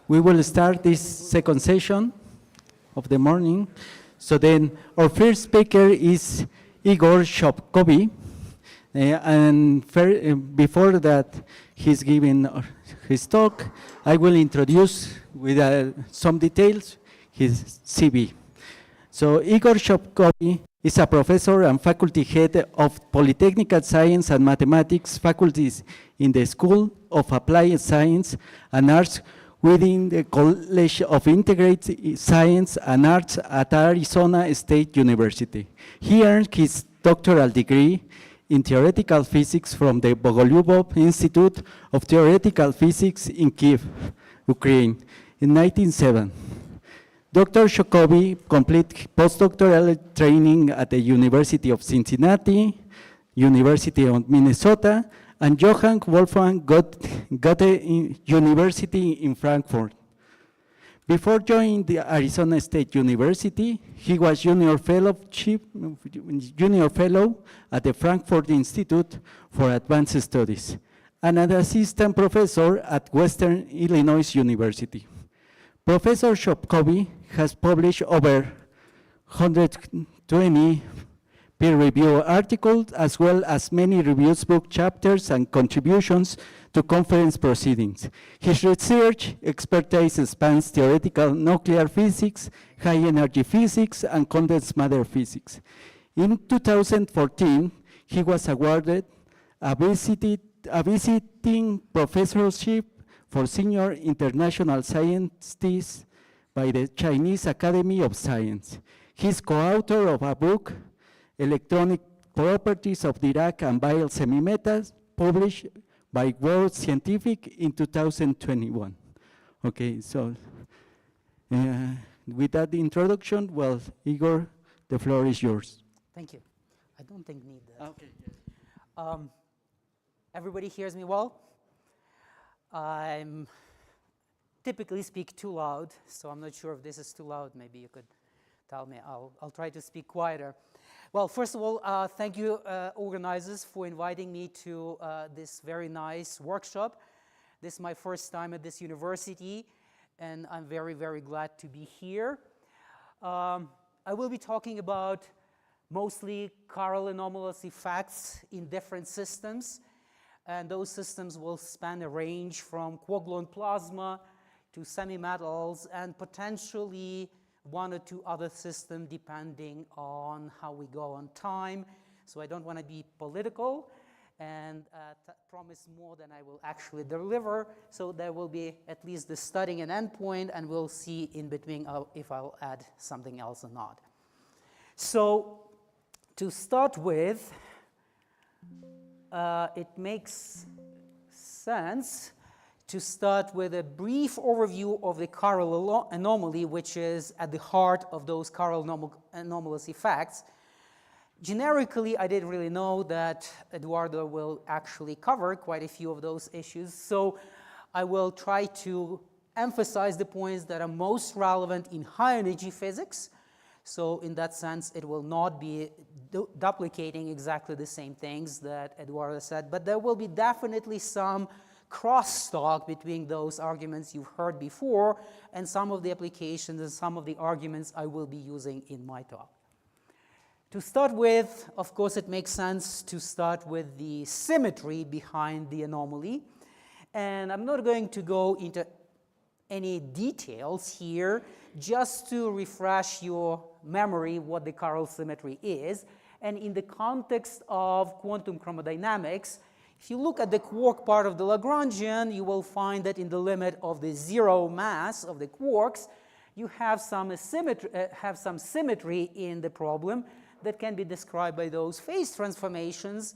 We will start this second session of the morning. So then our first speaker is Igor Shopkovi. Before that he's giving his talk, I will introduce with some details his CV. So Igor Shopkovi is a professor and faculty head of Polytechnical Science and Mathematics faculties in the School of Applied Science and Arts within the College of Integrated Science and Arts at Arizona State University. He earned his doctoral degree in theoretical physics from the Bogolyubov Institute of Theoretical Physics in Kiev, Ukraine, in 1907. Dr. Shopkovi completed postdoctoral training at the University of Cincinnati, University of Minnesota, and Johann Wolfgang Goethe University in Frankfurt. Before joining the Arizona State University, he was junior fellow at the Frankfurt Institute for Advanced Studies and an assistant professor at Western Illinois University. Professor Shopkovi has published over 120 peer-reviewed articles, as well as many reviews, book chapters, and contributions to conference proceedings. His research expertise spans theoretical nuclear physics, high-energy physics, and condensed matter physics. In 2014, he was awarded a visiting professorship for senior international scientists by the Chinese Academy of Science. He's co-author of a book, Electronic Properties of Dirac and Weil Semimetals, published by World Scientific in 2021. Okay, so with that introduction, well, Igor, the floor is yours. Thank you. I don't think need that. Okay. Everybody hears me well? I typically speak too loud, so I'm not sure if this is too loud. Maybe you could tell me. I'll try to speak quieter. Well, first of all, thank you, organizers, for inviting me to this very nice workshop. This is my first time at this university, and I'm very, very glad to be here. I will be talking about mostly chiral anomalous effects in different systems, and those systems will span a range from quark-gluon plasma to semi-metals and potentially one or two other systems depending on how we go on time. So I don't want to be political and promise more than I will actually deliver. So there will be at least the starting and end point, and we'll see in between if I'll add something else or not. So to start with, it makes sense to start with a brief overview of the chiral anomaly, which is at the heart of those chiral anomalous effects. Generically, I didn't really know that Eduardo will actually cover quite a few of those issues, so I will try to emphasize the points that are most relevant in high-energy physics. So in that sense, it will not be duplicating exactly the same things that Eduardo said, but there will be definitely some crosstalk between those arguments you've heard before and some of the applications and some of the arguments I will be using in my talk. To start with, of course, it makes sense to start with the symmetry behind the anomaly. And I'm not going to go into any details here, just to refresh your memory what the chiral symmetry is. And in the context of quantum chromodynamics, if you look at the quark part of the Lagrangian, you will find that in the limit of the zero mass of the quarks, you have some symmetry in the problem that can be described by those phase transformations.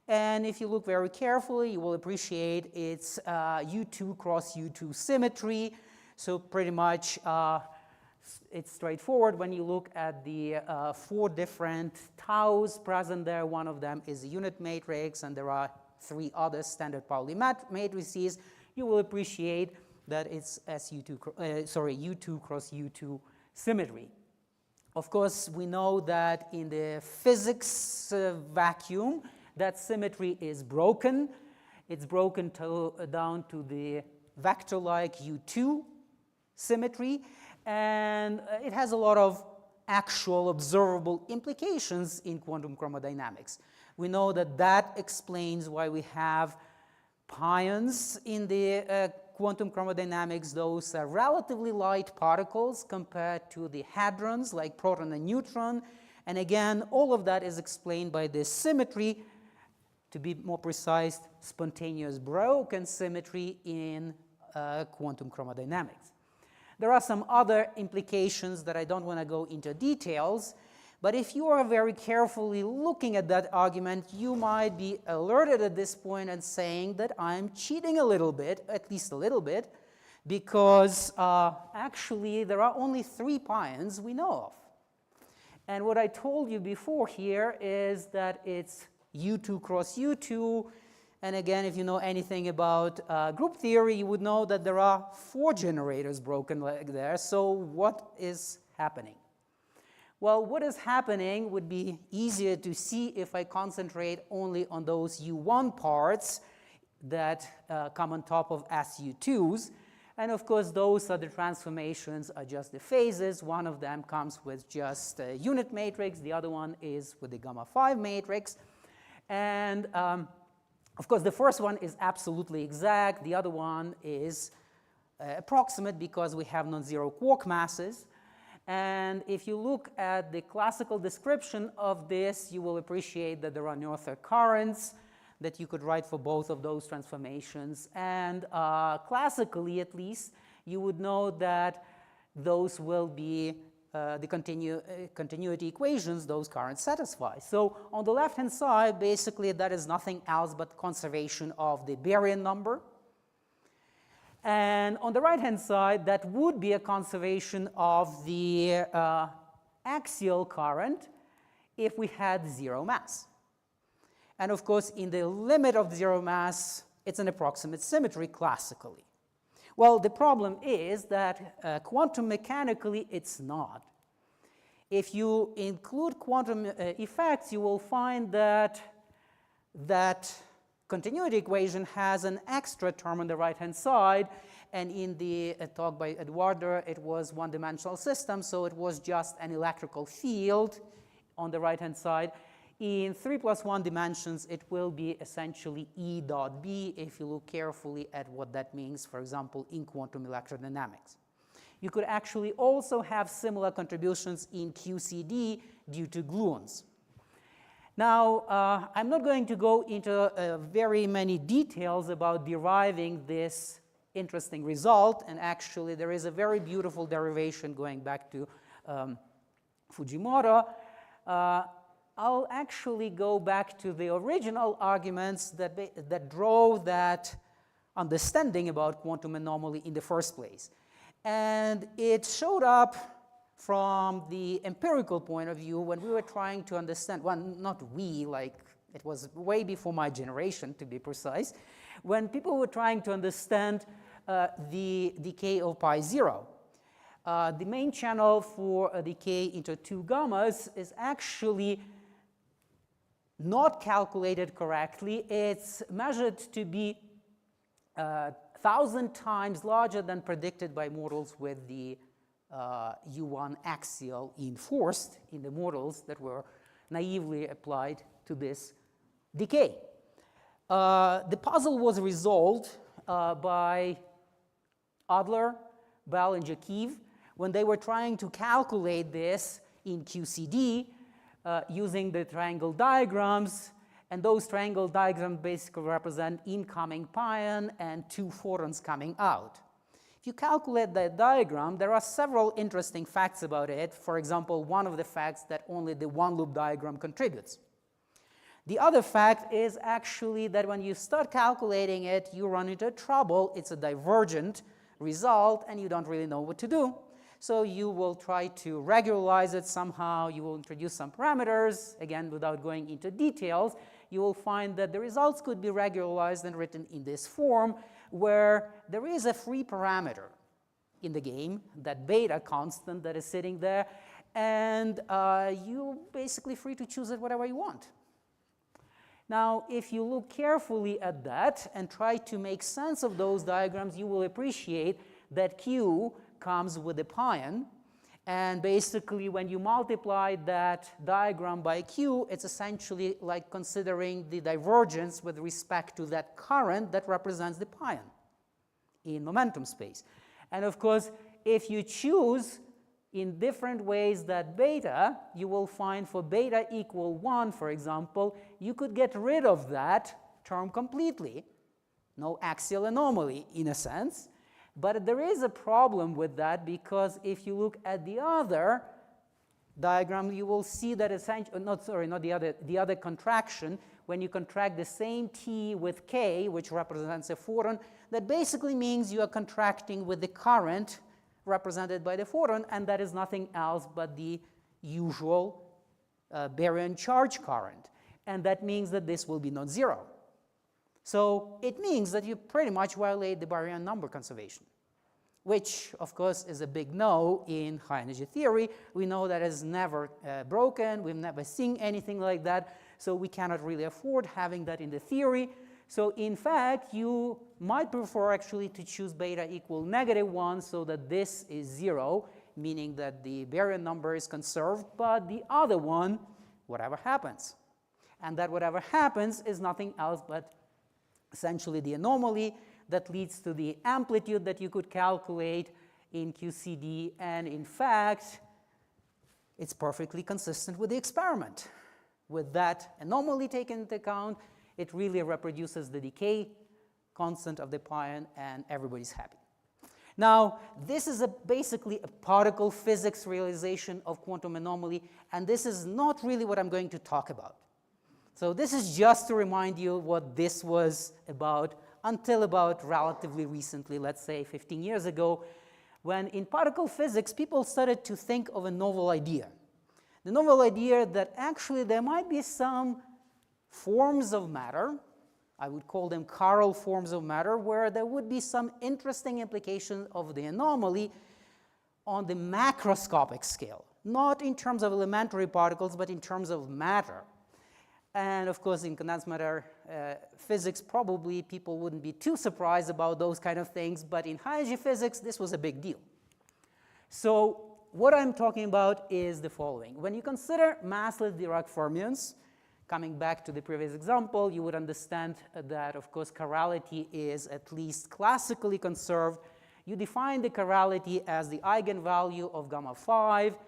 And if you look very carefully, you will appreciate its U2 cross U2 symmetry. So pretty much it's straightforward when you look at the four different taus present there. One of them is a unit matrix, and there are three other standard Pauli matrices. You will appreciate that it's U2 cross U2 symmetry. Of course, we know that in the physics vacuum, that symmetry is broken. It's broken down to the vector-like U2 symmetry, and it has a lot of actual observable implications in quantum chromodynamics. We know that that explains why we have pions in the quantum chromodynamics. Those are relatively light particles compared to the hadrons like proton and neutron. And again, all of that is explained by this symmetry, to be more precise, spontaneous broken symmetry in quantum chromodynamics. There are some other implications that I don't want to go into details, but if you are very carefully looking at that argument, you might be alerted at this point and saying that I'm cheating a little bit, at least a little bit, because actually there are only 3 pions we know of. And what I told you before here is that it's U2 cross U2. And again, if you know anything about group theory, you would know that there are 4 generators broken like there. So what is happening? Well, what is happening would be easier to see if I concentrate only on those U1 parts that come on top of SU2s. And of course, those are the transformations, are just the phases. One of them comes with just a unit matrix. The other one is with the gamma 5 matrix. And of course, the first one is absolutely exact. The other one is approximate because we have non-zero quark masses. And if you look at the classical description of this, you will appreciate that there are Noether currents that you could write for both of those transformations. And classically, at least, you would know that those will be the continuity equations those currents satisfy. So on the left-hand side, basically, that is nothing else but conservation of the baryon number. And on the right-hand side, that would be a conservation of the axial current if we had 0 mass. And of course, in the limit of 0 mass, it's an approximate symmetry classically. Well, the problem is that quantum mechanically, it's not. If you include quantum effects, you will find that that continuity equation has an extra term on the right-hand side. And in the talk by Eduardo, it was one-dimensional system, so it was just an electrical field on the right-hand side. In 3 + 1 dimensions, it will be essentially E dot B if you look carefully at what that means, for example, in quantum electrodynamics. You could actually also have similar contributions in QCD due to gluons. Now, I'm not going to go into very many details about deriving this interesting result, and actually there is a very beautiful derivation going back to Fujimoto. I'll actually go back to the original arguments that drove that understanding about quantum anomaly in the first place. And it showed up from the empirical point of view when we were trying to understand, well, not we, like it was way before my generation, to be precise, when people were trying to understand the decay of pi 0. The main channel for a decay into 2 gammas is actually not calculated correctly. It's measured to be 1,000 times larger than predicted by models with the U1 axial enforced in the models that were naively applied to this decay. The puzzle was resolved by Adler, Bell, and Jakiv when they were trying to calculate this in QCD using the triangle diagrams, and those triangle diagrams basically represent incoming pion and 2 photons coming out. If you calculate that diagram, there are several interesting facts about it. For example, one of the facts that only the one-loop diagram contributes. The other fact is actually that when you start calculating it, you run into trouble. It's a divergent result, and you don't really know what to do. So you will try to regularize it somehow. You will introduce some parameters. Again, without going into details, you will find that the results could be regularized and written in this form, where there is a free parameter in the game, that beta constant that is sitting there, and you're basically free to choose it whatever you want. Now, if you look carefully at that and try to make sense of those diagrams, you will appreciate that Q comes with the pion. And basically, when you multiply that diagram by q, it's essentially like considering the divergence with respect to that current that represents the pion in momentum space. And of course, if you choose in different ways that beta, you will find for beta equal 1, for example, you could get rid of that term completely. No axial anomaly, in a sense. But there is a problem with that, because if you look at the other diagram, you will see that essentially, not the other contraction, when you contract the same t with k, which represents a photon, that basically means you are contracting with the current represented by the photon, and that is nothing else but the usual baryon charge current. And that means that this will be non-zero. So it means that you pretty much violate the baryon number conservation, which, of course, is a big no in high-energy theory. We know that is never broken. We've never seen anything like that. So we cannot really afford having that in the theory. So in fact, you might prefer actually to choose beta equal -1 so that this is 0, meaning that the baryon number is conserved, but the other one, whatever happens. And that whatever happens is nothing else but essentially the anomaly that leads to the amplitude that you could calculate in QCD. And in fact, it's perfectly consistent with the experiment. With that anomaly taken into account, it really reproduces the decay constant of the pion, and everybody's happy. Now, this is basically a particle physics realization of quantum anomaly, and this is not really what I'm going to talk about. So this is just to remind you what this was about until about relatively recently, let's say 15 years ago, when in particle physics people started to think of a novel idea. The novel idea that actually there might be some forms of matter, I would call them chiral forms of matter, where there would be some interesting implication of the anomaly on the macroscopic scale, not in terms of elementary particles, but in terms of matter. And of course, in condensed matter physics, probably people wouldn't be too surprised about those kind of things, but in high-energy physics, this was a big deal. So what I'm talking about is the following. When you consider massless Dirac fermions, coming back to the previous example, you would understand that, of course, chirality is at least classically conserved. You define the chirality as the eigenvalue of gamma 5.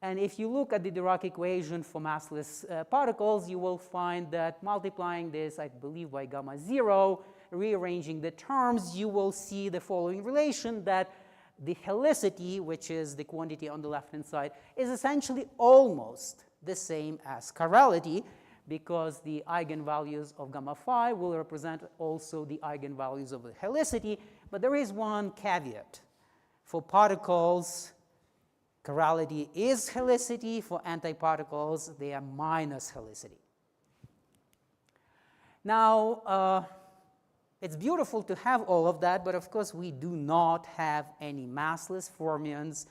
And if you look at the Dirac equation for massless particles, you will find that multiplying this, I believe, by gamma 0, rearranging the terms, you will see the following relation, that the helicity, which is the quantity on the left-hand side, is essentially almost the same as chirality, because the eigenvalues of gamma phi will represent also the eigenvalues of the helicity. But there is one caveat. For particles, chirality is helicity. For antiparticles, they are minus helicity. Now, it's beautiful to have all of that, but of course we do not have any massless fermions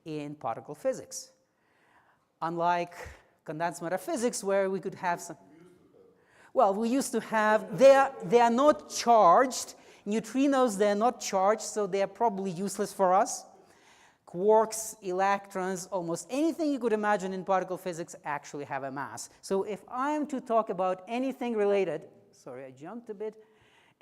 in particle physics. Unlike condensed matter physics, where we could have some. Well, we used to have, they are not charged. Neutrinos, they are not charged, so they are probably useless for us. Quarks, electrons, almost anything you could imagine in particle physics actually have a mass. So if I am to talk about anything related, sorry, I jumped a bit,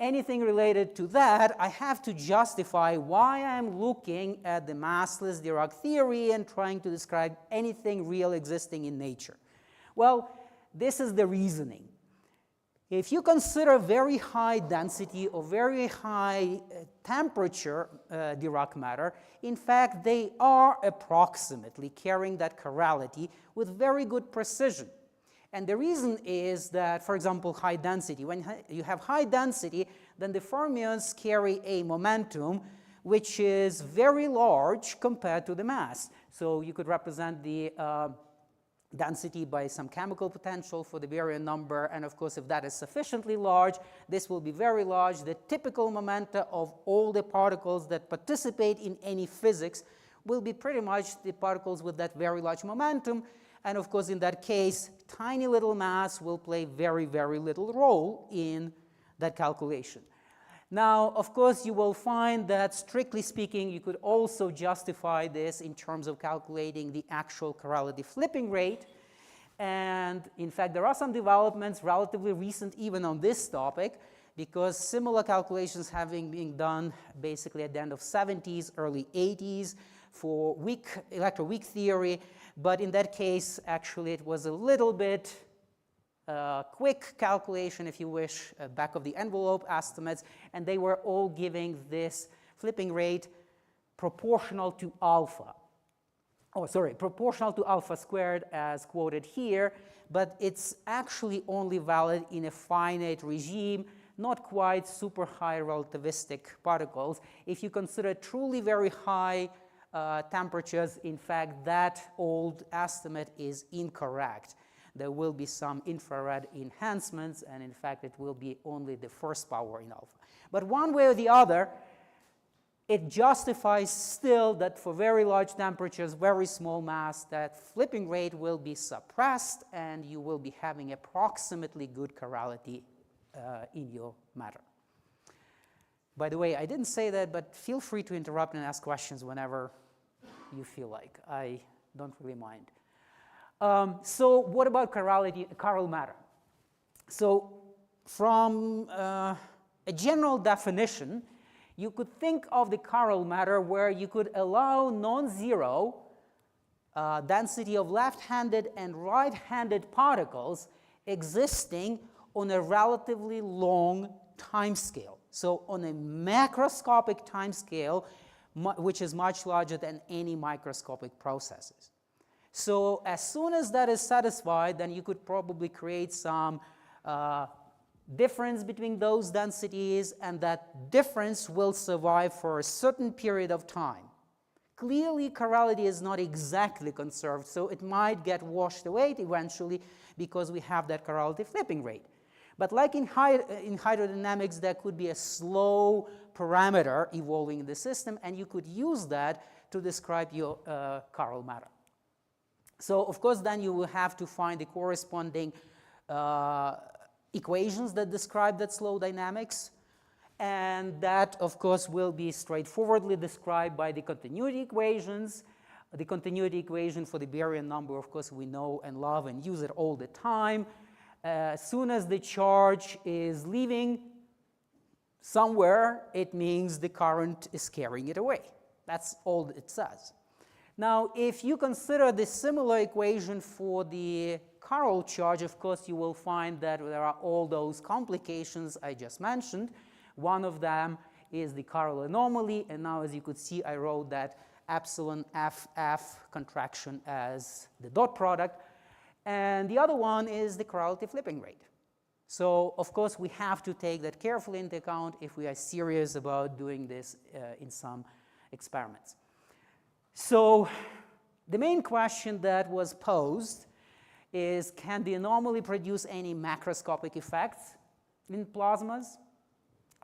anything related to that, I have to justify why I'm looking at the massless Dirac theory and trying to describe anything real existing in nature. Well, this is the reasoning. If you consider very high density or very high temperature Dirac matter, in fact, they are approximately carrying that chirality with very good precision. And the reason is that, for example, high density. When you have high density, then the fermions carry a momentum which is very large compared to the mass. So you could represent the density by some chemical potential for the baryon number. And of course, if that is sufficiently large, this will be very large. The typical momenta of all the particles that participate in any physics will be pretty much the particles with that very large momentum. And of course, in that case, tiny little mass will play very, very little role in that calculation. Now, of course, you will find that, strictly speaking, you could also justify this in terms of calculating the actual chirality flipping rate. And in fact, there are some developments relatively recent even on this topic, because similar calculations having been done basically at the end of 70s, early 80s for electroweak theory. But in that case, actually, it was a little bit quick calculation, if you wish, back of the envelope estimates, and they were all giving this flipping rate proportional to alpha. Oh, sorry, proportional to alpha squared as quoted here, but it's actually only valid in a finite regime, not quite super high relativistic particles. If you consider truly very high temperatures, in fact, that old estimate is incorrect. There will be some infrared enhancements, and in fact, it will be only the first power in alpha. But one way or the other, it justifies still that for very large temperatures, very small mass, that flipping rate will be suppressed, and you will be having approximately good chirality in your matter. By the way, I didn't say that, but feel free to interrupt and ask questions whenever you feel like. I don't really mind. So what about chiral matter? So from a general definition, you could think of the chiral matter where you could allow non-zero density of left-handed and right-handed particles existing on a relatively long time scale. So on a macroscopic time scale, which is much larger than any microscopic processes. So as soon as that is satisfied, then you could probably create some difference between those densities, and that difference will survive for a certain period of time. Clearly, chirality is not exactly conserved, so it might get washed away eventually because we have that chirality flipping rate. But like in hydrodynamics, there could be a slow parameter evolving in the system, and you could use that to describe your chiral matter. So, of course, then you will have to find the corresponding equations that describe that slow dynamics. And that, of course, will be straightforwardly described by the continuity equations. The continuity equation for the baryon number, of course, we know and love and use it all the time. As soon as the charge is leaving somewhere, it means the current is carrying it away. That's all it says. Now, if you consider the similar equation for the chiral charge, of course, you will find that there are all those complications I just mentioned. One of them is the chiral anomaly, and now, as you could see, I wrote that epsilon FF contraction as the dot product. And the other one is the chirality flipping rate. So, of course, we have to take that carefully into account if we are serious about doing this in some experiments. So, the main question that was posed is, can the anomaly produce any macroscopic effects in plasmas?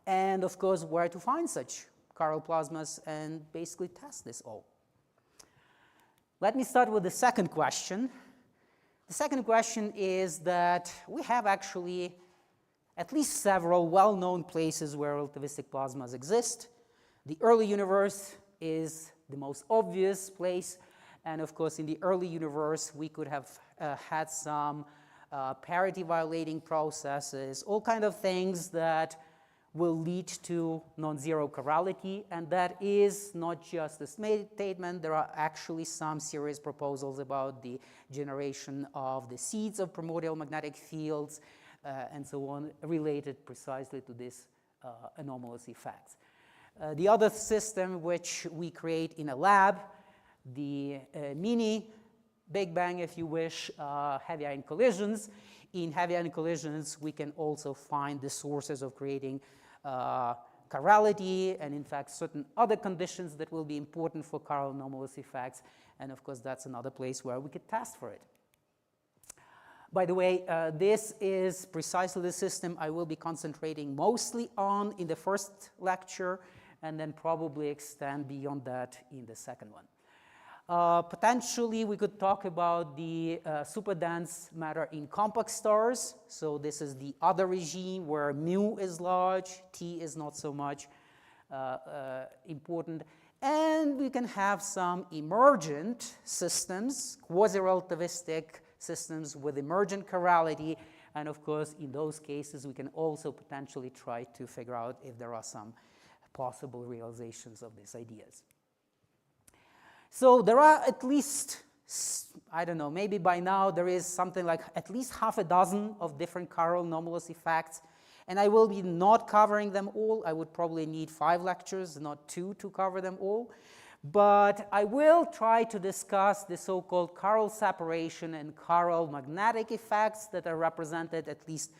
And, of course, where to find such chiral plasmas and basically test this all. Let me start with the second question. The second question is that we have actually at least several well-known places where relativistic plasmas exist. The early universe is the most obvious place, and of course in the early universe we could have had some parity violating processes, all kind of things that will lead to non-zero chirality, and that is not just a statement. There are actually some serious proposals about the generation of the seeds of primordial magnetic fields and so on, related precisely to this anomalous effects. The other system which we create in a lab, the mini Big Bang, if you wish, heavy ion collisions. In heavy ion collisions, we can also find the sources of creating chirality, and in fact certain other conditions that will be important for chiral anomalous effects, and of course that's another place where we could test for it. By the way, this is precisely the system I will be concentrating mostly on in the first lecture, and then probably extend beyond that in the second one. Potentially, we could talk about the superdense matter in compact stars. So this is the other regime where mu is large, T is not so much important. And we can have some emergent systems, quasi-relativistic systems with emergent chirality. And of course, in those cases, we can also potentially try to figure out if there are some possible realizations of these ideas. So there are at least, I don't know, maybe by now there is something like at least half a dozen of different chiral anomalous effects. And I will be not covering them all. I would probably need 5 lectures, not 2, to cover them all. But I will try to discuss the so-called chiral separation and chiral magnetic effects that are represented at least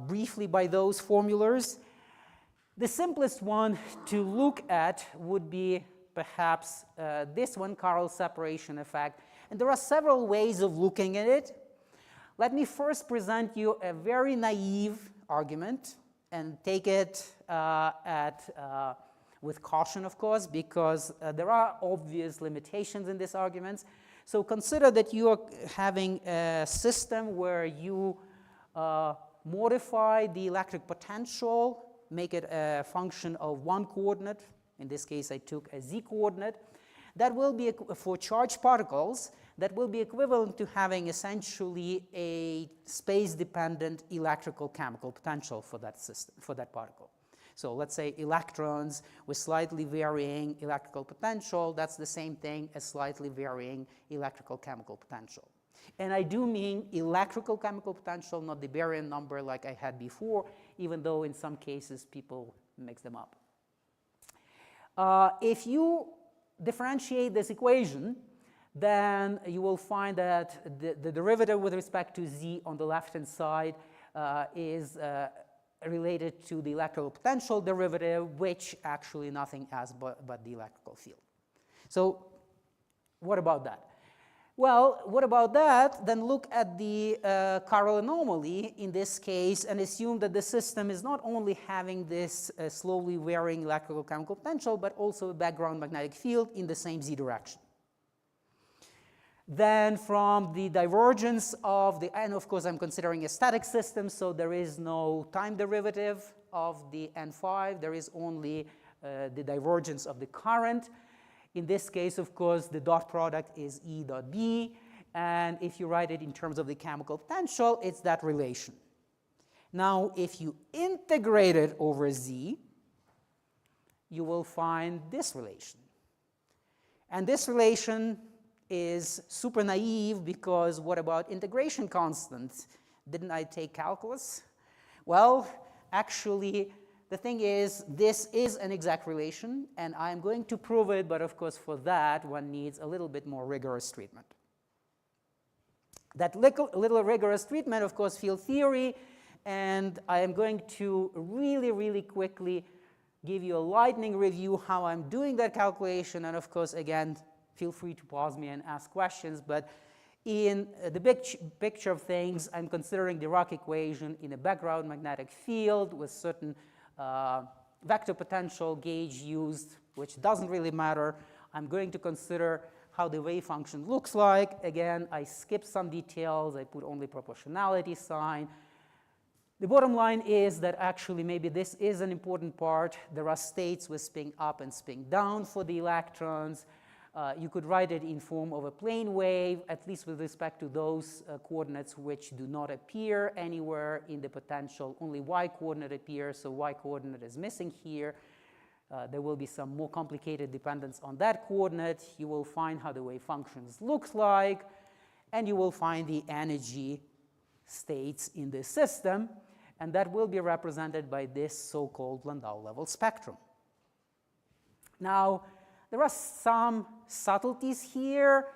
briefly by those formulas. The simplest one to look at would be perhaps this one, chiral separation effect. And there are several ways of looking at it. Let me first present you a very naive argument and take it with caution, of course, because there are obvious limitations in these arguments. So consider that you are having a system where you modify the electric potential, make it a function of one coordinate. In this case, I took a z coordinate. That will be, for charged particles, that will be equivalent to having essentially a space-dependent electrical chemical potential for that system, for that particle. So let's say electrons with slightly varying electrical potential, that's the same thing as slightly varying electrical chemical potential. And I do mean electrical chemical potential, not the baryon number like I had before, even though in some cases people mix them up. If you differentiate this equation, then you will find that the derivative with respect to z on the left-hand side is related to the electrical potential derivative, which actually nothing else but the electrical field. So what about that? Well, what about that? Then look at the chiral anomaly in this case and assume that the system is not only having this slowly varying electrical chemical potential, but also a background magnetic field in the same z direction. Then from the divergence of the, and of course I'm considering a static system, so there is no time derivative of the n5, there is only the divergence of the current. In this case, of course, the dot product is E dot B, and if you write it in terms of the chemical potential, it's that relation. Now, if you integrate it over Z, you will find this relation. And this relation is super naive because what about integration constants? Didn't I take calculus? Well, actually, the thing is, this is an exact relation, and I'm going to prove it, but of course for that one needs a little bit more rigorous treatment. That little rigorous treatment, of course, field theory, and I am going to really quickly give you a lightning review how I'm doing that calculation, and of course, again, feel free to pause me and ask questions, but in the big picture of things, I'm considering the Dirac equation in a background magnetic field with certain vector potential gauge used, which doesn't really matter. I'm going to consider how the wave function looks like. Again, I skipped some details. I put only proportionality sign. The bottom line is that actually maybe this is an important part. There are states with spin up and spin down for the electrons. You could write it in form of a plane wave, at least with respect to those coordinates which do not appear anywhere in the potential. Only y coordinate appears, so y coordinate is missing here. There will be some more complicated dependence on that coordinate. You will find how the wave functions looks like, and you will find the energy states in this system, and that will be represented by this so-called Landau level spectrum. Now, there are some subtleties here.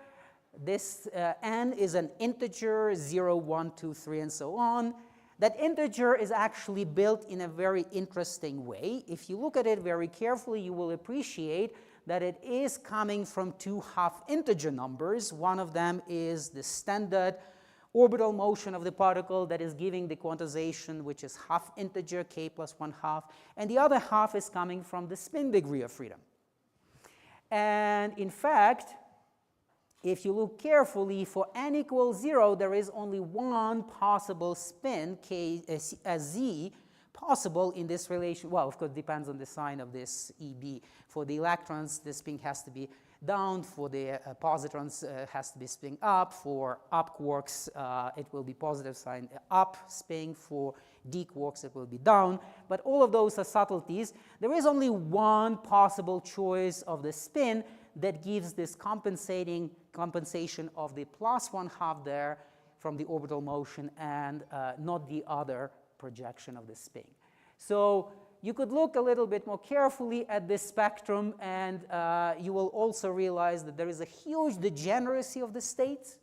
This n is an integer, 0, 1, 2, 3, and so on. That integer is actually built in a very interesting way. If you look at it very carefully, you will appreciate that it is coming from 2 half integer numbers. One of them is the standard orbital motion of the particle that is giving the quantization, which is half integer, k plus 1/2, and the other half is coming from the spin degree of freedom. And in fact, if you look carefully, for n equals 0, there is only one possible spin, z, possible in this relation. Well, of course, it depends on the sign of this EB. For the electrons, the spin has to be down. For the positrons, has to be spin up. For up quarks, it will be positive sign up spin. For d quarks, it will be down. But all of those are subtleties. There is only one possible choice of the spin that gives this compensation of the plus 1/2 there from the orbital motion, and not the other projection of the spin. So you could look a little bit more carefully at this spectrum, and you will also realize that there is a huge degeneracy of the states.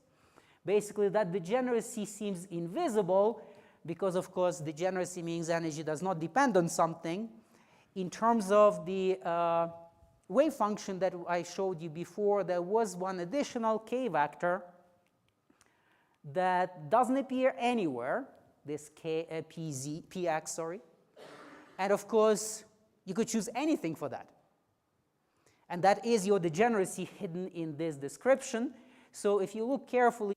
Basically, that degeneracy seems invisible because, of course, degeneracy means energy does not depend on something. In terms of the wave function that I showed you before, there was one additional k vector that doesn't appear anywhere, this px, sorry. And of course, you could choose anything for that. And that is your degeneracy hidden in this description. So if you look carefully,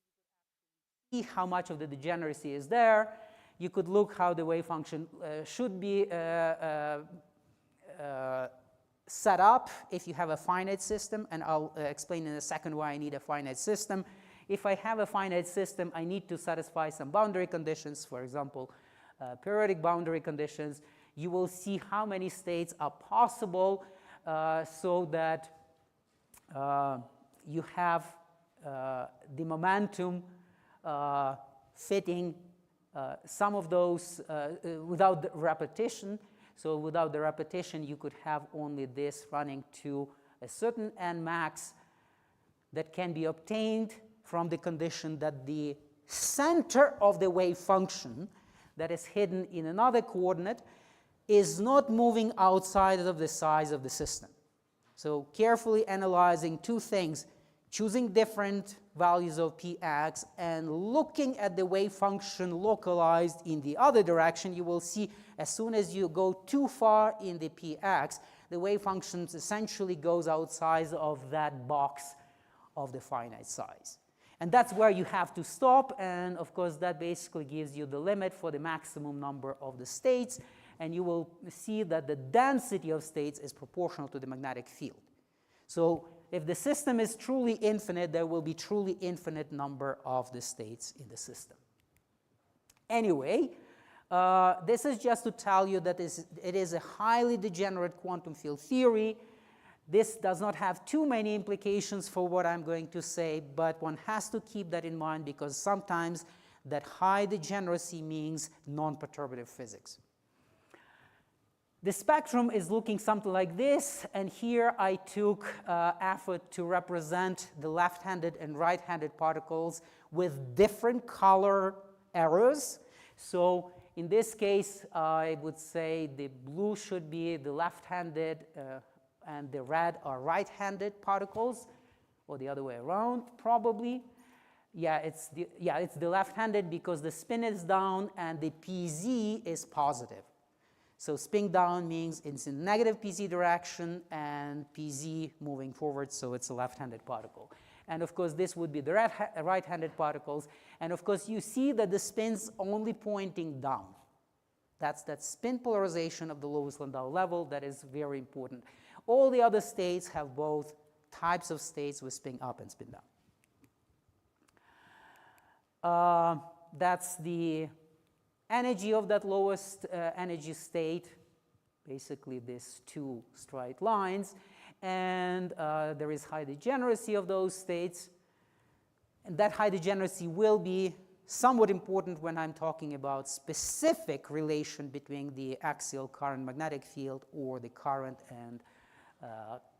see how much of the degeneracy is there. You could look how the wave function should be set up if you have a finite system, and I'll explain in a second why I need a finite system. If I have a finite system, I need to satisfy some boundary conditions, for example, periodic boundary conditions. You will see how many states are possible, so that you have the momentum fitting some of those without the repetition. So without the repetition, you could have only this running to a certain n max that can be obtained from the condition that the center of the wave function that is hidden in another coordinate is not moving outside of the size of the system. So carefully analyzing two things, choosing different values of px and looking at the wave function localized in the other direction, you will see as soon as you go too far in the px, the wave function essentially goes outside of that box of the finite size. And that's where you have to stop, and of course that basically gives you the limit for the maximum number of the states, and you will see that the density of states is proportional to the magnetic field. So if the system is truly infinite, there will be truly infinite number of the states in the system. Anyway, this is just to tell you that it is a highly degenerate quantum field theory. This does not have too many implications for what I'm going to say, but one has to keep that in mind because sometimes that high degeneracy means non-perturbative physics. The spectrum is looking something like this, and here I took effort to represent the left-handed and right-handed particles with different color errors. So in this case, I would say the blue should be the left-handed and the red are right-handed particles, or the other way around, probably. Yeah, it's the left-handed because the spin is down and the pz is positive. So spin down means it's in negative pz direction and pz moving forward, so it's a left-handed particle. And of course, this would be the right-handed particles. And of course, you see that the spin's only pointing down. That's that spin polarization of the lowest Landau level that is very important. All the other states have both types of states with spin up and spin down. That's the energy of that lowest energy state, basically these two straight lines, and there is high degeneracy of those states, and that high degeneracy will be somewhat important when I'm talking about specific relation between the axial current magnetic field or the current and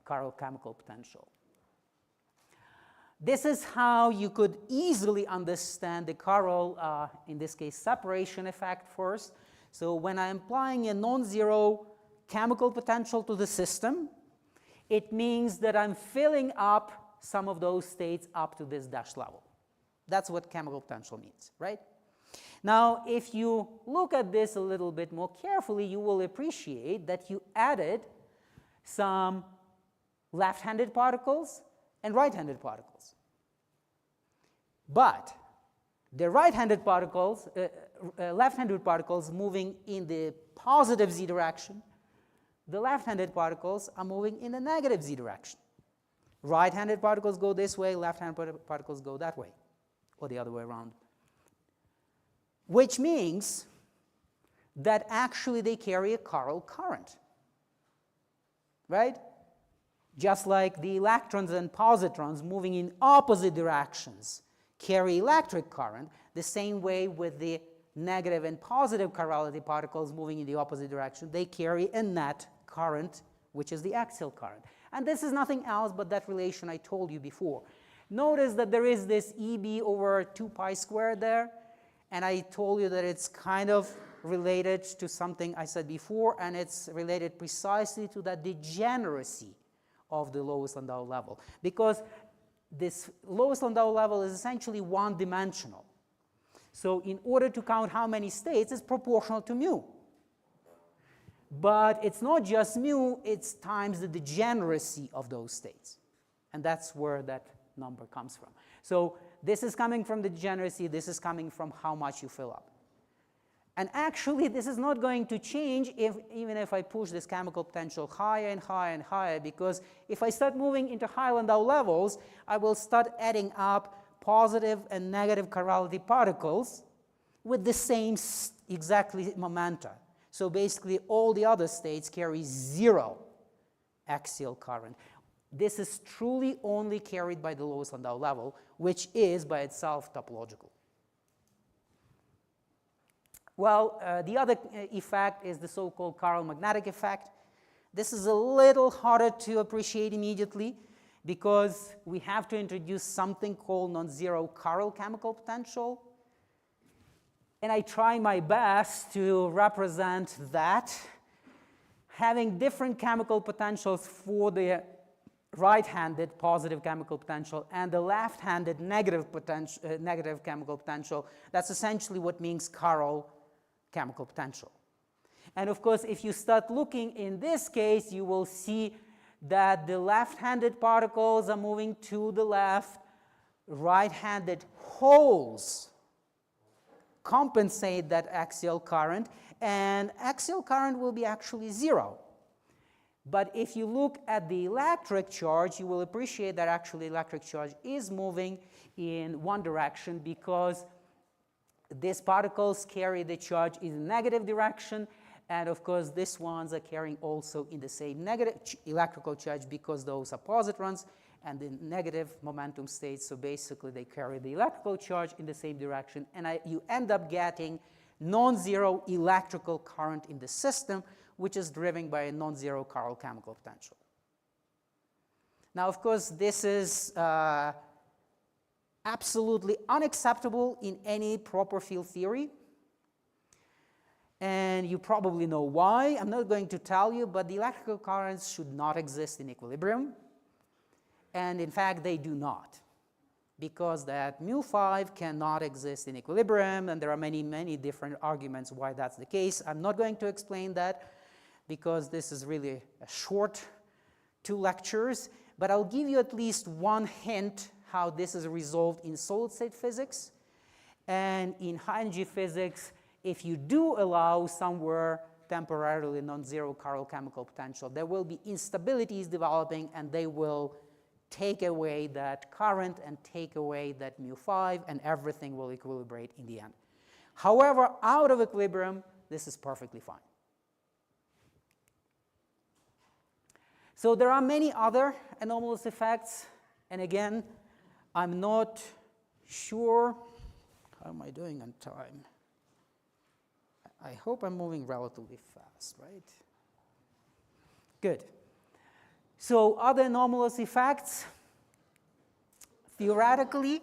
chiral chemical potential. This is how you could easily understand the chiral, in this case, separation effect first. So when I'm applying a non-zero chemical potential to the system, it means that I'm filling up some of those states up to this dash level. That's what chemical potential means, right? Now, if you look at this a little bit more carefully, you will appreciate that you added some left-handed particles and right-handed particles. But the right-handed particles, left-handed particles moving in the positive z direction, the left-handed particles are moving in the negative z direction. Right-handed particles go this way, left-handed particles go that way, or the other way around. Which means that actually they carry a chiral current, right? Just like the electrons and positrons moving in opposite directions carry electric current, the same way with the negative and positive chirality particles moving in the opposite direction, they carry a net current, which is the axial current. And this is nothing else but that relation I told you before. Notice that there is this EB over 2 pi squared there, and I told you that it's kind of related to something I said before, and it's related precisely to that degeneracy of the lowest Landau level. Because this lowest Landau level is essentially one-dimensional. So in order to count how many states, it's proportional to mu. But it's not just mu, it's times the degeneracy of those states. And that's where that number comes from. So this is coming from the degeneracy, this is coming from how much you fill up. And actually, this is not going to change even if I push this chemical potential higher and higher and higher, because if I start moving into high Landau levels, I will start adding up positive and negative chirality particles with the same exactly momenta. So basically, all the other states carry 0 axial current. This is truly only carried by the lowest Landau level, which is by itself topological. Well, the other effect is the so-called chiral magnetic effect. This is a little harder to appreciate immediately because we have to introduce something called non-zero chiral chemical potential. And I try my best to represent that, having different chemical potentials for the right-handed positive chemical potential and the left-handed negative chemical potential. That's essentially what means chiral chemical potential. And of course, if you start looking in this case, you will see that the left-handed particles are moving to the left, right-handed holes compensate that axial current, and axial current will be actually 0. But if you look at the electric charge, you will appreciate that actually electric charge is moving in one direction because these particles carry the charge in the negative direction, and of course these ones are carrying also in the same negative electrical charge because those are positrons and the negative momentum states, so basically they carry the electrical charge in the same direction, and you end up getting non-zero electrical current in the system, which is driven by a non-zero chiral chemical potential. Now, of course, this is absolutely unacceptable in any proper field theory. And you probably know why. I'm not going to tell you, but the electrical currents should not exist in equilibrium. And in fact, they do not, because that mu5 cannot exist in equilibrium, and there are many, many different arguments why that's the case. I'm not going to explain that because this is really a short 2 lectures, but I'll give you at least one hint how this is resolved in solid-state physics. And in high-energy physics, if you do allow somewhere temporarily non-zero chiral chemical potential, there will be instabilities developing, and they will take away that current and take away that mu5, and everything will equilibrate in the end. However, out of equilibrium, this is perfectly fine. So there are many other anomalous effects, and again, I'm not sure. How am I doing on time? I hope I'm moving relatively fast, right? Good. So other anomalous effects. Theoretically,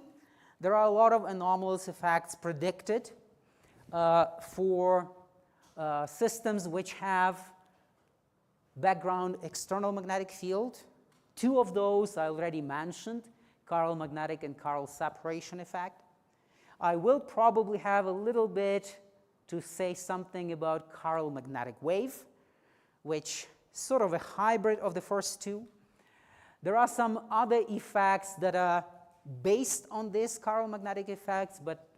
there are a lot of anomalous effects predicted for systems which have background external magnetic field. 2 of those I already mentioned, chiral magnetic and chiral separation effect. I will probably have a little bit to say something about chiral magnetic wave, which is sort of a hybrid of the first 2. There are some other effects that are based on these chiral magnetic effects, but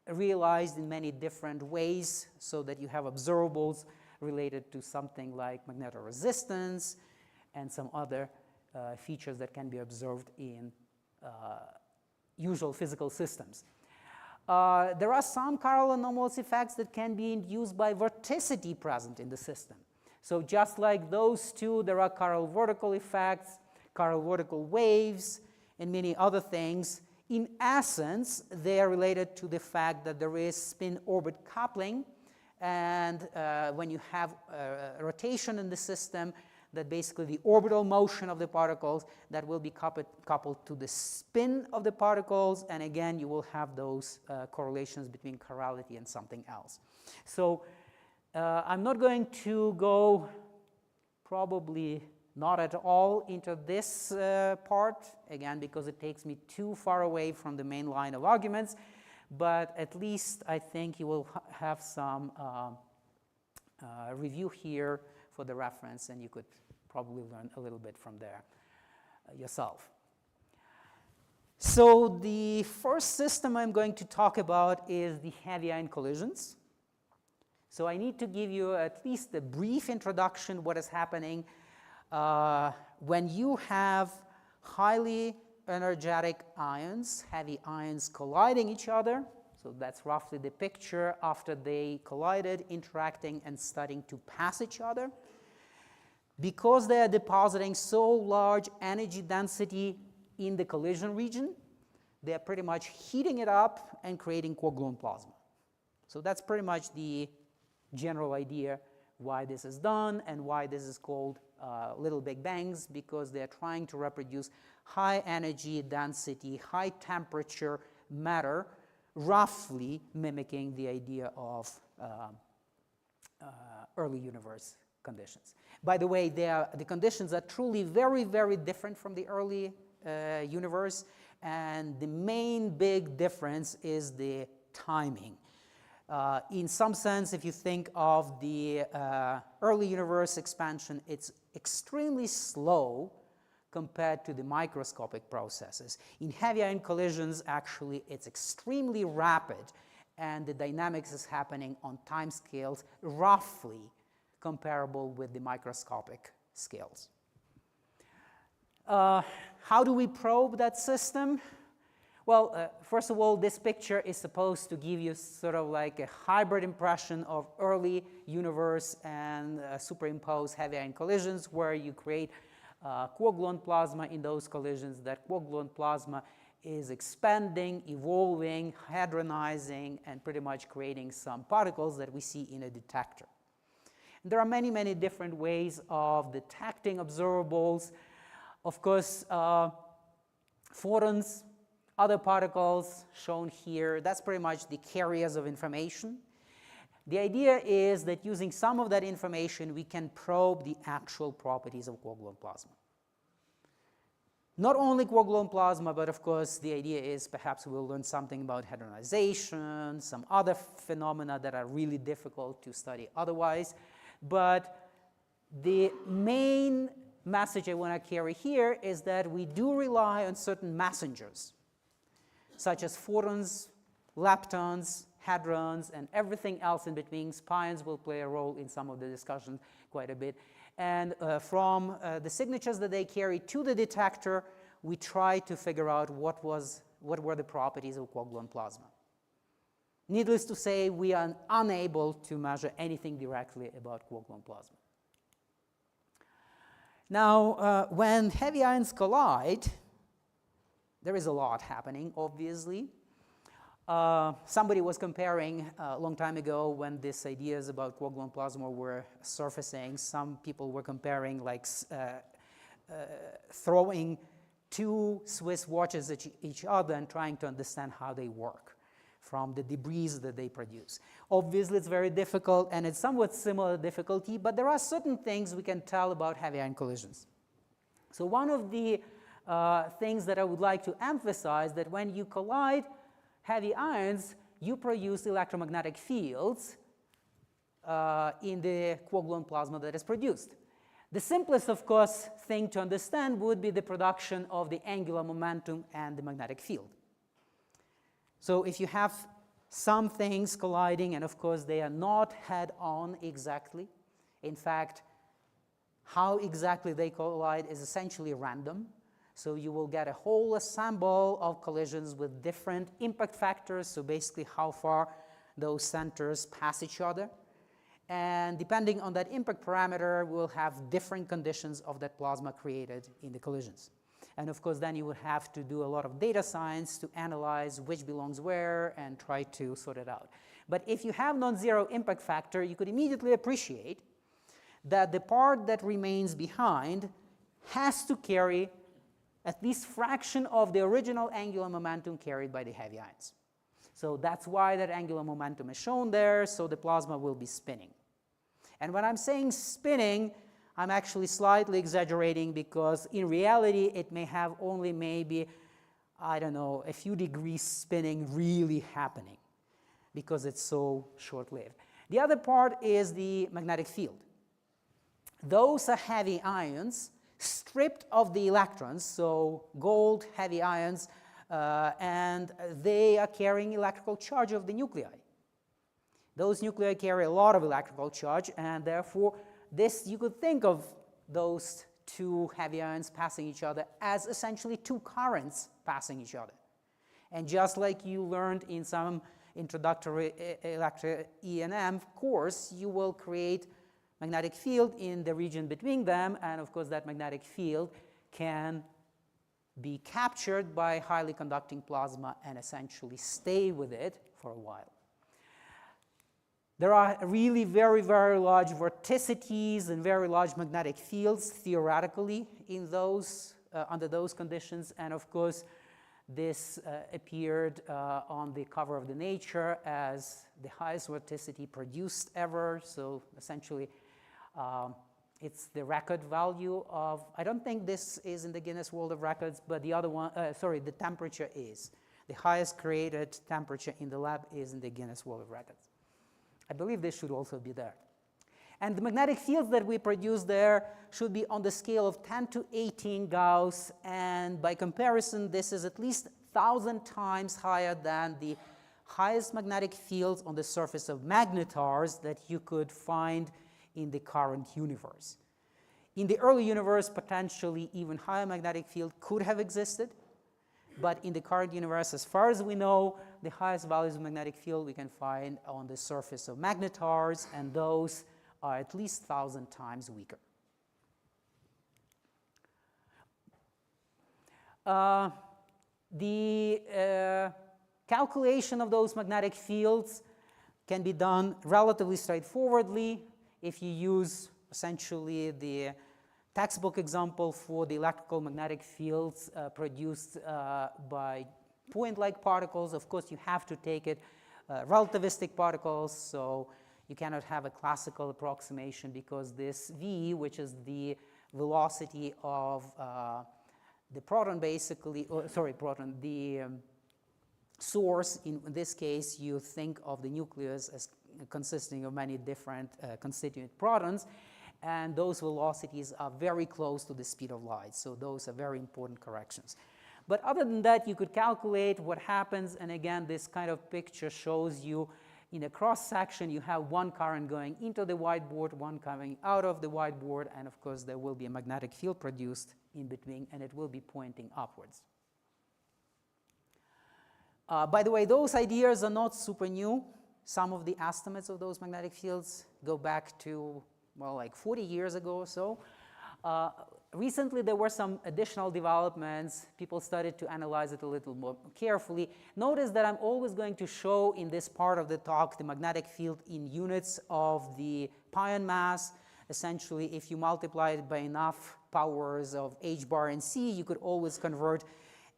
realized in many different ways, so that you have observables related to something like magnetoresistance and some other features that can be observed in usual physical systems. There are some chiral anomalous effects that can be induced by vorticity present in the system. So just like those two, there are chiral vertical effects, chiral vertical waves, and many other things. In essence, they are related to the fact that there is spin-orbit coupling, and when you have rotation in the system, that basically the orbital motion of the particles that will be coupled to the spin of the particles, and again you will have those correlations between chirality and something else. So I'm not going to go, probably not at all, into this part, again because it takes me too far away from the main line of arguments, but at least I think you will have some review here for the reference, and you could probably learn a little bit from there yourself. So the first system I'm going to talk about is the heavy ion collisions. So I need to give you at least a brief introduction what is happening when you have highly energetic ions, heavy ions colliding each other. So that's roughly the picture after they collided, interacting and starting to pass each other. Because they are depositing so large energy density in the collision region, they are pretty much heating it up and creating quark-gluon plasma. So that's pretty much the general idea why this is done and why this is called little big bangs, because they are trying to reproduce high energy density, high temperature matter, roughly mimicking the idea of early universe conditions. By the way, the conditions are truly very, very different from the early universe, and the main big difference is the timing. In some sense, if you think of the early universe expansion, it's extremely slow compared to the microscopic processes. In heavy ion collisions, actually, it's extremely rapid, and the dynamics is happening on time scales roughly comparable with the microscopic scales. How do we probe that system? Well, first of all, this picture is supposed to give you sort of like a hybrid impression of early universe and superimpose heavy ion collisions, where you create quark-gluon plasma in those collisions. That quark-gluon plasma is expanding, evolving, hadronizing, and pretty much creating some particles that we see in a detector. There are many, many different ways of detecting observables. Of course, photons, other particles shown here, that's pretty much the carriers of information. The idea is that using some of that information, we can probe the actual properties of quark-gluon plasma. Not only quark-gluon plasma, but of course, the idea is perhaps we'll learn something about hadronization, some other phenomena that are really difficult to study otherwise. But the main message I want to carry here is that we do rely on certain messengers, such as photons, leptons, hadrons, and everything else in between. Pions will play a role in some of the discussion quite a bit. And from the signatures that they carry to the detector, we try to figure out what were the properties of quark-gluon plasma. Needless to say, we are unable to measure anything directly about quark-gluon plasma. Now, when heavy ions collide, there is a lot happening, obviously. Somebody was comparing a long time ago when these ideas about quark-gluon plasma were surfacing. Some people were comparing like throwing two Swiss watches at each other and trying to understand how they work from the debris that they produce. Obviously, it's very difficult, and it's somewhat similar difficulty, but there are certain things we can tell about heavy ion collisions. So one of the things that I would like to emphasize, that when you collide heavy ions, you produce electromagnetic fields in the quark-gluon plasma that is produced. The simplest, of course, thing to understand would be the production of the angular momentum and the magnetic field. So if you have some things colliding, and of course they are not head-on exactly. In fact, how exactly they collide is essentially random. So you will get a whole ensemble of collisions with different impact factors, so basically how far those centers pass each other. And depending on that impact parameter, we'll have different conditions of that plasma created in the collisions. And of course, then you would have to do a lot of data science to analyze which belongs where and try to sort it out. But if you have non-zero impact factor, you could immediately appreciate that the part that remains behind has to carry at least fraction of the original angular momentum carried by the heavy ions. So that's why that angular momentum is shown there, so the plasma will be spinning. And when I'm saying spinning, I'm actually slightly exaggerating because in reality it may have only maybe, I don't know, a few degrees spinning really happening because it's so short-lived. The other part is the magnetic field. Those are heavy ions stripped of the electrons, so gold heavy ions, and they are carrying electrical charge of the nuclei. Those nuclei carry a lot of electrical charge, and therefore this, you could think of those two heavy ions passing each other as essentially two currents passing each other. And just like you learned in some introductory electric E&M course, you will create magnetic field in the region between them, and of course that magnetic field can be captured by highly conducting plasma and essentially stay with it for a while. There are really very, very large vorticities and very large magnetic fields theoretically in those, under those conditions, and of course this appeared on the cover of the Nature as the highest vorticity produced ever, so essentially it's the record value of, I don't think this is in the Guinness World of Records, but the other one, the temperature is. The highest created temperature in the lab is in the Guinness World of Records. I believe this should also be there. And the magnetic fields that we produce there should be on the scale of 10 to 18 Gauss, and by comparison, this is at least 1,000 times higher than the highest magnetic fields on the surface of magnetars that you could find in the current universe. In the early universe, potentially even higher magnetic field could have existed, but in the current universe, as far as we know, the highest values of magnetic field we can find on the surface of magnetars, and those are at least 1,000 times weaker. The calculation of those magnetic fields can be done relatively straightforwardly if you use essentially the textbook example for the electrical magnetic fields produced by point-like particles. Of course, you have to take it relativistic particles, so you cannot have a classical approximation because this v, which is the velocity of the proton basically, proton, the source, in this case, you think of the nucleus as consisting of many different constituent protons, and those velocities are very close to the speed of light, so those are very important corrections. But other than that, you could calculate what happens, and again, this kind of picture shows you in a cross-section, you have one current going into the whiteboard, one coming out of the whiteboard, and of course, there will be a magnetic field produced in between, and it will be pointing upwards. By the way, those ideas are not super new. Some of the estimates of those magnetic fields go back to, well, like 40 years ago or so. Recently, there were some additional developments. People started to analyze it a little more carefully. Notice that I'm always going to show in this part of the talk the magnetic field in units of the pion mass. Essentially, if you multiply it by enough powers of h bar and c, you could always convert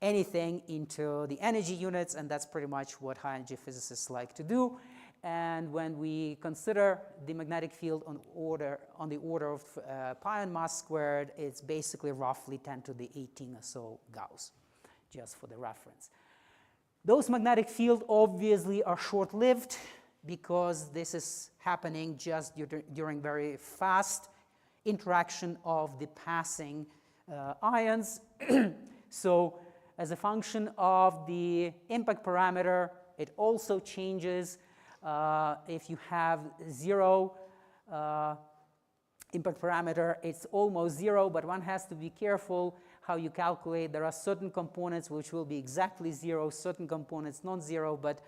anything into the energy units, and that's pretty much what high-energy physicists like to do. And when we consider the magnetic field on the order of pion mass squared, it's basically roughly 10 to the 18 or so Gauss, just for the reference. Those magnetic fields obviously are short-lived because this is happening just during very fast interaction of the passing ions. So as a function of the impact parameter, it also changes. If you have 0 impact parameter, it's almost 0, but one has to be careful how you calculate. There are certain components which will be exactly 0, certain components non-zero, but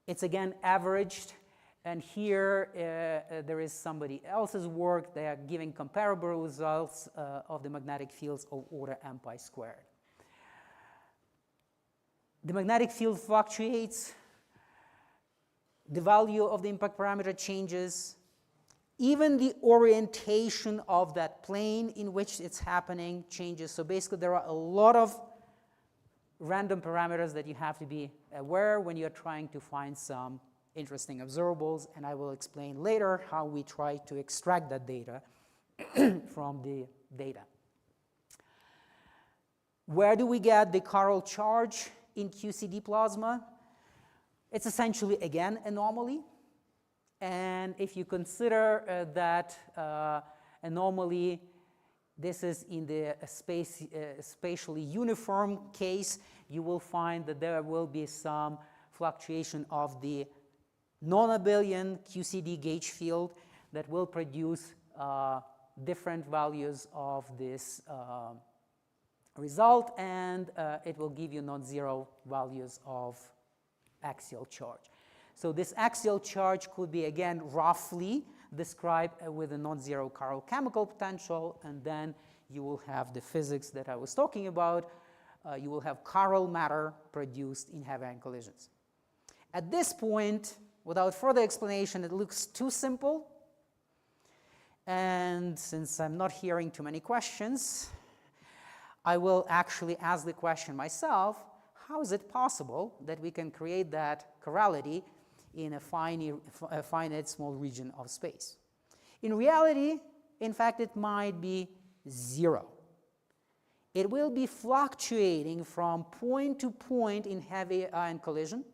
it's again averaged. And here there is somebody else's work. They are giving comparable results of the magnetic fields of order m pi squared. The magnetic field fluctuates. The value of the impact parameter changes. Even the orientation of that plane in which it's happening changes. So basically, there are a lot of random parameters that you have to be aware when you're trying to find some interesting observables, and I will explain later how we try to extract that data from the data. Where do we get the chiral charge in QCD plasma? It's essentially, again, anomaly. And if you consider that anomaly, this is in the spatially uniform case, you will find that there will be some fluctuation of the non-abelian QCD gauge field that will produce different values of this result, and it will give you non-zero values of axial charge. So this axial charge could be, again, roughly described with a non-zero chiral chemical potential, and then you will have the physics that I was talking about. You will have chiral matter produced in heavy ion collisions. At this point, without further explanation, it looks too simple. And since I'm not hearing too many questions, I will actually ask the question myself: how is it possible that we can create that chirality in a finite small region of space? In reality, in fact, it might be 0. It will be fluctuating from point to point in heavy ion collision.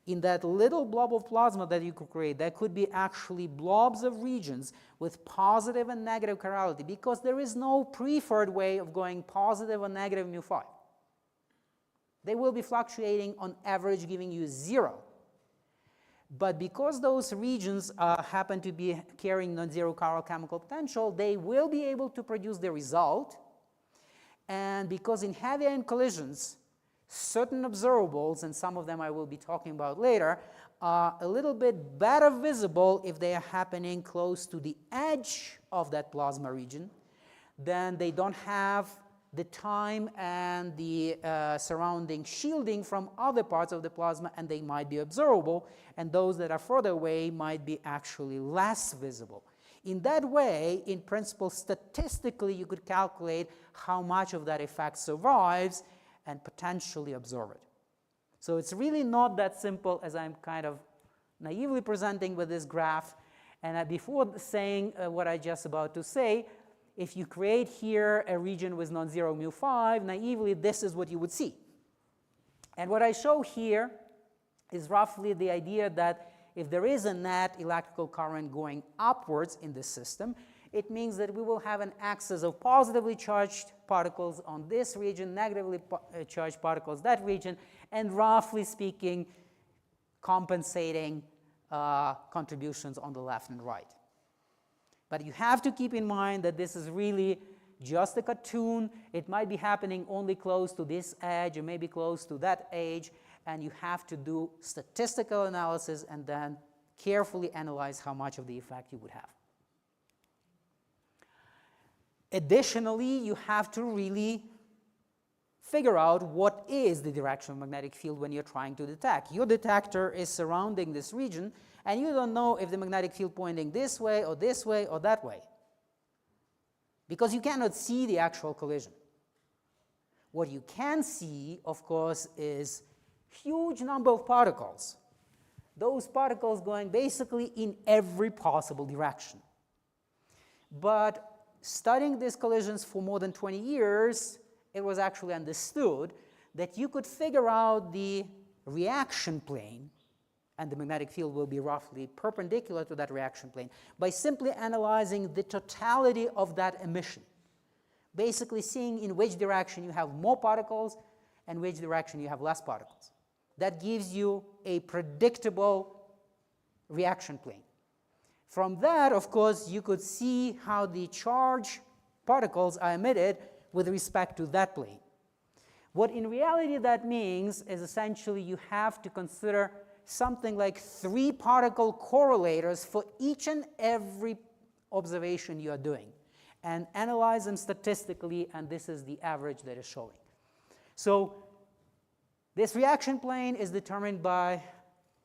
In that little blob of plasma that you could create, there could be actually blobs of regions with positive and negative chirality, because there is no preferred way of going positive or negative mu5. They will be fluctuating on average, giving you 0. But because those regions happen to be carrying non-zero chiral chemical potential, they will be able to produce the result. And because in heavy ion collisions, certain observables, and some of them I will be talking about later, are a little bit better visible if they are happening close to the edge of that plasma region, then they don't have the time and the surrounding shielding from other parts of the plasma, and they might be observable, and those that are further away might be actually less visible. In that way, in principle, statistically, you could calculate how much of that effect survives and potentially observe it. So it's really not that simple as I'm kind of naively presenting with this graph. And before saying what I just about to say, if you create here a region with non-zero mu5, naively, this is what you would see. And what I show here is roughly the idea that if there is a net electrical current going upwards in the system, it means that we will have an axis of positively charged particles on this region, negatively charged particles that region, and roughly speaking, compensating contributions on the left and right. But you have to keep in mind that this is really just a cartoon. It might be happening only close to this edge or maybe close to that edge, and you have to do statistical analysis and then carefully analyze how much of the effect you would have. Additionally, you have to really figure out what is the direction of magnetic field when you're trying to detect. Your detector is surrounding this region, and you don't know if the magnetic field pointing this way or that way, because you cannot see the actual collision. What you can see, of course, is huge number of particles. Those particles going basically in every possible direction. But studying these collisions for more than 20 years, it was actually understood that you could figure out the reaction plane and the magnetic field will be roughly perpendicular to that reaction plane, by simply analyzing the totality of that emission. Basically seeing in which direction you have more particles and which direction you have less particles. That gives you a predictable reaction plane. From that, of course, you could see how the charge particles are emitted with respect to that plane. What in reality that means is essentially you have to consider something like 3 particle correlators for each and every observation you are doing, and analyze them statistically, and this is the average that is showing. So this reaction plane is determined by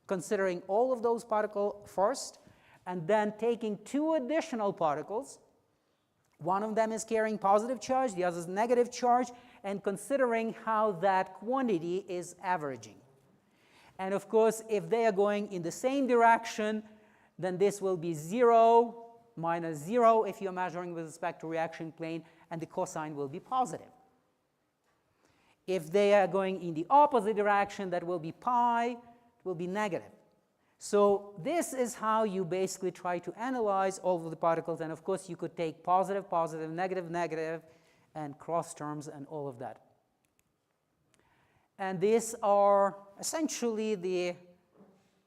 considering all of those particles first, and then taking 2 additional particles. One of them is carrying positive charge, the other is negative charge, and considering how that quantity is averaging. And of course, if they are going in the same direction, then this will be 0 minus 0 if you're measuring with respect to reaction plane, and the cosine will be positive. If they are going in the opposite direction, that will be pi, it will be negative. So this is how you basically try to analyze all of the particles, and of course you could take positive, positive, negative, negative, and cross terms and all of that. And these are essentially the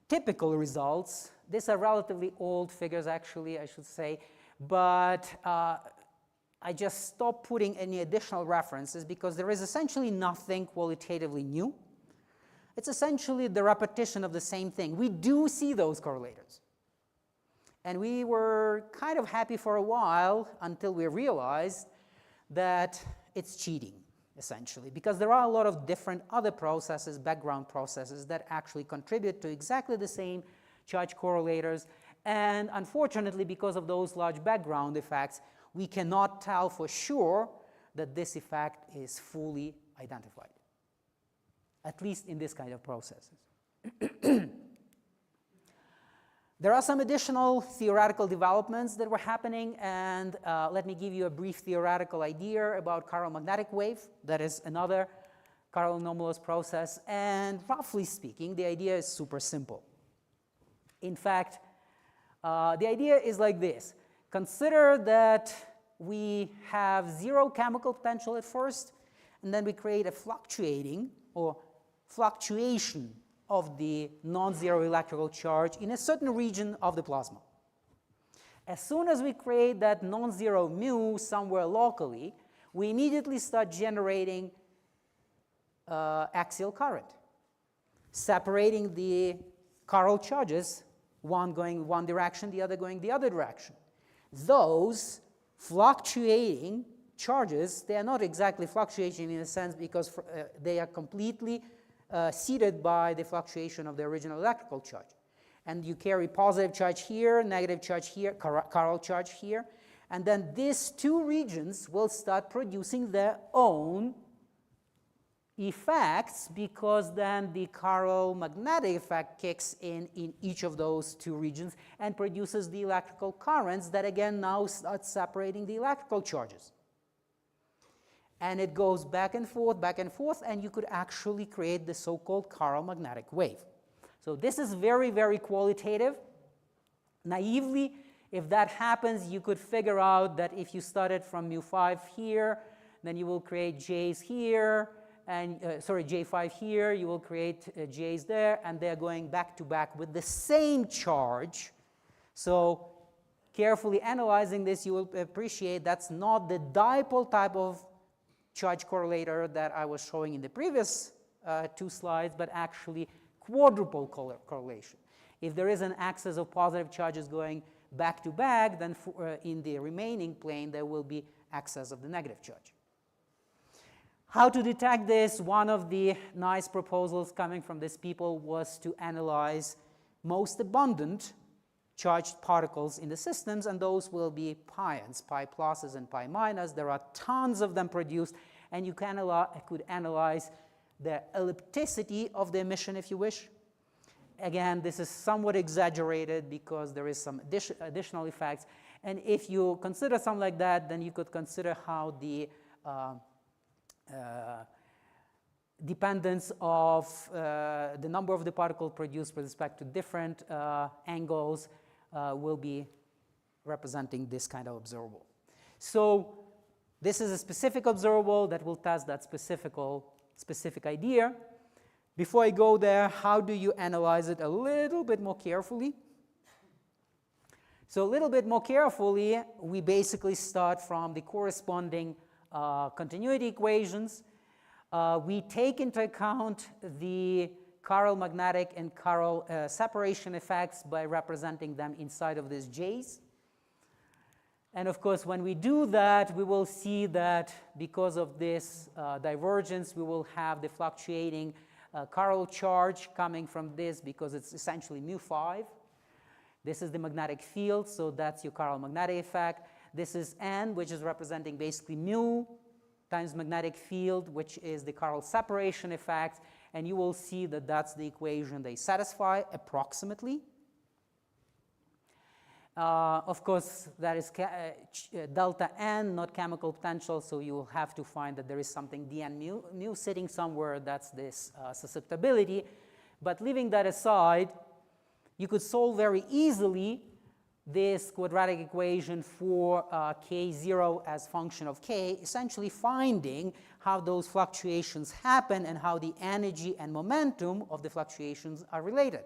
typical results. These are relatively old figures, actually, I should say, but I just stopped putting any additional references because there is essentially nothing qualitatively new. It's essentially the repetition of the same thing. We do see those correlators. And we were kind of happy for a while until we realized that it's cheating, essentially, because there are a lot of different other processes, background processes, that actually contribute to exactly the same charge correlators. And unfortunately, because of those large background effects, we cannot tell for sure that this effect is fully identified, at least in this kind of processes. There are some additional theoretical developments that were happening, and let me give you a brief theoretical idea about chiral magnetic wave. That is another chiral anomalous process, and roughly speaking, the idea is super simple. In fact, the idea is like this. Consider that we have 0 chemical potential at first, and then we create a fluctuating or fluctuation of the non-zero electrical charge in a certain region of the plasma. As soon as we create that non-zero mu somewhere locally, we immediately start generating axial current, separating the chiral charges, one going one direction, the other going the other direction. Those fluctuating charges, they are not exactly fluctuating in a sense because they are completely seated by the fluctuation of the original electrical charge. And you carry positive charge here, negative charge here, chiral charge here, and then these 2 regions will start producing their own effects, because then the chiral magnetic effect kicks in each of those 2 regions and produces the electrical currents that again now start separating the electrical charges. And it goes back and forth, and you could actually create the so-called chiral magnetic wave. So this is very, very qualitative. Naively, if that happens, you could figure out that if you started from mu5 here, then you will create J's here, and J5 here, you will create J's there, and they're going back to back with the same charge. So carefully analyzing this, you will appreciate that's not the dipole type of charge correlator that I was showing in the previous 2 slides, but actually quadruple correlation. If there is an axis of positive charges going back to back, then in the remaining plane there will be axis of the negative charge. How to detect this? One of the nice proposals coming from these people was to analyze most abundant charged particles in the systems, and those will be pions, pi pluses and pi minus. There are tons of them produced, and you could analyze the ellipticity of the emission if you wish. Again, this is somewhat exaggerated because there is some additional effects, and if you consider something like that, then you could consider how the dependence of the number of the particle produced with respect to different angles will be representing this kind of observable. So this is a specific observable that will test that specific idea. Before I go there, how do you analyze it a little bit more carefully? So a little bit more carefully, we basically start from the corresponding continuity equations. We take into account the chiral magnetic and chiral separation effects by representing them inside of these J's. And of course, when we do that, we will see that because of this divergence, we will have the fluctuating chiral charge coming from this because it's essentially mu5. This is the magnetic field, so that's your chiral magnetic effect. This is N, which is representing basically mu times magnetic field, which is the chiral separation effect. And you will see that that's the equation they satisfy approximately. Of course, that is delta N, not chemical potential, so you will have to find that there is something dN mu sitting somewhere. That's this susceptibility. But leaving that aside, you could solve very easily this quadratic equation for K0 as function of K, essentially finding how those fluctuations happen and how the energy and momentum of the fluctuations are related.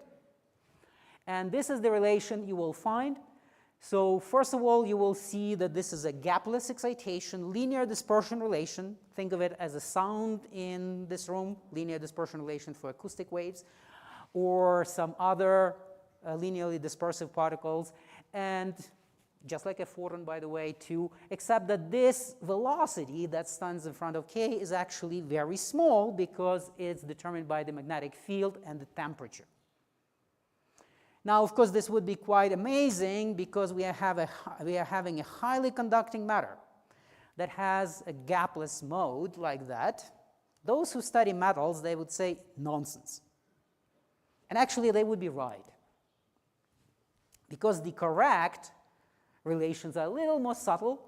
And this is the relation you will find. So first of all, you will see that this is a gapless excitation, linear dispersion relation. Think of it as a sound in this room, linear dispersion relation for acoustic waves, or some other linearly dispersive particles. And just like a photon, by the way, too, except that this velocity that stands in front of K is actually very small because it's determined by the magnetic field and the temperature. Now, of course, this would be quite amazing because we are having a highly conducting matter that has a gapless mode like that. Those who study metals, they would say nonsense. And actually, they would be right, because the correct relations are a little more subtle.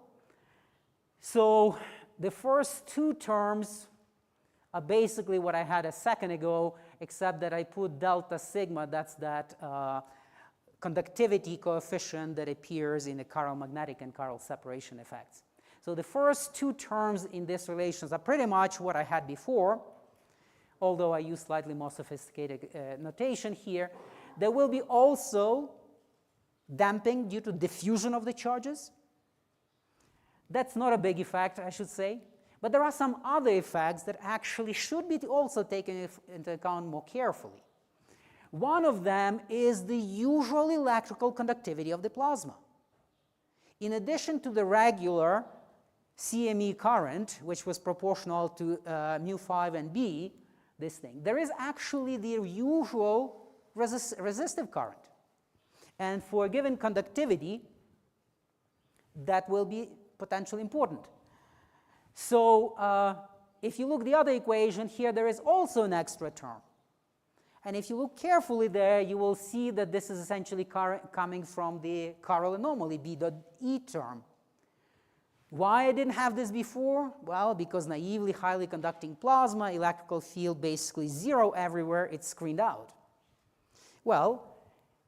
So the first two terms are basically what I had a second ago, except that I put delta sigma, that's that conductivity coefficient that appears in the chiral magnetic and chiral separation effects. So the first two terms in these relations are pretty much what I had before, although I use slightly more sophisticated notation here. There will be also damping due to diffusion of the charges. That's not a big effect, I should say. But there are some other effects that actually should be also taken into account more carefully. One of them is the usual electrical conductivity of the plasma. In addition to the regular CME current, which was proportional to mu5 and B, this thing, there is actually the usual resistive current. And for a given conductivity, that will be potentially important. So if you look the other equation here, there is also an extra term. And if you look carefully there, you will see that this is essentially coming from the chiral anomaly, B dot E term. Why I didn't have this before? Well, because naively highly conducting plasma, electrical field basically zero everywhere, it's screened out. Well,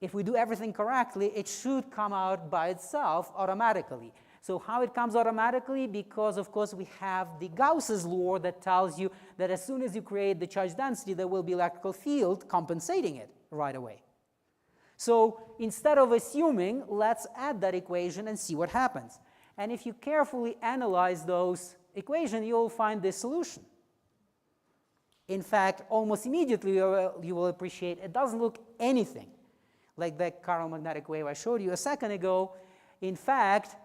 if we do everything correctly, it should come out by itself automatically. So how it comes automatically? Because, of course, we have the Gauss's law that tells you that as soon as you create the charge density, there will be electrical field compensating it right away. So instead of assuming, let's add that equation and see what happens. And if you carefully analyze those equations, you'll find this solution. In fact, almost immediately you will appreciate it doesn't look anything like that chiral magnetic wave I showed you a second ago. In fact,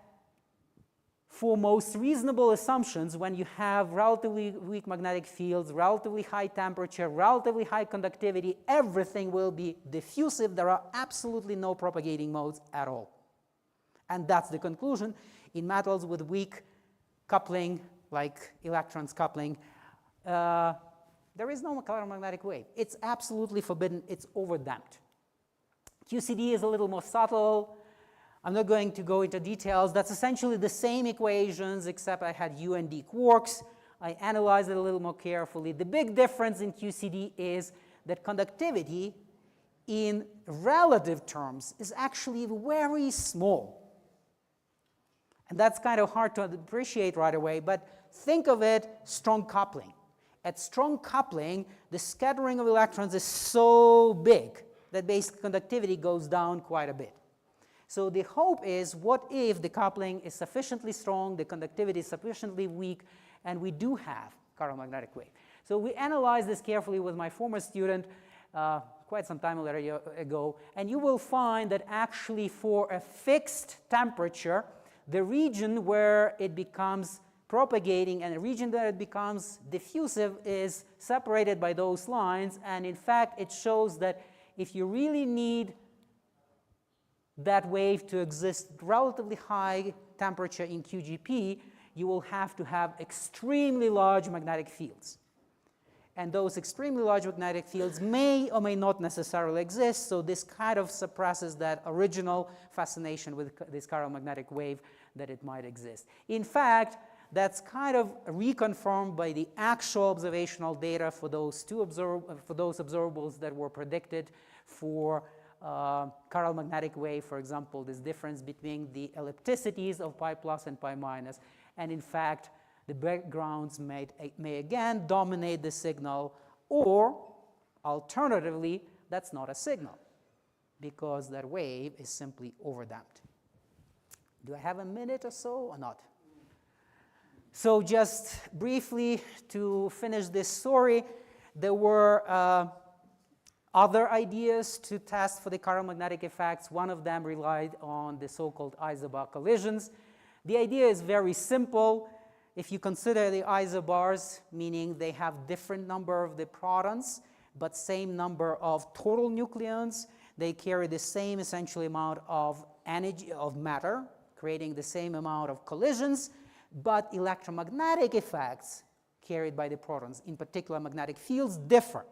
for most reasonable assumptions, when you have relatively weak magnetic fields, relatively high temperature, relatively high conductivity, everything will be diffusive. There are absolutely no propagating modes at all. And that's the conclusion. In metals with weak coupling, like electrons coupling, there is no chiral magnetic wave. It's absolutely forbidden. It's overdamped. QCD is a little more subtle. I'm not going to go into details. That's essentially the same equations, except I had U and D quarks. I analyzed it a little more carefully. The big difference in QCD is that conductivity in relative terms is actually very small. And that's kind of hard to appreciate right away, but think of it strong coupling. At strong coupling, the scattering of electrons is so big that basic conductivity goes down quite a bit. So the hope is, what if the coupling is sufficiently strong, the conductivity is sufficiently weak, and we do have chiral magnetic wave? So we analyzed this carefully with my former student quite some time ago, and you will find that actually for a fixed temperature, the region where it becomes propagating and the region that it becomes diffusive is separated by those lines, and in fact it shows that if you really need that wave to exist relatively high temperature in QGP, you will have to have extremely large magnetic fields. And those extremely large magnetic fields may or may not necessarily exist, so this kind of suppresses that original fascination with this chiral magnetic wave that it might exist. In fact, that's kind of reconfirmed by the actual observational data for those observables that were predicted for chiral magnetic wave, for example, this difference between the ellipticities of pi plus and pi minus, and in fact, the backgrounds may again dominate the signal, or alternatively, that's not a signal because that wave is simply overdamped. Do I have a minute or so or not? So just briefly to finish this story, there were other ideas to test for the chiral magnetic effects. One of them relied on the so-called isobar collisions. The idea is very simple. If you consider the isobars, meaning they have different number of the protons, but same number of total nucleons, they carry the same essentially amount of energy, of matter, creating the same amount of collisions, but electromagnetic effects carried by the protons, in particular magnetic fields, differ.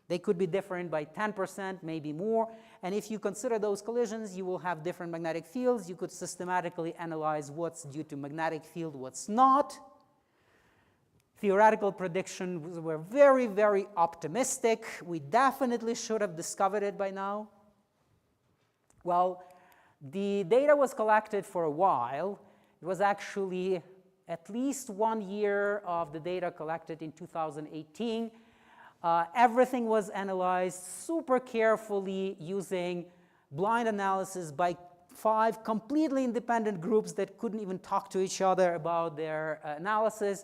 They could be different by 10%, maybe more. And if you consider those collisions, you will have different magnetic fields. You could systematically analyze what's due to magnetic field, what's not. Theoretical predictions were very, very optimistic. We definitely should have discovered it by now. Well, the data was collected for a while. It was actually at least 1 year of the data collected in 2018. Everything was analyzed super carefully using blind analysis by 5 completely independent groups that couldn't even talk to each other about their analysis,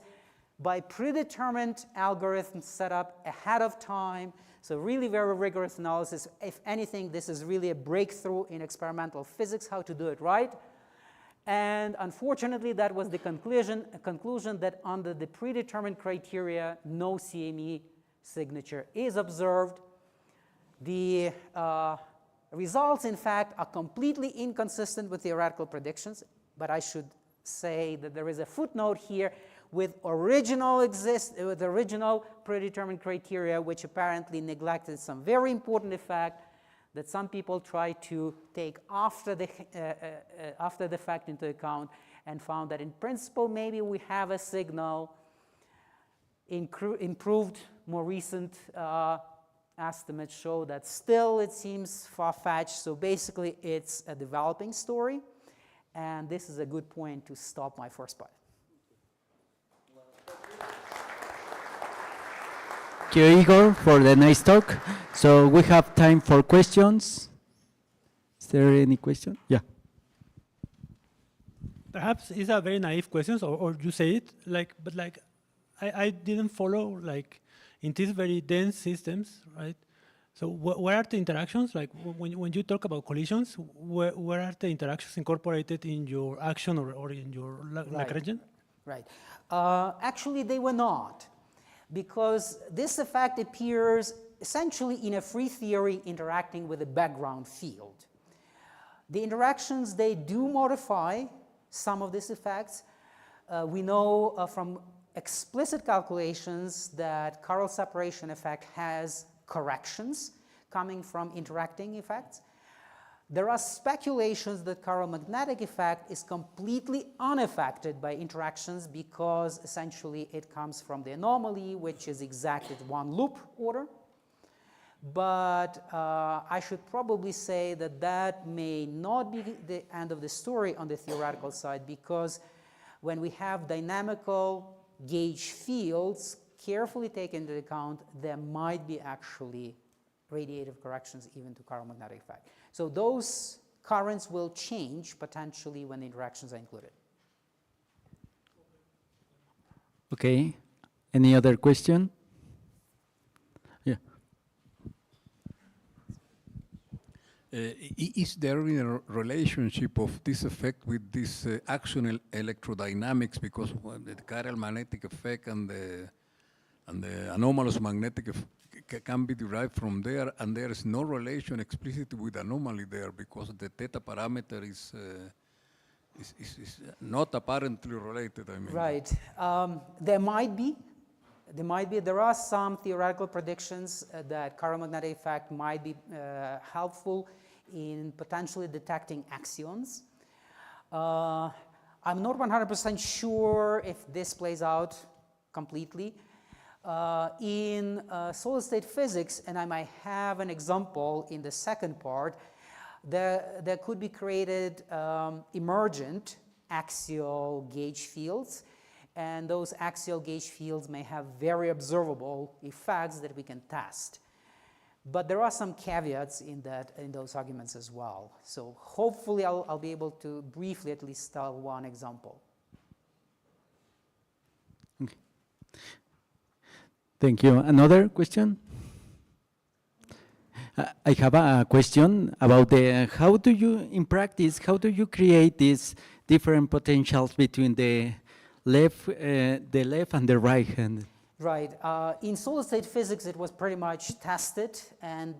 by predetermined algorithms set up ahead of time. So really very rigorous analysis. If anything, this is really a breakthrough in experimental physics, how to do it right. And unfortunately, that was the conclusion that under the predetermined criteria, no CME signature is observed. The results, in fact, are completely inconsistent with theoretical predictions, but I should say that there is a footnote here with original predetermined criteria, which apparently neglected some very important effect that some people try to take after the fact into account, and found that in principle maybe we have a signal. Improved, more recent estimates show that still it seems far-fetched. So basically it's a developing story, and this is a good point to stop my first part. Thank you, Igor, for the nice talk. So we have time for questions. Is there any question? Yeah. Perhaps it's a very naive question, or you say it, but I didn't follow, in these very dense systems, right? So where are the interactions? Like when you talk about collisions, where are the interactions incorporated in your action or in your Lagrangian? Right. Actually, they were not, because this effect appears essentially in a free theory interacting with a background field. The interactions, they do modify some of these effects. We know from explicit calculations that chiral separation effect has corrections coming from interacting effects. There are speculations that chiral magnetic effect is completely unaffected by interactions because essentially it comes from the anomaly, which is exact at one loop order. But I should probably say that that may not be the end of the story on the theoretical side, because when we have dynamical gauge fields carefully taken into account, there might be actually radiative corrections even to chiral magnetic effect. So those currents will change potentially when the interactions are included. Okay. Any other question? Yeah. Is there a relationship of this effect with this axial electrodynamics, because the chiral magnetic effect and the anomalous magnetic can be derived from there, and there is no relation explicitly with anomaly there because the theta parameter is not apparently related, I mean. Right. There might be. There are some theoretical predictions that chiral magnetic effect might be helpful in potentially detecting axions. I'm not 100% sure if this plays out completely. In solid-state physics, and I might have an example in the second part, there could be created emergent axial gauge fields, and those axial gauge fields may have very observable effects that we can test. But there are some caveats in those arguments as well. So hopefully I'll be able to briefly at least tell one example. Okay. Thank you. Another question? I have a question about how do you, in practice, how do you create these different potentials between the left and the right hand? Right. In solid-state physics, it was pretty much tested, and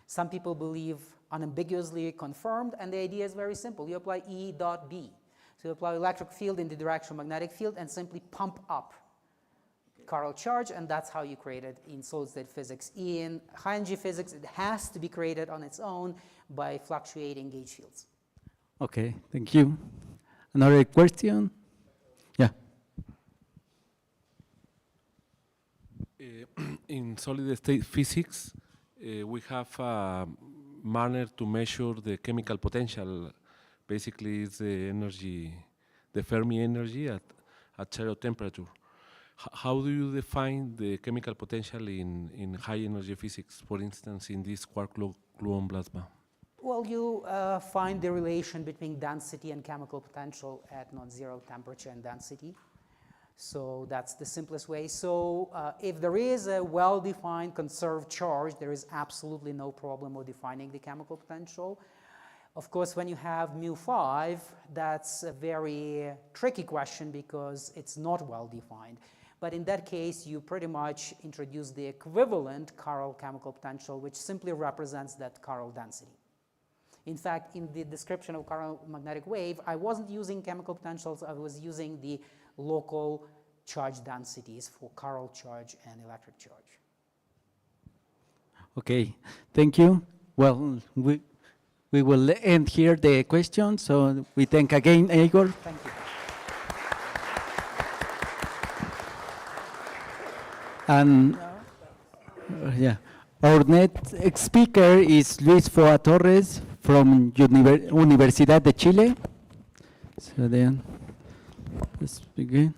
some people believe unambiguously confirmed, and the idea is very simple. You apply E dot B. So you apply electric field in the direction of magnetic field and simply pump up chiral charge, and that's how you create it in solid-state physics. In high-energy physics, it has to be created on its own by fluctuating gauge fields. Okay, thank you. Another question? Yeah. In solid-state physics, we have a manner to measure the chemical potential. Basically, it's the energy, the Fermi energy at zero temperature. How do you define the chemical potential in high-energy physics, for instance, in this quark-gluon plasma? Well, you find the relation between density and chemical potential at non-zero temperature and density. So that's the simplest way. So if there is a well-defined conserved charge, there is absolutely no problem with defining the chemical potential. Of course, when you have mu5, that's a very tricky question because it's not well-defined. But in that case, you pretty much introduce the equivalent chiral chemical potential, which simply represents that chiral density. In fact, in the description of chiral magnetic wave, I wasn't using chemical potentials, I was using the local charge densities for chiral charge and electric charge. Okay, thank you. Well, we will end here the questions. So we thank again, Igor. Thank you. And yeah, our next speaker is Luis Foa Torres from Universidad de Chile. So then, let's begin.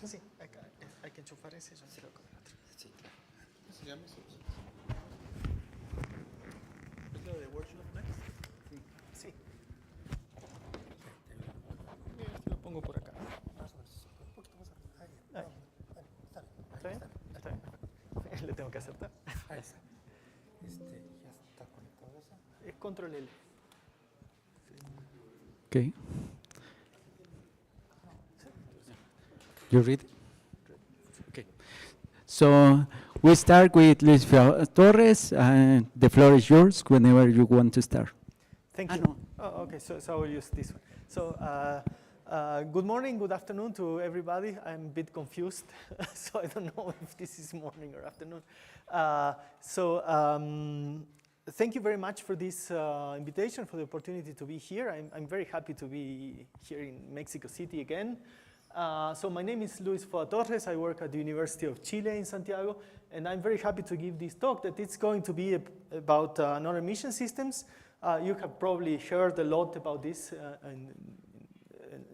Sí, hay que enchufar ese. Yo creo que otro. Sí, claro. ¿Se llama eso? ¿Es lo de Workshop Next? Sí. Sí. Lo pongo por acá. Un poquito más arriba. ¿Está bien? Está bien. ¿Le tengo que aceptar? Ahí está. ¿Ya está conectado eso? Es control L. Okay. You read it? Okay. So we start with Luis Foa Torres. The floor is yours whenever you want to start. Thank you. no. Oh, okay, so I will use this one. So Good morning, good afternoon to everybody. I'm a bit confused, so I don't know if this is morning or afternoon. Thank you very much for this invitation, for the opportunity to be here. I'm very happy to be here in Mexico City again. So my name is Luis Foa Torres. I work at the University of Chile in Santiago, and I'm very happy to give this talk that it's going to be about non-emission systems. You have probably heard a lot about this and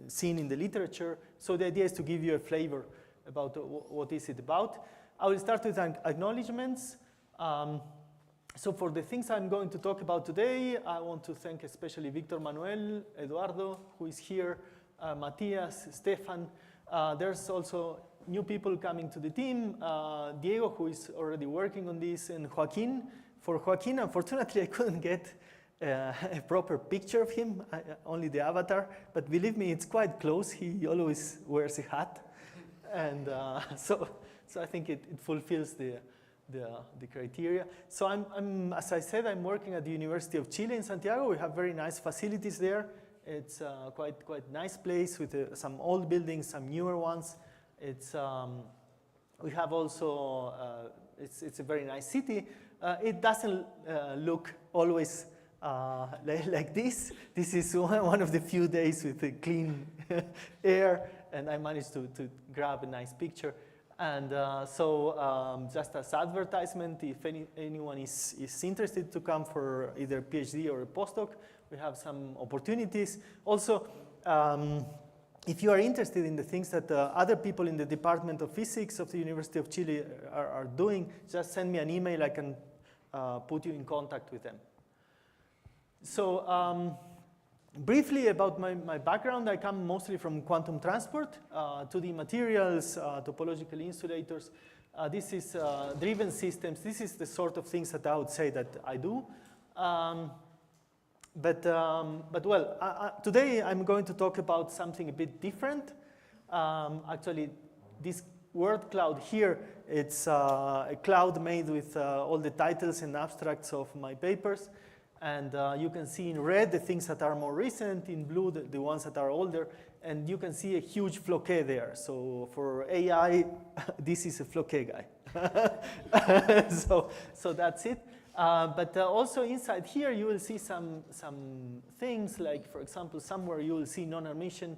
seen in the literature. So the idea is to give you a flavor about what is it about. I will start with acknowledgements. So for the things I'm going to talk about today, I want to thank especially Victor Manuel, Eduardo, who is here, Matias, Stefan. There's also new people coming to the team, Diego, who is already working on this, and Joaquin. For Joaquin, unfortunately, I couldn't get a proper picture of him, only the avatar, but believe me, it's quite close. He always wears a hat, and so I think it fulfills the criteria. So as I said, I'm working at the University of Chile in Santiago. We have very nice facilities there. It's quite nice place with some old buildings, some newer ones. We have also it's a very nice city. It doesn't look always like this. This is one of the few days with a clean air, and I managed to grab a nice picture. And just as advertisement, if anyone is interested to come for either a PhD or a postdoc, we have some opportunities. Also, if you are interested in the things that other people in the Department of Physics of the University of Chile are doing, just send me an email. I can put you in contact with them. So briefly about my background, I come mostly from quantum transport, 2D materials, topological insulators. This is driven systems. This is the sort of things that I would say that I do. Today I'm going to talk about something a bit different. Actually, this word cloud here, it's a cloud made with all the titles and abstracts of my papers. And you can see in red the things that are more recent, in blue the ones that are older, and you can see a huge floquet there. So for AI, this is a floquet guy. so that's it. But also inside here you will see some things like, for example, somewhere you will see non-emission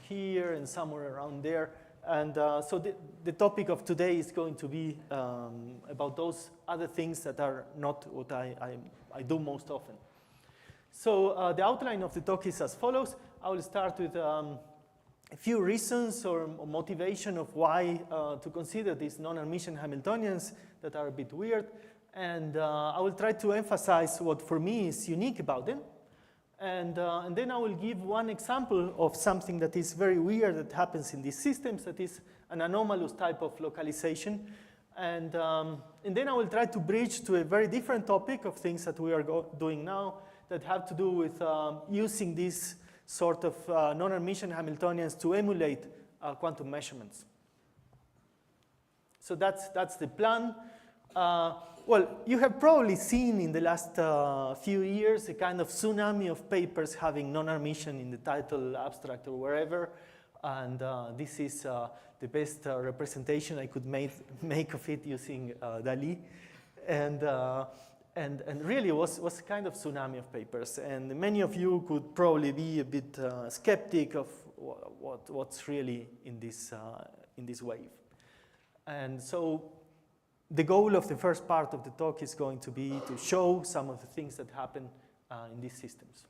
here and somewhere around there. And so the topic of today is going to be about those other things that are not what I do most often. So the outline of the talk is as follows. I will start with a few reasons or motivation of why to consider these non-emission Hamiltonians that are a bit weird. And I will try to emphasize what for me is unique about them. And then I will give one example of something that is very weird that happens in these systems, that is an anomalous type of localization. And then I will try to bridge to a very different topic of things that we are doing now that have to do with using these sort of non-emission Hamiltonians to emulate quantum measurements. So that's the plan. Well, you have probably seen in the last few years a kind of tsunami of papers having non-emission in the title, abstract, or wherever. And this is the best representation I could make of it using DALI. And really it was a kind of tsunami of papers. And many of you could probably be a bit skeptic of what's really in this wave. And so the goal of the first part of the talk is going to be to show some of the things that happen in these systems.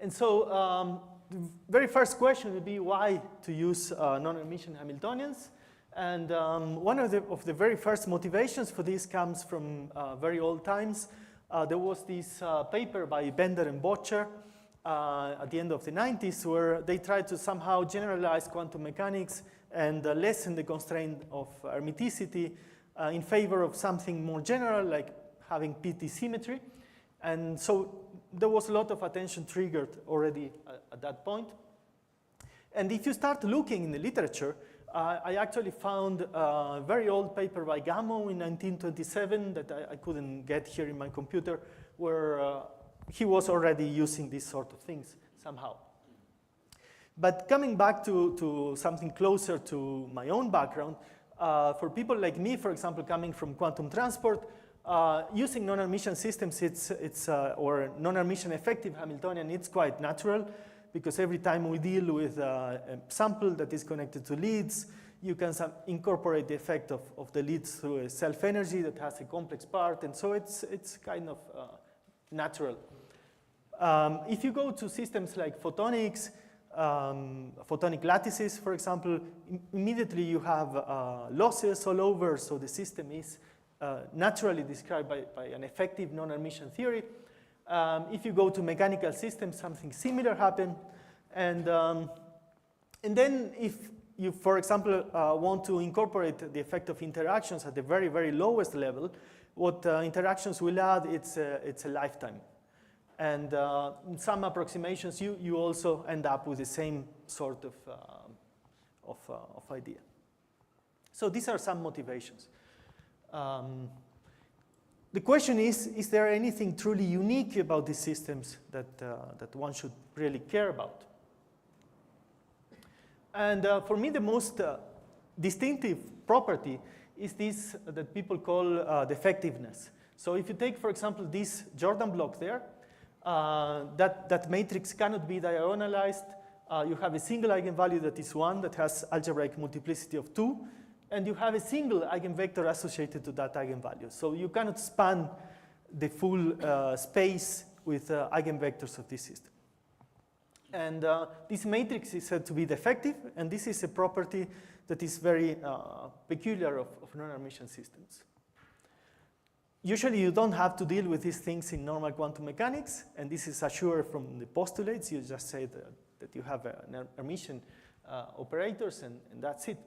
And so the very first question would be why to use non-emission Hamiltonians. And one of the very first motivations for this comes from very old times. There was this paper by Bender and Bocher at the end of the 90s where they tried to somehow generalize quantum mechanics and lessen the constraint of hermiticity in favor of something more general, like having PT symmetry. And so there was a lot of attention triggered already at that point. And if you start looking in the literature, I actually found a very old paper by Gamow in 1927 that I couldn't get here in my computer, where he was already using these sort of things somehow. But coming back to something closer to my own background, for people like me, for example, coming from quantum transport, using non-Hermitian systems, or non-Hermitian effective Hamiltonian, it's quite natural, because every time we deal with a sample that is connected to leads, you can incorporate the effect of the leads through a self-energy that has a complex part, and so it's kind of natural. If you go to systems like photonics, photonic lattices, for example, immediately you have losses all over, so the system is naturally described by an effective non-Hermitian theory. If you go to mechanical systems, something similar happens. And then if you, for example, want to incorporate the effect of interactions at the very, very lowest level, what interactions will add, it's a lifetime. And in some approximations, you also end up with the same sort of idea. So these are some motivations. The question is there anything truly unique about these systems that one should really care about? And for me, the most distinctive property is this that people call defectiveness. So if you take, for example, this Jordan block there, that matrix cannot be diagonalized. You have a single eigenvalue that is 1 that has algebraic multiplicity of 2, and you have a single eigenvector associated to that eigenvalue. So you cannot span the full space with eigenvectors of this system. And this matrix is said to be defective, and this is a property that is very peculiar of non-Hermitian systems. Usually you don't have to deal with these things in normal quantum mechanics, and this is assured from the postulates. You just say that you have Hermitian operators, and that's it.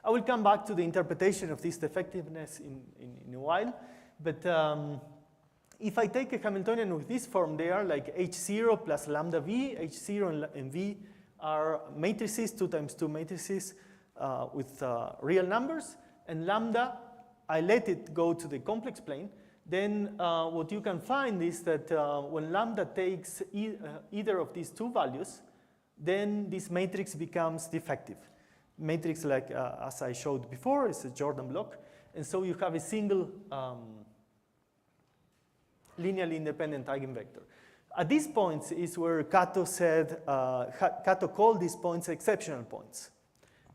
I will come back to the interpretation of this defectiveness in a while, but if I take a Hamiltonian with this form, they are like H0 plus lambda V. H0 and V are matrices, 2 times 2 matrices with real numbers, and lambda, I let it go to the complex plane. Then what you can find is that when lambda takes either of these two values, then this matrix becomes defective. Matrix, like as I showed before, is a Jordan block, and so you have a single linearly independent eigenvector. At these points is where Kato said, Kato called these points exceptional points.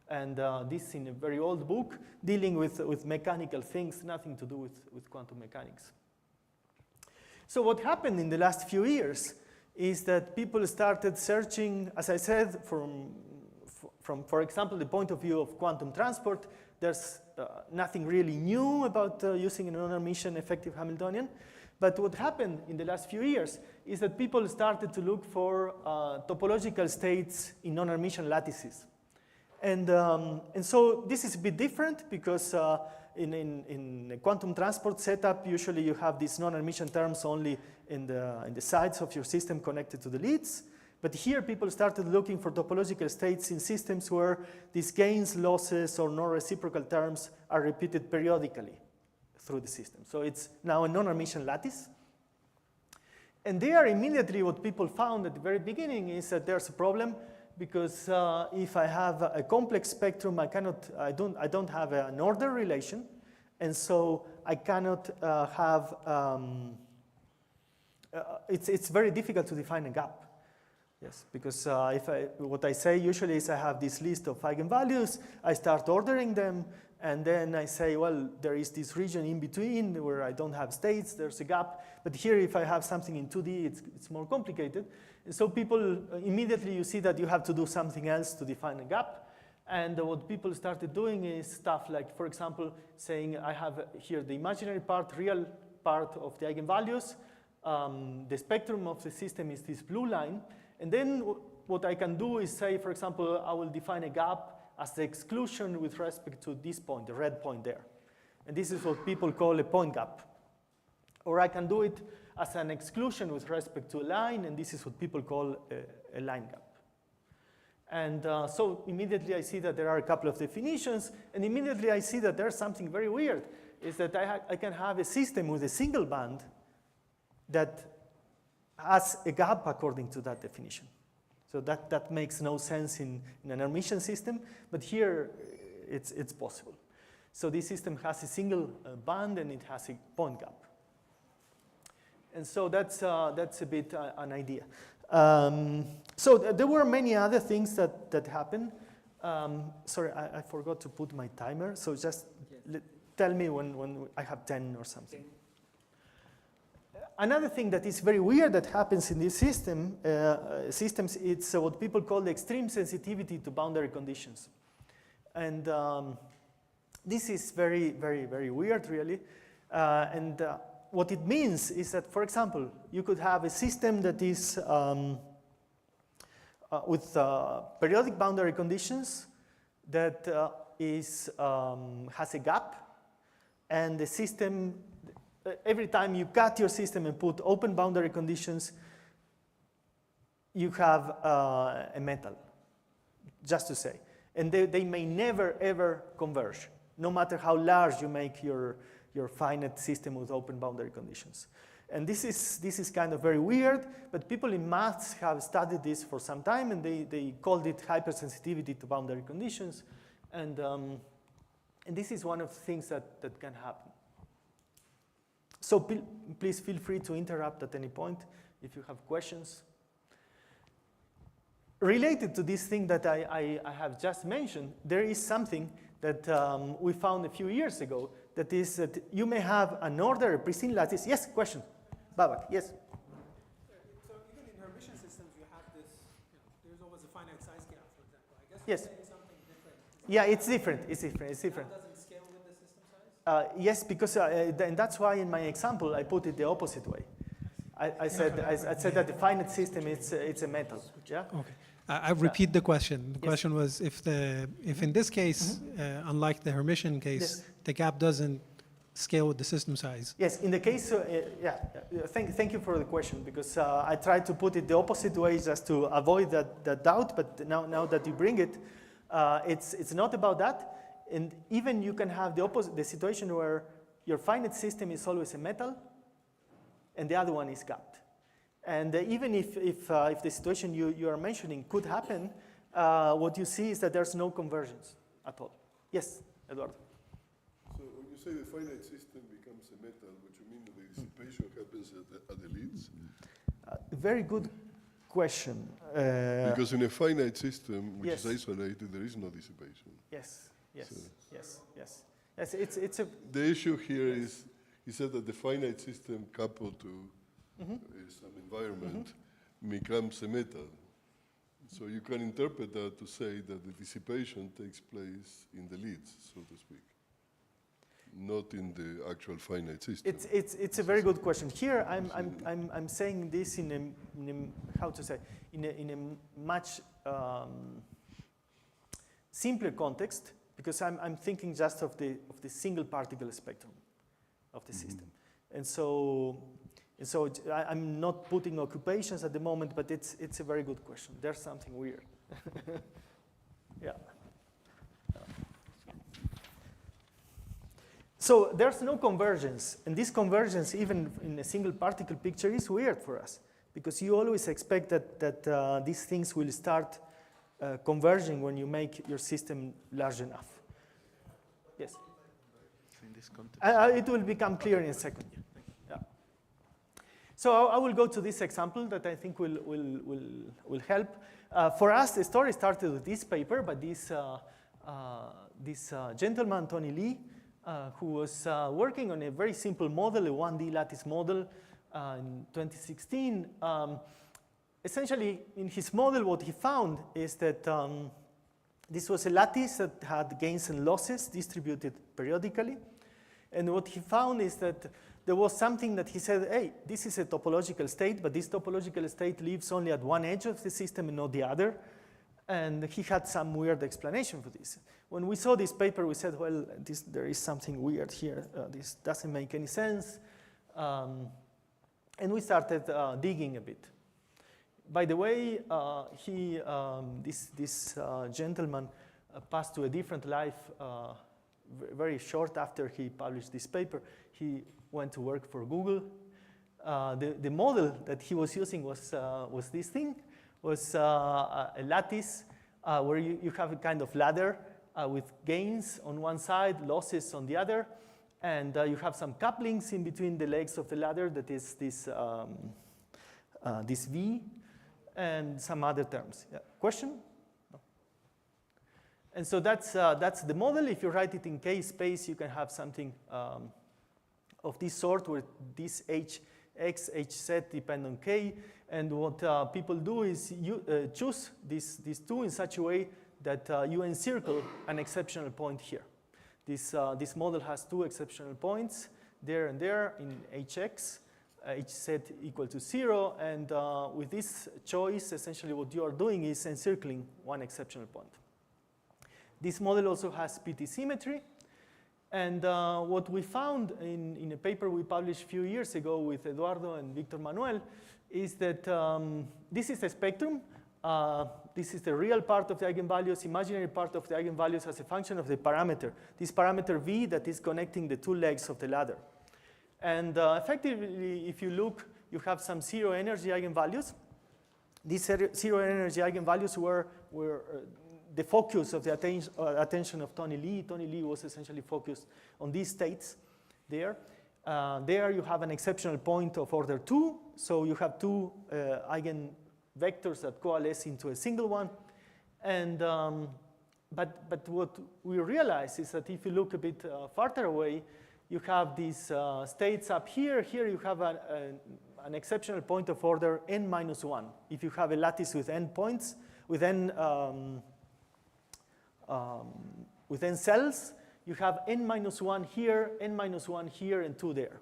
And this in a very old book dealing with mechanical things, nothing to do with quantum mechanics. So what happened in the last few years is that people started searching, as I said, from, for example, the point of view of quantum transport, there's nothing really new about using a non-Hermitian effective Hamiltonian. But what happened in the last few years is that people started to look for topological states in non-Hermitian lattices. And so this is a bit different because in a quantum transport setup, usually you have these non-Hermitian terms only in the sides of your system connected to the leads. But here people started looking for topological states in systems where these gains, losses, or non-reciprocal terms are repeated periodically through the system. So it's now a non-Hermitian lattice. And there immediately what people found at the very beginning is that there's a problem because if I have a complex spectrum, I don't have an order relation, and so I cannot have, it's very difficult to define a gap. Yes, because what I say usually is I have this list of eigenvalues, I start ordering them, and then I say, well, there is this region in between where I don't have states, there's a gap. But here, if I have something in 2D, it's more complicated. And so people, immediately you see that you have to do something else to define a gap. And what people started doing is stuff like, for example, saying I have here the imaginary part, real part of the eigenvalues. The spectrum of the system is this blue line. And then what I can do is say, for example, I will define a gap as the exclusion with respect to this point, the red point there. And this is what people call a point gap. Or I can do it as an exclusion with respect to a line, and this is what people call a line gap. And so immediately I see that there are a couple of definitions, and immediately I see that there's something very weird, is that I can have a system with a single band that has a gap according to that definition. So that makes no sense in an Hermitian system, but here it's possible. So this system has a single band and it has a point gap. And so that's a bit an idea. So there were many other things that happened. Sorry, I forgot to put my timer, so just tell me when I have 10 or something. Another thing that is very weird that happens in this systems, it's what people call the extreme sensitivity to boundary conditions. And this is very, very, very weird, really. What it means is that, for example, you could have a system that is with periodic boundary conditions that has a gap, and the system, every time you cut your system and put open boundary conditions, you have a metal, just to say. And they may never, ever converge, no matter how large you make your finite system with open boundary conditions. And this is kind of very weird, but people in maths have studied this for some time, and they called it hypersensitivity to boundary conditions. And this is one of the things that can happen. So please feel free to interrupt at any point if you have questions. Related to this thing that I have just mentioned, there is something that we found a few years ago, that is that you may have an order, a pristine lattice. Yes, question? Babak, yes? So even in Hermitian systems, you have this, there's always a finite size gap, for example. I guess Yes. you're saying something different. Yeah, it's different, it's different, it's different. That doesn't scale with the system size? Yes, because and that's why in my example I put it the opposite way. I said that the finite system it's a metal. Yeah. Okay. I repeat the question. The Yes. question was if in this case, unlike the Hermitian case, Yes. the gap doesn't scale with the system size. Yes, in the case, thank you for the question, because I tried to put it the opposite way just to avoid that doubt, but now that you bring it, it's not about that. And even you can have the situation where your finite system is always a metal and the other one is gapped. And even if the situation you are mentioning could happen, what you see is that there's no convergence at all. Yes, Eduardo. So when you say the finite system becomes a metal, what you mean that the dissipation happens at the leads? Very good question. Because in a finite system, which Yes. is isolated, there is no dissipation. Yes, yes, So- yes, yes. Yes, it's a, The issue here is, he said that the finite system coupled to some environment becomes a metal. So you can interpret that to say that the dissipation takes place in the leads, so to speak, not in the actual finite system. it's a very good question. Here, I'm saying this in a how to say, in a much simpler context, because I'm thinking just of the single particle spectrum of the system, and so I'm not putting occupations at the moment, but it's a very good question. There's something weird. Yeah. So there's no convergence, and this convergence, even in a single particle picture, is weird for us, because you always expect that these things will start converging when you make your system large enough. Yes? In this context. It will become clear in a second. Yeah. So I will go to this example that I think will help. For us, the story started with this paper by this gentleman, Tony Lee, who was working on a very simple model, a 1D lattice model in 2016. Essentially, in his model, what he found is that this was a lattice that had gains and losses distributed periodically. And what he found is that there was something that he said, hey, this is a topological state, but this topological state lives only at one edge of the system and not the other. And he had some weird explanation for this. When we saw this paper, we said, well, there is something weird here. This doesn't make any sense. And we started digging a bit. By the way, this gentleman passed to a different life very short after he published this paper. He went to work for Google. The model that he was using was this thing, was a lattice where you have a kind of ladder with gains on one side, losses on the other, and you have some couplings in between the legs of the ladder, that is this V, and some other terms. Yeah. Question? No. And so that's the model. If you write it in K space, you can have something of this sort, where this H, X, H set depend on K. And what people do is you choose these two in such a way that you encircle an exceptional point here. This model has two exceptional points, there and there in Hx, H set equal to 0, and with this choice, essentially what you are doing is encircling one exceptional point. This model also has PT symmetry, and what we found in a paper we published a few years ago with Eduardo and Victor Manuel is that this is a spectrum. This is the real part of the eigenvalues, imaginary part of the eigenvalues as a function of the parameter, this parameter V that is connecting the two legs of the ladder. And effectively, if you look, you have some zero energy eigenvalues. These zero energy eigenvalues were the focus of the attention of Tony Lee. Tony Lee was essentially focused on these states there. There you have an exceptional point of order 2, so you have two eigenvectors that coalesce into a single one. And, but what we realize is that if you look a bit farther away, you have these states up here. Here you have an exceptional point of order n minus 1. If you have a lattice with n points, with n cells, you have n minus 1 here, n minus 1 here, and 2 there.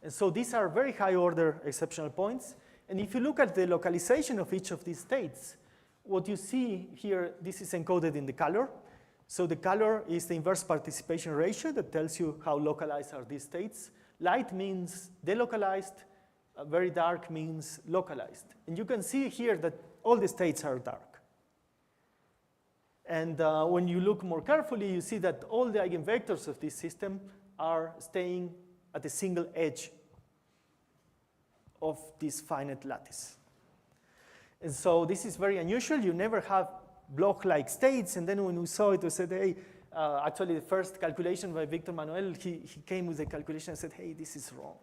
And so these are very high order exceptional points. And if you look at the localization of each of these states, what you see here, this is encoded in the color. So the color is the inverse participation ratio that tells you how localized are these states. Light means delocalized, very dark means localized. And you can see here that all the states are dark. And when you look more carefully, you see that all the eigenvectors of this system are staying at a single edge of this finite lattice. And so this is very unusual. You never have block-like states. And then when we saw it, we said, hey, actually the first calculation by Victor Manuel, he came with a calculation and said, hey, this is wrong.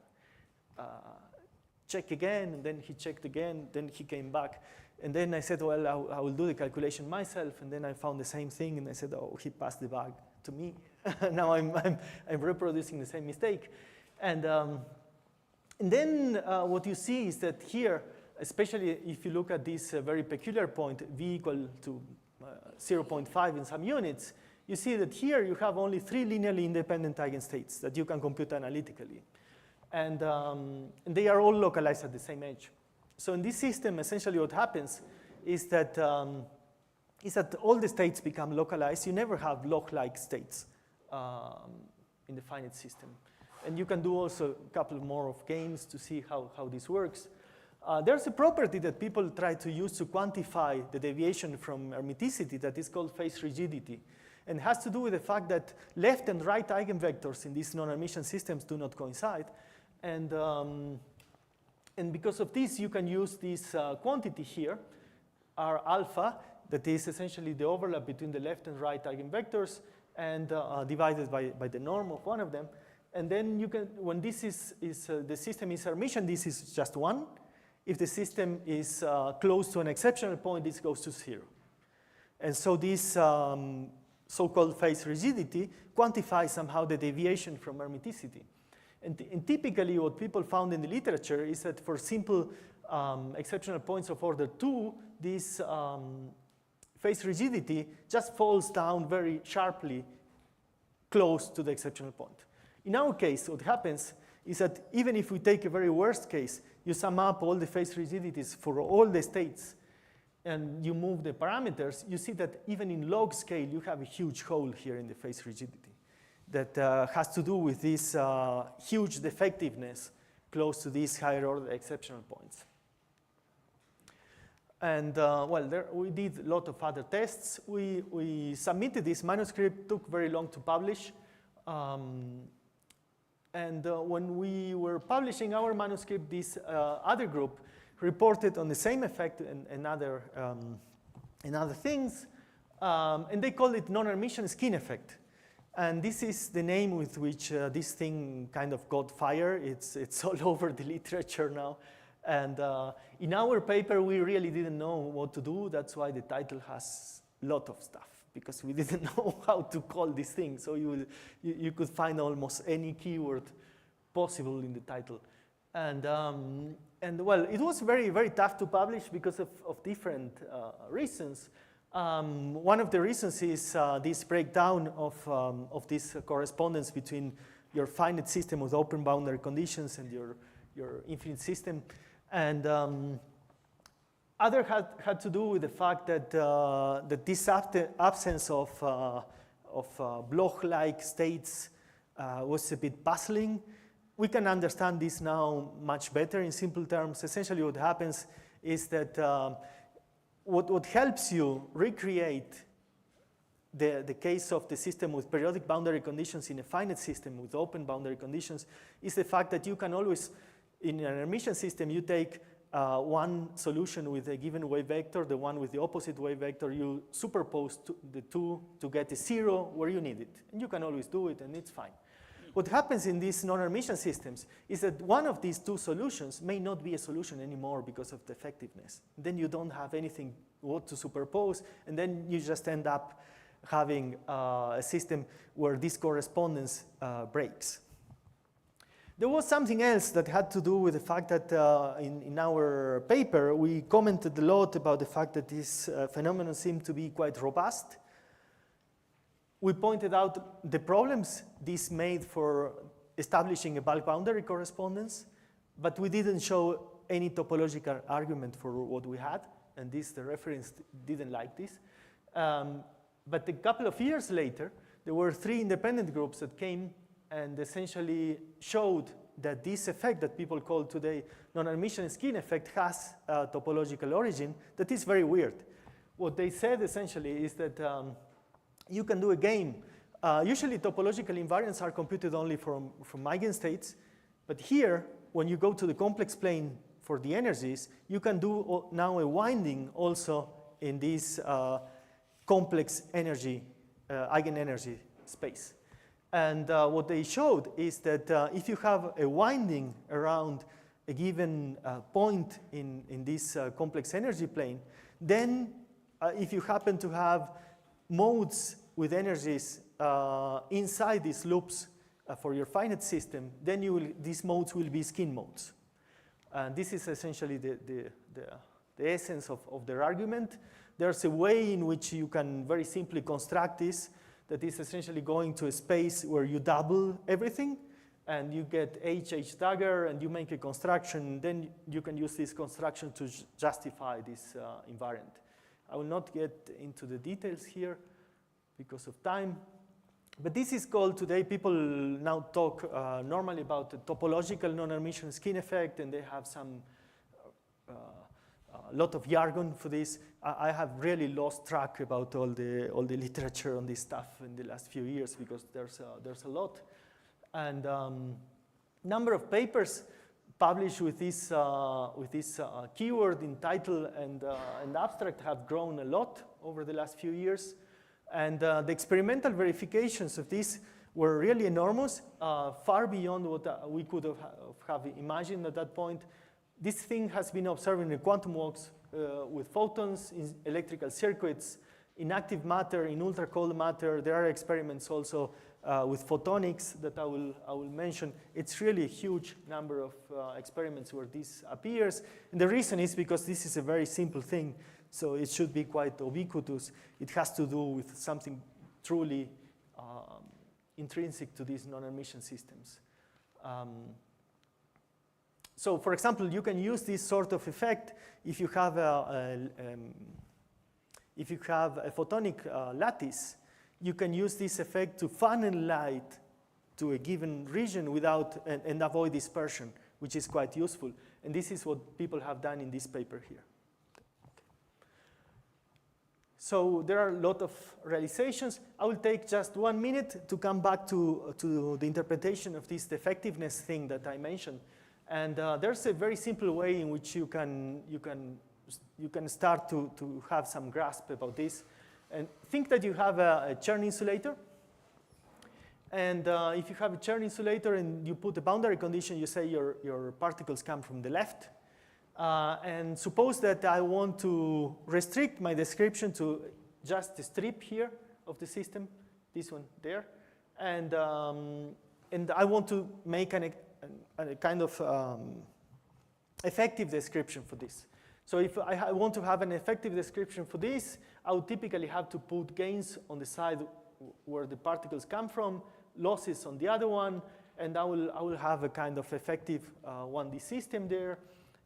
Check again, and then he checked again, then he came back. And then I said, well, I will do the calculation myself. And then I found the same thing, and I said, oh, he passed the bug to me. Now I'm reproducing the same mistake. And then what you see is that here, especially if you look at this very peculiar point, V equal to 0.5 in some units, you see that here you have only 3 linearly independent eigenstates that you can compute analytically. And they are all localized at the same edge. So in this system, essentially what happens is that all the states become localized. You never have block-like states in the finite system. And you can do also a couple more of games to see how this works. There's a property that people try to use to quantify the deviation from hermiticity that is called phase rigidity. And has to do with the fact that left and right eigenvectors in these non-Hermitian systems do not coincide. And because of this, you can use this quantity here, R alpha, that is essentially the overlap between the left and right eigenvectors, and divided by the norm of one of them. And then you can, when this the system is Hermitian, this is just 1. If the system is close to an exceptional point, this goes to 0. And so this so-called phase rigidity quantifies somehow the deviation from hermiticity. And typically what people found in the literature is that for simple exceptional points of order 2, this phase rigidity just falls down very sharply close to the exceptional point. In our case, what happens is that even if we take a very worst case, you sum up all the phase rigidities for all the states, and you move the parameters, you see that even in log scale, you have a huge hole here in the phase rigidity that has to do with this huge defectiveness close to these higher order exceptional points. And well, we did a lot of other tests. We submitted this manuscript, took very long to publish. And when we were publishing our manuscript, this other group reported on the same effect and other things, and they call it non-emission skin effect. And this is the name with which this thing kind of got fire. It's all over the literature now. And in our paper, we really didn't know what to do. That's why the title has a lot of stuff, because we didn't know how to call this thing. So you could find almost any keyword possible in the title. And well, it was very, very tough to publish because of different reasons. One of the reasons is this breakdown of this correspondence between your finite system with open boundary conditions and your infinite system. And other had to do with the fact that, that this absence of Bloch-like states was a bit puzzling. We can understand this now much better in simple terms. Essentially what happens is that what helps you recreate the case of the system with periodic boundary conditions in a finite system with open boundary conditions is the fact that you can always, in an emission system, you take one solution with a given wave vector, the one with the opposite wave vector, you superpose the two to get a zero where you need it. And you can always do it, and it's fine. What happens in these non-emission systems is that one of these two solutions may not be a solution anymore because of the effectiveness. Then you don't have anything what to superpose, and then you just end up having a system where this correspondence breaks. There was something else that had to do with the fact that in our paper, we commented a lot about the fact that this phenomenon seemed to be quite robust. We pointed out the problems this made for establishing a bulk boundary correspondence, but we didn't show any topological argument for what we had, and the reference didn't like this. But a couple of years later, there were 3 independent groups that came and essentially showed that this effect that people call today non-emission skin effect has a topological origin that is very weird. What they said essentially is that you can do a game. Usually topological invariants are computed only from eigenstates, but here, when you go to the complex plane for the energies, you can do now a winding also in this complex energy, eigenenergy space. And what they showed is that if you have a winding around a given point in this complex energy plane, then if you happen to have modes with energies inside these loops for your finite system, then these modes will be skin modes. And this is essentially the essence of their argument. There's a way in which you can very simply construct this that is essentially going to a space where you double everything, and you get H dagger, and you make a construction, then you can use this construction to justify this invariant. I will not get into the details here because of time, but this is called today, people now talk normally about the topological non-emission skin effect, and they have some lot of jargon for this. I have really lost track about all the literature on this stuff in the last few years because there's a lot. And number of papers published with this keyword in title and abstract have grown a lot over the last few years. And the experimental verifications of this were really enormous, far beyond what we could have imagined at that point. This thing has been observed in the quantum walks with photons, in electrical circuits, in active matter, in ultra-cold matter. There are experiments also with photonics that I will mention. It's really a huge number of experiments where this appears. And the reason is because this is a very simple thing, so it should be quite ubiquitous. It has to do with something truly intrinsic to these non-emission systems. So, for example, you can use this sort of effect if you have a photonic lattice. You can use this effect to funnel light to a given region without and avoid dispersion, which is quite useful. And this is what people have done in this paper here. So there are a lot of realizations. I will take just 1 minute to come back to the interpretation of this effectiveness thing that I mentioned. And there's a very simple way in which you can start to have some grasp about this. And think that you have a churn insulator. And if you have a churn insulator and you put a boundary condition, you say your particles come from the left. And suppose that I want to restrict my description to just the strip here of the system, this one there. And I want to make a kind of effective description for this. So if I want to have an effective description for this, I would typically have to put gains on the side where the particles come from, losses on the other one, and I will have a kind of effective 1D system there,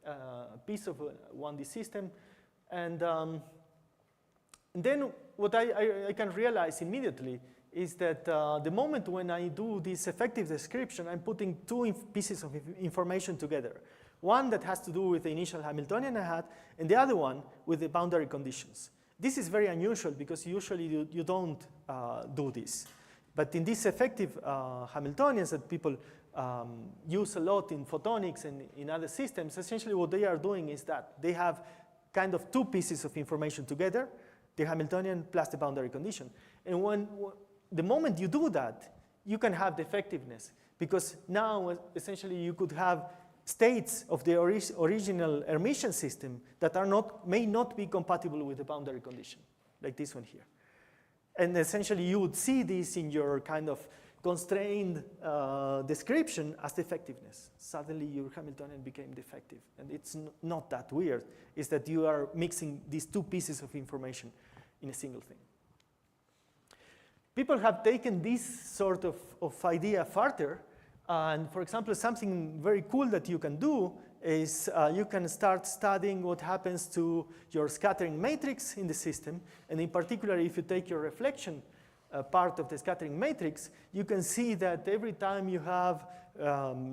a piece of a 1D system. And then what I can realize immediately is that the moment when I do this effective description, I'm putting two pieces of information together. One that has to do with the initial Hamiltonian I had, and the other one with the boundary conditions. This is very unusual because usually you don't do this. But in these effective Hamiltonians that people use a lot in photonics and in other systems, essentially what they are doing is that they have kind of two pieces of information together, the Hamiltonian plus the boundary condition. And the moment you do that, you can have the effectiveness, because now essentially you could have states of the original Hermitian system that may not be compatible with the boundary condition, like this one here. And essentially you would see this in your kind of constrained description as the effectiveness. Suddenly your Hamiltonian became defective. And it's not that weird. It's that you are mixing these two pieces of information in a single thing. People have taken this sort of idea further. And for example, something very cool that you can do is you can start studying what happens to your scattering matrix in the system. And in particular, if you take your reflection part of the scattering matrix, you can see that every time you have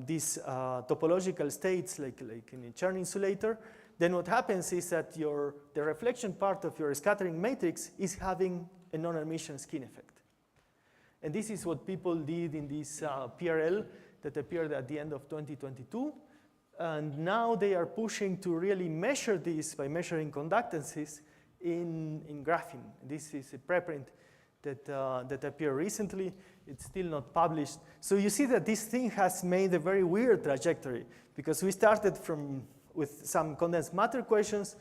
these topological states, like in a churn insulator, then what happens is that the reflection part of your scattering matrix is having a non-Hermitian skin effect. And this is what people did in this PRL that appeared at the end of 2022. And now they are pushing to really measure this by measuring conductances in graphene. This is a preprint that appeared recently. It's still not published. So you see that this thing has made a very weird trajectory, because we started with some condensed matter questions,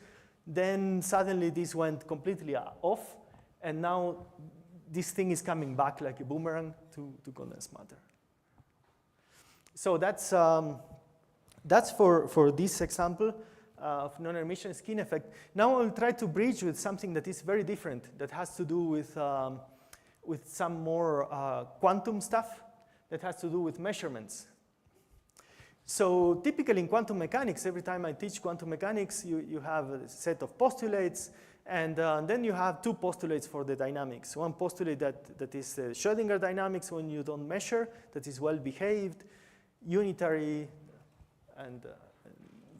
then suddenly this went completely off, and now this thing is coming back like a boomerang to condensed matter. So that's for this example of non-Hermitian skin effect. Now I'll try to bridge with something that is very different, that has to do with some more quantum stuff, that has to do with measurements. So typically in quantum mechanics, every time I teach quantum mechanics, you have a set of postulates, and then you have two postulates for the dynamics. One postulate that is Schrödinger dynamics when you don't measure, that is well behaved, unitary, and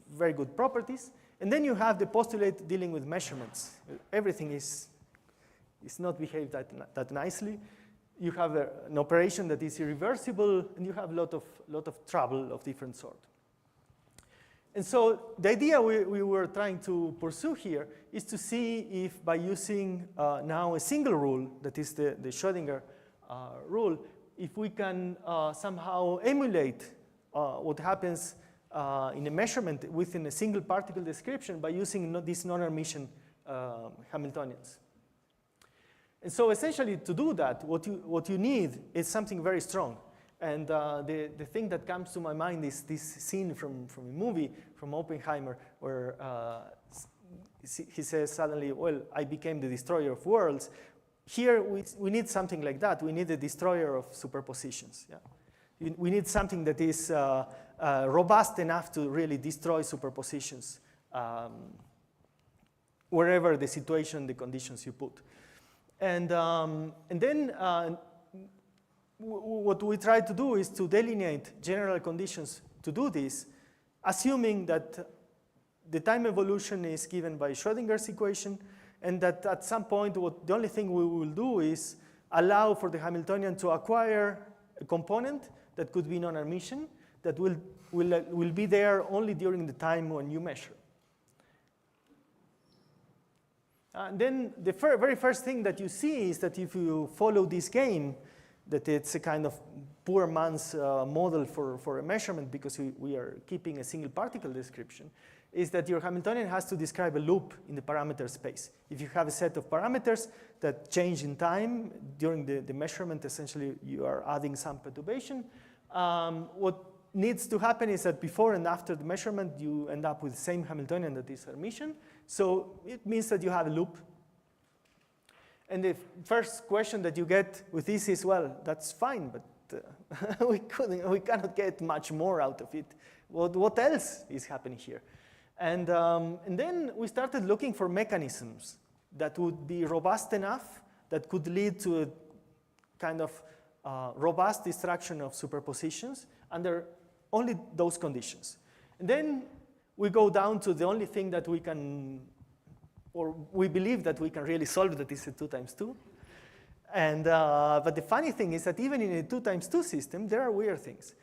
very good properties. And then you have the postulate dealing with measurements. Everything is not behaved that nicely. You have an operation that is irreversible, and you have a lot of trouble of different sort. And so the idea we were trying to pursue here is to see if by using now a single rule, that is the Schrödinger rule, if we can somehow emulate what happens in a measurement within a single particle description by using these non-Hermitian Hamiltonians. And so essentially to do that, what you need is something very strong. And the thing that comes to my mind is this scene from a movie, from Oppenheimer, where he says suddenly, well, I became the destroyer of worlds. Here we need something like that. We need a destroyer of superpositions. Yeah? We need something that is robust enough to really destroy superpositions wherever the situation, the conditions you put. And then what we try to do is to delineate general conditions to do this, assuming that the time evolution is given by Schrödinger's equation, and that at some point the only thing we will do is allow for the Hamiltonian to acquire a component that could be non-Hermitian, that will be there only during the time when you measure. And then the very first thing that you see is that if you follow this game, that it's a kind of poor man's model for a measurement, because we are keeping a single particle description, is that your Hamiltonian has to describe a loop in the parameter space. If you have a set of parameters that change in time during the measurement, essentially you are adding some perturbation. What needs to happen is that before and after the measurement, you end up with the same Hamiltonian that is Hermitian. So it means that you have a loop. And the first question that you get with this is, well, that's fine, but we cannot get much more out of it. What else is happening here? And then we started looking for mechanisms that would be robust enough, that could lead to a kind of robust destruction of superpositions under only those conditions. And then we go down to the only thing that we can, or we believe that we can really solve, that is a 2 times 2. And, but the funny thing is that even in a 2 times 2 system, there are weird things.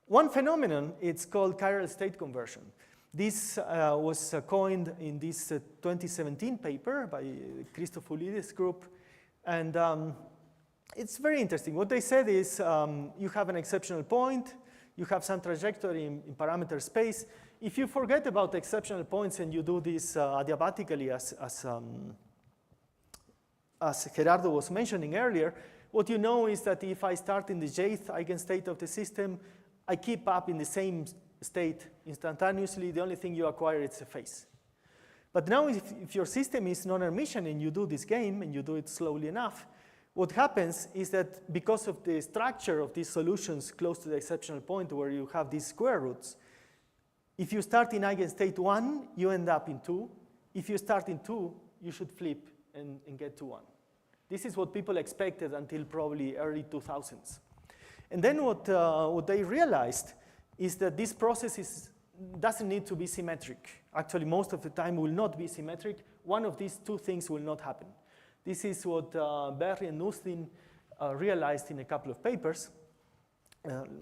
One phenomenon, it's called chiral state conversion. This was coined in this 2017 paper by Christofoulidis' group. And it's very interesting. What they said is you have an exceptional point, you have some trajectory in parameter space. If you forget about exceptional points and you do this adiabatically, as Gerardo was mentioning earlier, what you know is that if I start in the jth eigenstate of the system, I keep up in the same state instantaneously. The only thing you acquire is a phase. But now if your system is non-Hermitian and you do this game and you do it slowly enough, what happens is that because of the structure of these solutions close to the exceptional point where you have these square roots, if you start in eigenstate 1, you end up in 2. If you start in 2, you should flip and get to 1. This is what people expected until probably early 2000s. And then what they realized is that this process doesn't need to be symmetric. Actually, most of the time will not be symmetric. One of these 2 things will not happen. This is what Berry and Nustin realized in a couple of papers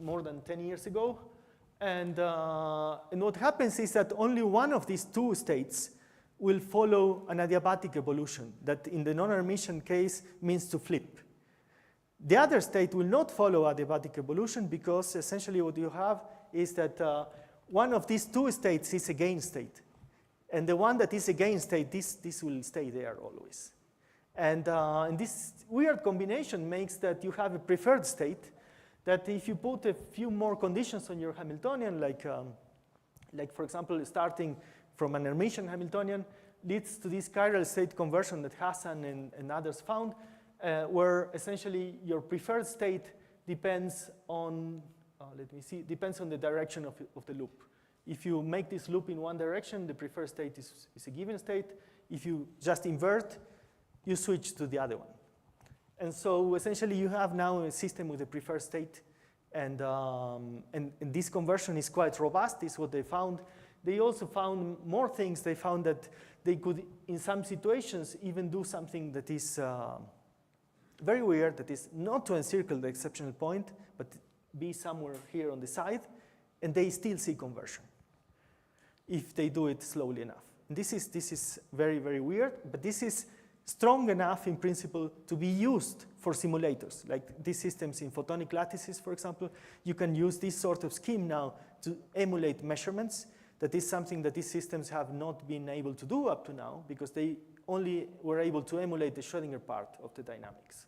more than 10 years ago. And what happens is that only one of these 2 states will follow an adiabatic evolution, that in the non-Hermitian case means to flip. The other state will not follow adiabatic evolution because essentially what you have is that one of these 2 states is a gain state. And the one that is a gain state, this will stay there always. And this weird combination makes that you have a preferred state that if you put a few more conditions on your Hamiltonian, like for example, starting from an Hermitian Hamiltonian, leads to this chiral state conversion that Hassan and others found, where essentially your preferred state depends on, depends on the direction of the loop. If you make this loop in one direction, the preferred state is a given state. If you just invert, you switch to the other one. And so essentially you have now a system with a preferred state, and this conversion is quite robust, is what they found. They also found more things. They found that they could, in some situations, even do something that is very weird, that is not to encircle the exceptional point, but be somewhere here on the side, and they still see conversion if they do it slowly enough. And this is very, very weird, but this is strong enough in principle to be used for simulators. Like these systems in photonic lattices, for example, you can use this sort of scheme now to emulate measurements. That is something that these systems have not been able to do up to now because they only were able to emulate the Schrödinger part of the dynamics.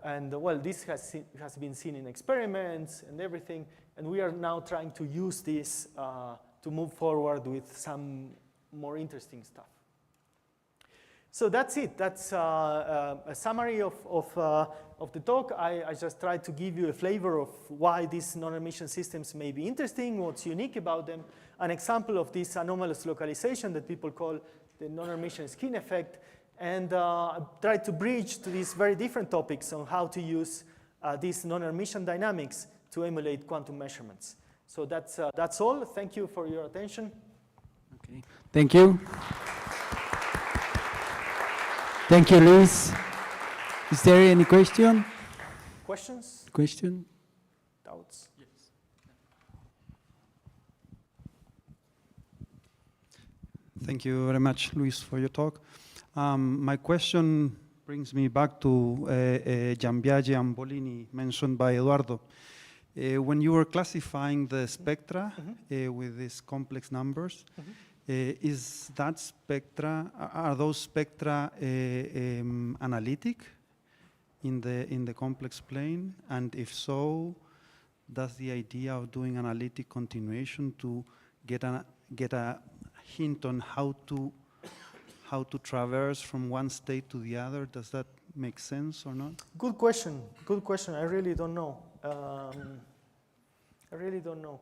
And well, this has been seen in experiments and everything, and we are now trying to use this to move forward with some more interesting stuff. So that's it. That's a summary of the talk. I just tried to give you a flavor of why these non-Hermitian systems may be interesting, what's unique about them, an example of this anomalous localization that people call the non-Hermitian skin effect, and tried to bridge to these very different topics on how to use these non-Hermitian dynamics to emulate quantum measurements. So that's all. Thank you for your attention. Okay. Thank you. Thank you, Luis. Is there any question? Questions? Question? Doubts? Thank you very much, Luis, for your talk. My question brings me back to Giambiagi and Bolini mentioned by Eduardo. When you were classifying the spectra with these complex numbers, is that spectra, are those spectra analytic in the complex plane? And if so, does the idea of doing analytic continuation to get a hint on how to traverse from one state to the other, does that make sense or not? Good question. Good question. I really don't know. I really don't know.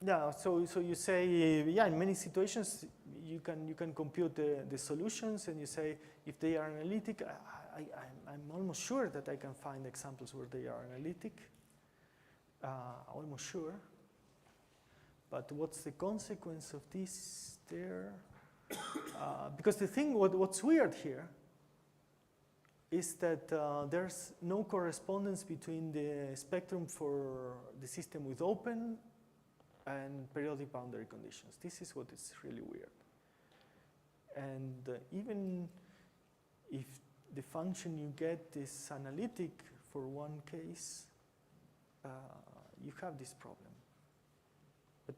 Yeah. So you say, yeah, in many situations you can compute the solutions, and you say if they are analytic. I'm almost sure that I can find examples where they are analytic. Almost sure. But what's the consequence of this there? Because the thing, what's weird here is that there's no correspondence between the spectrum for the system with open and periodic boundary conditions. This is what is really weird. And even if the function you get is analytic for one case, you have this problem.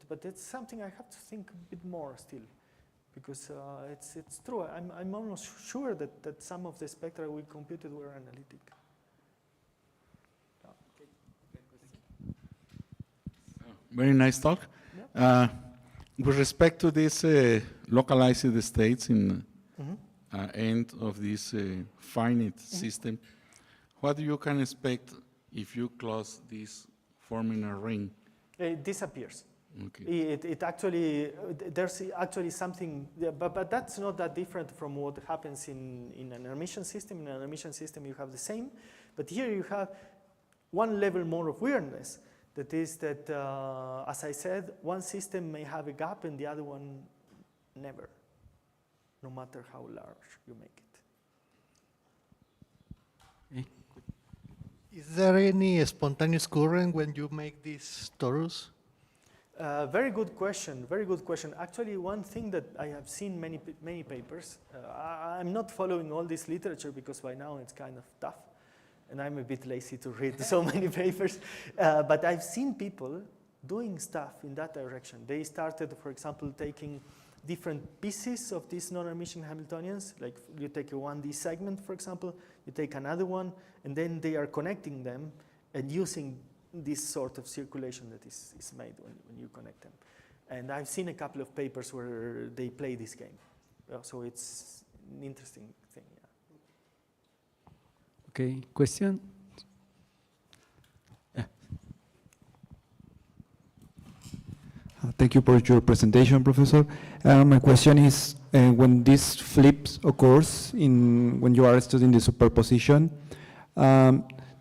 But it's something I have to think a bit more still, because it's true. I'm almost sure that some of the spectra we computed were analytic. Very nice talk. With respect to this localized states in end of this finite system, what you can expect if you close this forming a ring? It disappears. Okay. It actually, there's actually something, but that's not that different from what happens in an Hermitian system. In an Hermitian system you have the same, but here you have one level more of weirdness. That is that, as I said, one system may have a gap and the other one never, no matter how large you make it. Is there any spontaneous current when you make these torus? Very good question, very good question. Actually, one thing that I have seen many papers, I'm not following all this literature because by now it's kind of tough, and I'm a bit lazy to read so many papers, but I've seen people doing stuff in that direction. They started, for example, taking different pieces of these non-Hermitian Hamiltonians, like you take a 1D segment, for example, you take another one, and then they are connecting them and using this sort of circulation that is made when you connect them. And I've seen a couple of papers where they play this game. So it's an interesting thing, yeah. Okay, question? Thank you for your presentation, Professor. My question is, when this flips occurs when you are studying the superposition,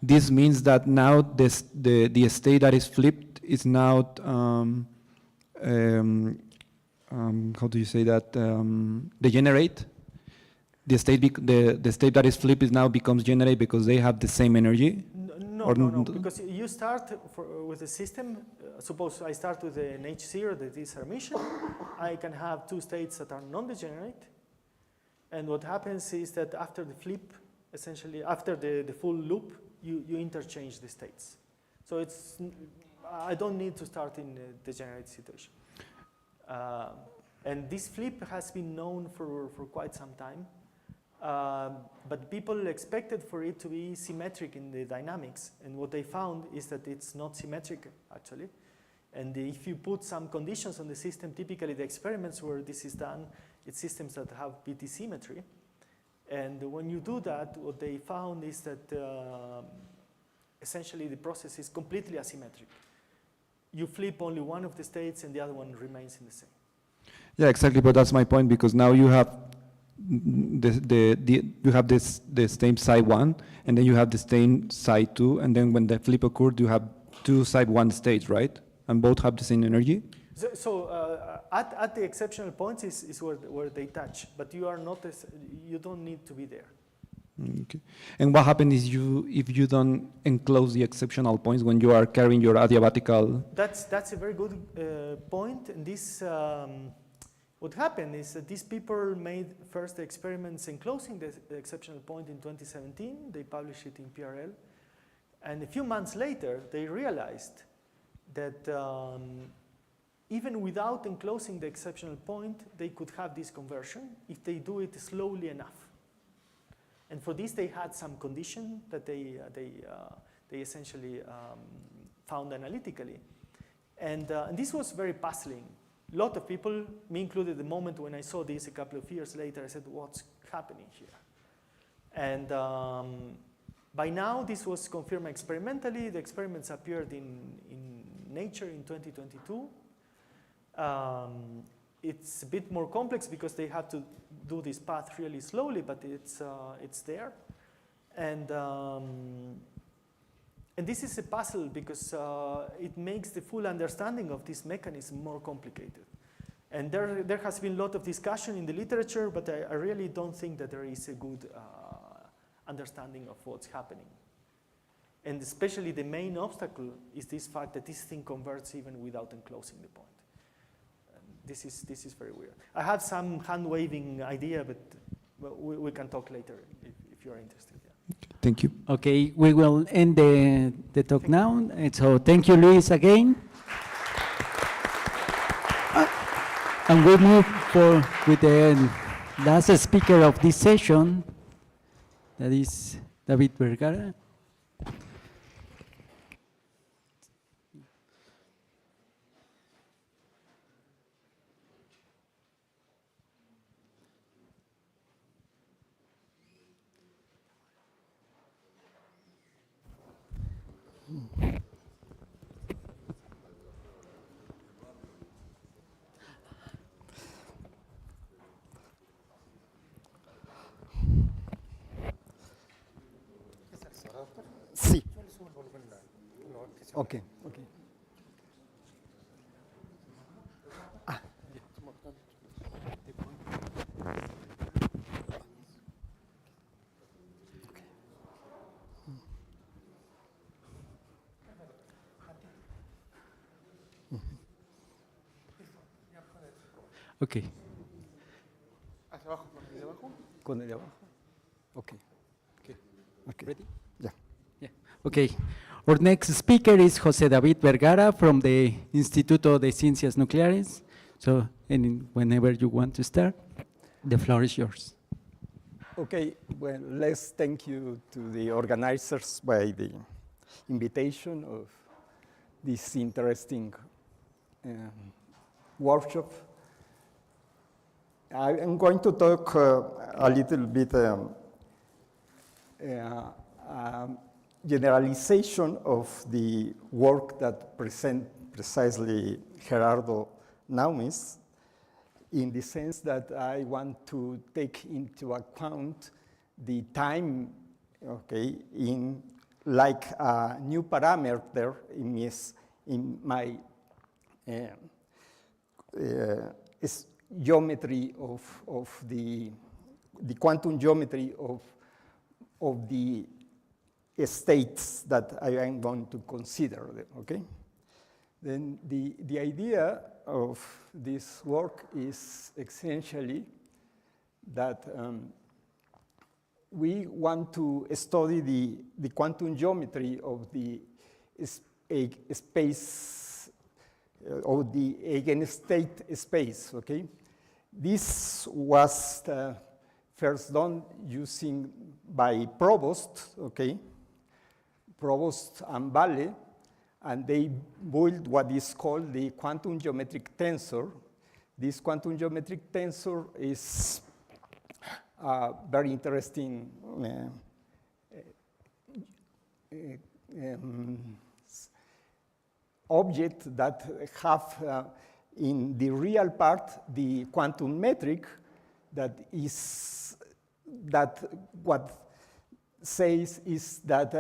this means that now the state that is flipped is now, how do you say that, degenerate? The state that is flipped is now becomes generate because they have the same energy? No, because you start with a system, suppose I start with an H0 that is Hermitian, I can have two states that are non-degenerate, and what happens is that after the flip, essentially after the full loop, you interchange the states. So I don't need to start in a degenerate situation. And this flip has been known for quite some time. But people expected for it to be symmetric in the dynamics, and what they found is that it's not symmetric actually. And if you put some conditions on the system, typically the experiments where this is done, it's systems that have PT symmetry. And when you do that, what they found is that essentially the process is completely asymmetric. You flip only one of the states and the other one remains in the same. Yeah, exactly, but that's my point, because now you have the same side 1, and then you have the same side 2, and then when the flip occurred, you have two side 1 states, right? And both have the same energy? So at the exceptional points is where they touch, but you are not, you don't need to be there. Okay. And what happens if you don't enclose the exceptional points when you are carrying your adiabatical? That's a very good point. And this, what happened is that these people made first experiments enclosing the exceptional point in 2017. They published it in PRL. And a few months later, they realized that even without enclosing the exceptional point, they could have this conversion if they do it slowly enough. And for this, they had some condition that they essentially found analytically. And this was very puzzling. A lot of people, me included, the moment when I saw this a couple of years later, I said, what's happening here? And by now, this was confirmed experimentally. The experiments appeared in Nature in 2022. It's a bit more complex because they have to do this path really slowly, but it's there. And this is a puzzle because it makes the full understanding of this mechanism more complicated. And there has been a lot of discussion in the literature, but I really don't think that there is a good understanding of what's happening. And especially the main obstacle is this fact that this thing converts even without enclosing the point. This is very weird. I have some hand-waving idea, but we can talk later if you're interested. Yeah. Thank you. Okay, we will end the talk now. And so thank you, Luis, again. And we move forward with the last speaker of this session, that is David Vergara. Sí. Ok, ok. Ok. ¿Hacia abajo? ¿Con el de abajo? Con el de abajo. Ok. Okay. Ready? Yeah. Yeah. Okay. Our next speaker is José David Vergara from the Instituto de Ciencias Nucleares. So, whenever you want to start, the floor is yours. Okay, well, let's thank you to the organizers by the invitation of this interesting workshop. I'm going to talk a little bit generalization of the work that present precisely Gerardo Naumis, in the sense that I want to take into account the time, okay, in like a new parameter in my geometry of the quantum geometry of the states that I am going to consider, okay? Then the idea of this work is essentially that we want to study the quantum geometry of the space, of the eigenstate space, okay? This was first done using by Provost, okay? Provost and Vale, and they built what is called the quantum geometric tensor. This quantum geometric tensor is a very interesting object that have in the real part the quantum metric that what says is that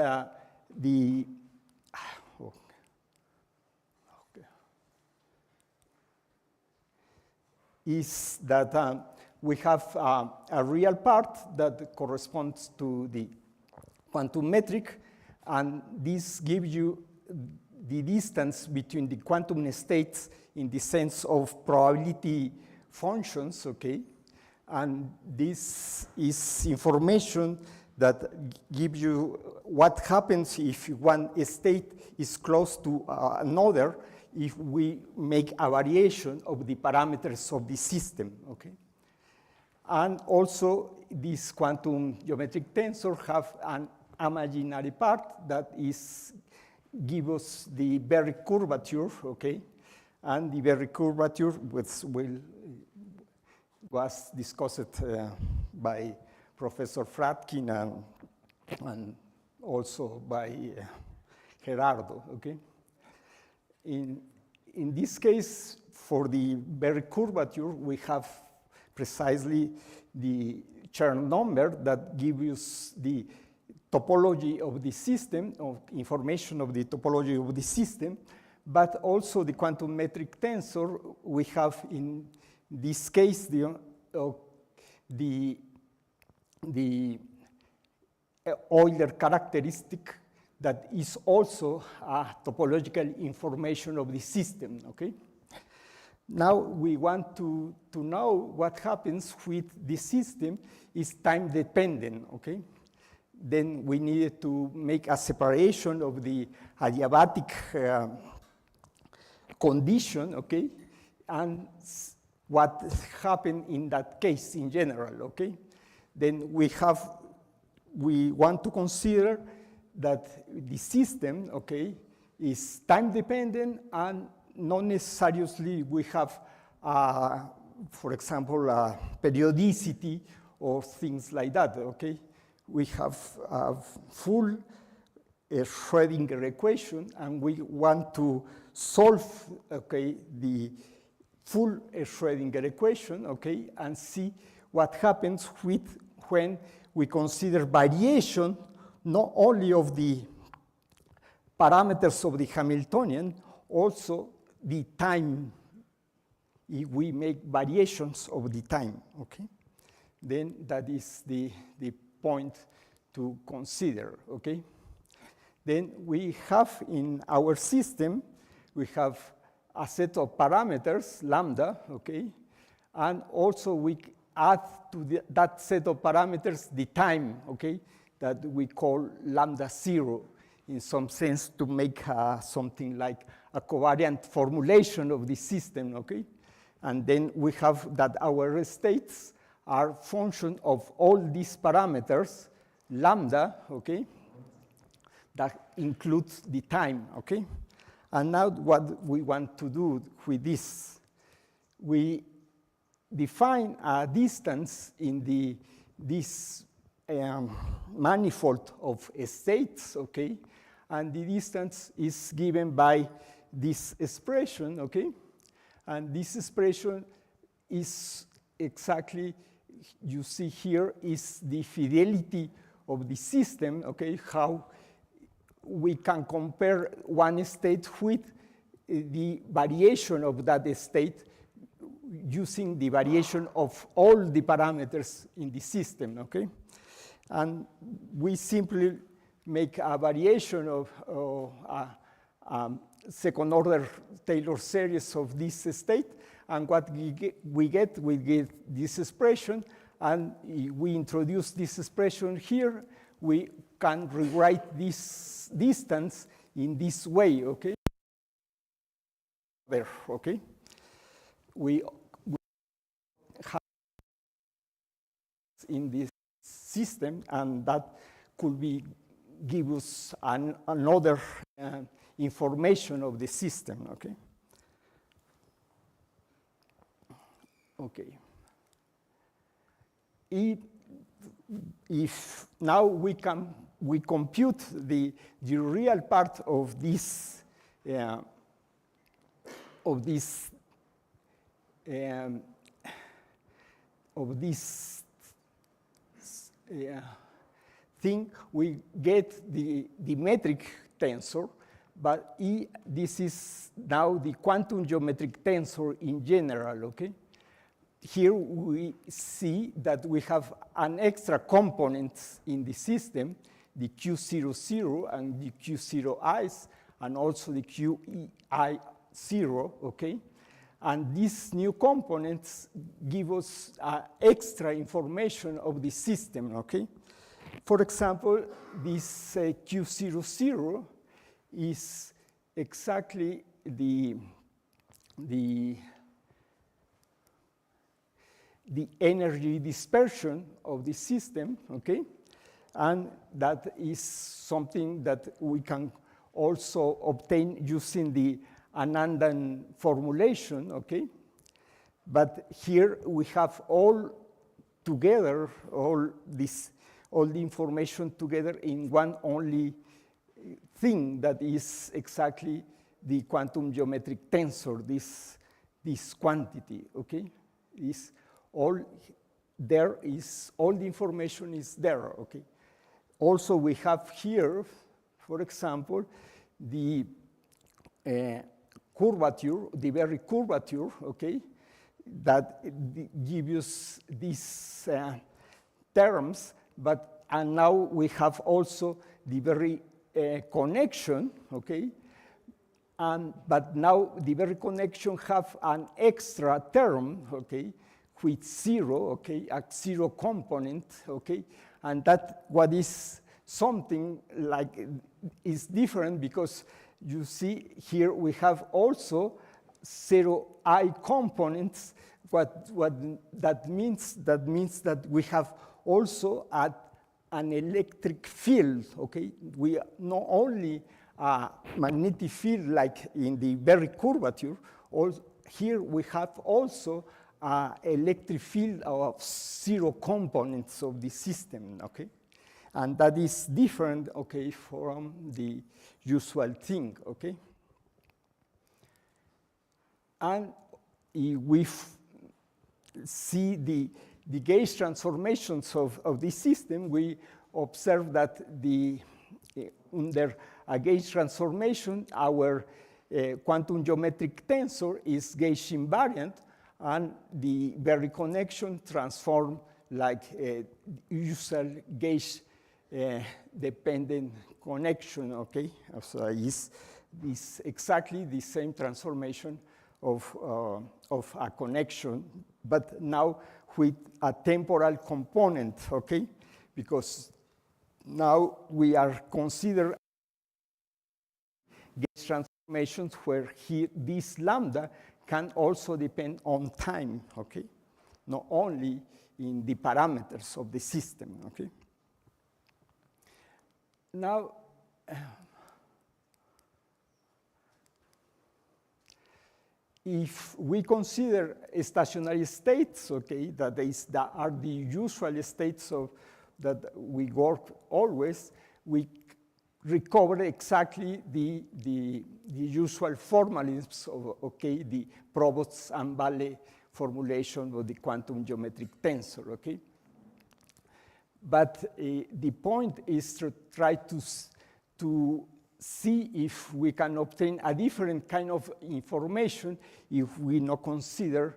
we have a real part that corresponds to the quantum metric, and this gives you the distance between the quantum states in the sense of probability functions, okay? And this is information that gives you what happens if one state is close to another if we make a variation of the parameters of the system, okay? And also, this quantum geometric tensor have an imaginary part that is give us the Berry curvature, okay? And the Berry curvature was discussed by Professor Fratkin and also by Gerardo, okay? In this case, for the Berry curvature, we have precisely the Chern number that gives us the topology of the system, of information of the topology of the system, but also the quantum metric tensor we have in this case the Euler characteristic that is also a topological information of the system, okay? Now we want to know what happens with the system is time dependent, okay? Then we needed to make a separation of the adiabatic condition, okay? And what happened in that case in general, okay? Then we want to consider that the system, okay, is time dependent and not necessarily we have, for example, periodicity or things like that, okay? We have a full Schrödinger equation and we want to solve, okay, the full Schrödinger equation, okay, and see what happens when we consider variation not only of the parameters of the Hamiltonian, also the time, if we make variations of the time, okay? Then that is the point to consider, okay? Then we have in our system, we have a set of parameters, lambda, okay? And also we add to that set of parameters the time, okay? That we call lambda 0 in some sense to make something like a covariant formulation of the system, okay? And then we have that our states are function of all these parameters, lambda, okay? That includes the time, okay? And now what we want to do with this, we define a distance in this manifold of states, okay? And the distance is given by this expression, okay? And this expression is exactly, you see here, is the fidelity of the system, okay? How we can compare one state with the variation of that state using the variation of all the parameters in the system, okay? And we simply make a variation of a second order Taylor series of this state, and what we get this expression, and we introduce this expression here, we can rewrite this distance in this way, okay? There, okay? We have in this system, and that could give us another information of the system, okay? Okay. If now we compute the real part of this thing, we get the metric tensor, but this is now the quantum geometric tensor in general, okay? here we see that we have an extra component in the system, the Q00 and the Q0i's, and also the QEI0, okay? And these new components give us extra information of the system, okay? For example, this Q00 is exactly the energy dispersion of the system, okay? And that is something that we can also obtain using the Anandan formulation, okay? But here we have all together, all the information together in one only thing that is exactly the quantum geometric tensor, this quantity, okay? All the information is there, okay? Also, we have here, for example, the curvature, the very curvature, okay, that gives us these terms, and now we have also the very connection, okay, but now the very connection have an extra term, okay, with zero, okay, a zero component, okay, and that what is something like is different because you see here we have also zero I components. What that means that we have also an electric field, okay? We not only a magnetic field like in the very curvature, here we have also electric field of zero components of the system, okay? And that is different, okay, from the usual thing, okay? And if we see the gauge transformations of this system, we observe that under a gauge transformation, our quantum geometric tensor is gauge invariant, and the Berry connection transform like a usual gauge dependent connection, okay? So it's exactly the same transformation of a connection, but now with a temporal component, okay? Because now we are considering gauge transformations where here this lambda can also depend on time, okay? Not only in the parameters of the system, okay? Now, if we consider stationary states, okay, that are the usual states that we work always, we recover exactly the usual formalisms of, okay, the Provost and Vallée formulation of the quantum geometric tensor, okay? But the point is to try to see if we can obtain a different kind of information if we not consider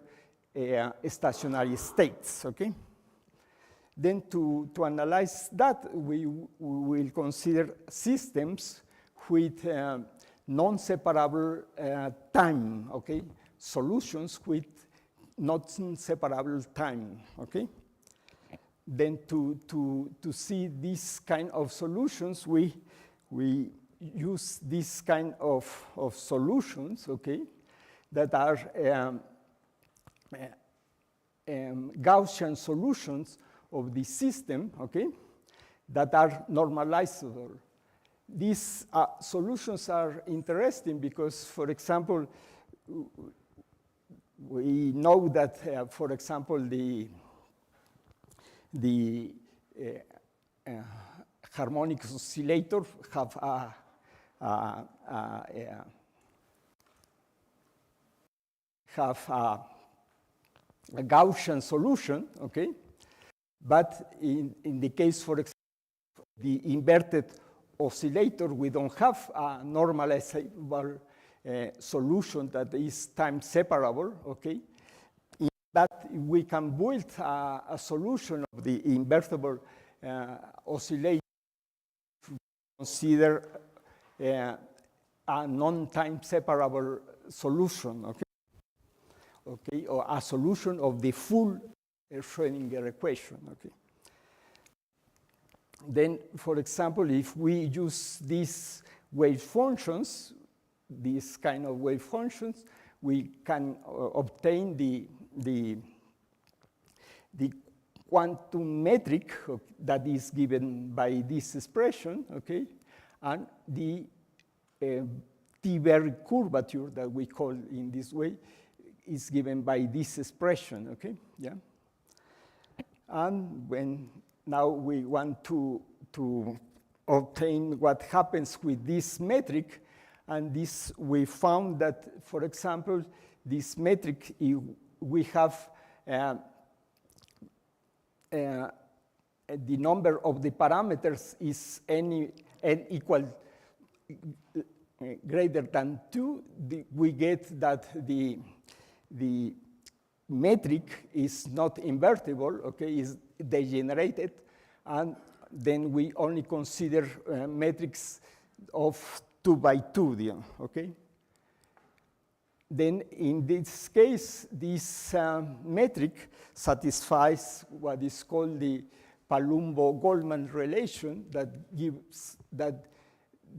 stationary states, okay? Then to analyze that, we will consider systems with non-separable time, okay? Solutions with not separable time, okay? Then to see this kind of solutions, we use this kind of solutions, okay, that are Gaussian solutions of the system, okay, that are normalizable. These solutions are interesting because, for example, we know that, for example, the harmonic oscillator have a Gaussian solution, okay? But in the case, for example, the inverted oscillator, we don't have a normalizable solution that is time separable, okay? In that we can build a solution of the invertible oscillator, consider a non-time separable solution, okay? Okay, or a solution of the full Schrödinger equation, okay? Then, for example, if we use these wave functions, these kind of wave functions, we can obtain the quantum metric that is given by this expression, okay? And the T-Berry curvature that we call in this way is given by this expression, okay? Yeah. And when now we want to obtain what happens with this metric, and this we found that, for example, this metric, we have the number of the parameters is n equal greater than 2, we get that the metric is not invertible, okay, is degenerated, and then we only consider metrics of 2 by 2, okay? Then in this case, this metric satisfies what is called the Palumbo-Goldman relation that gives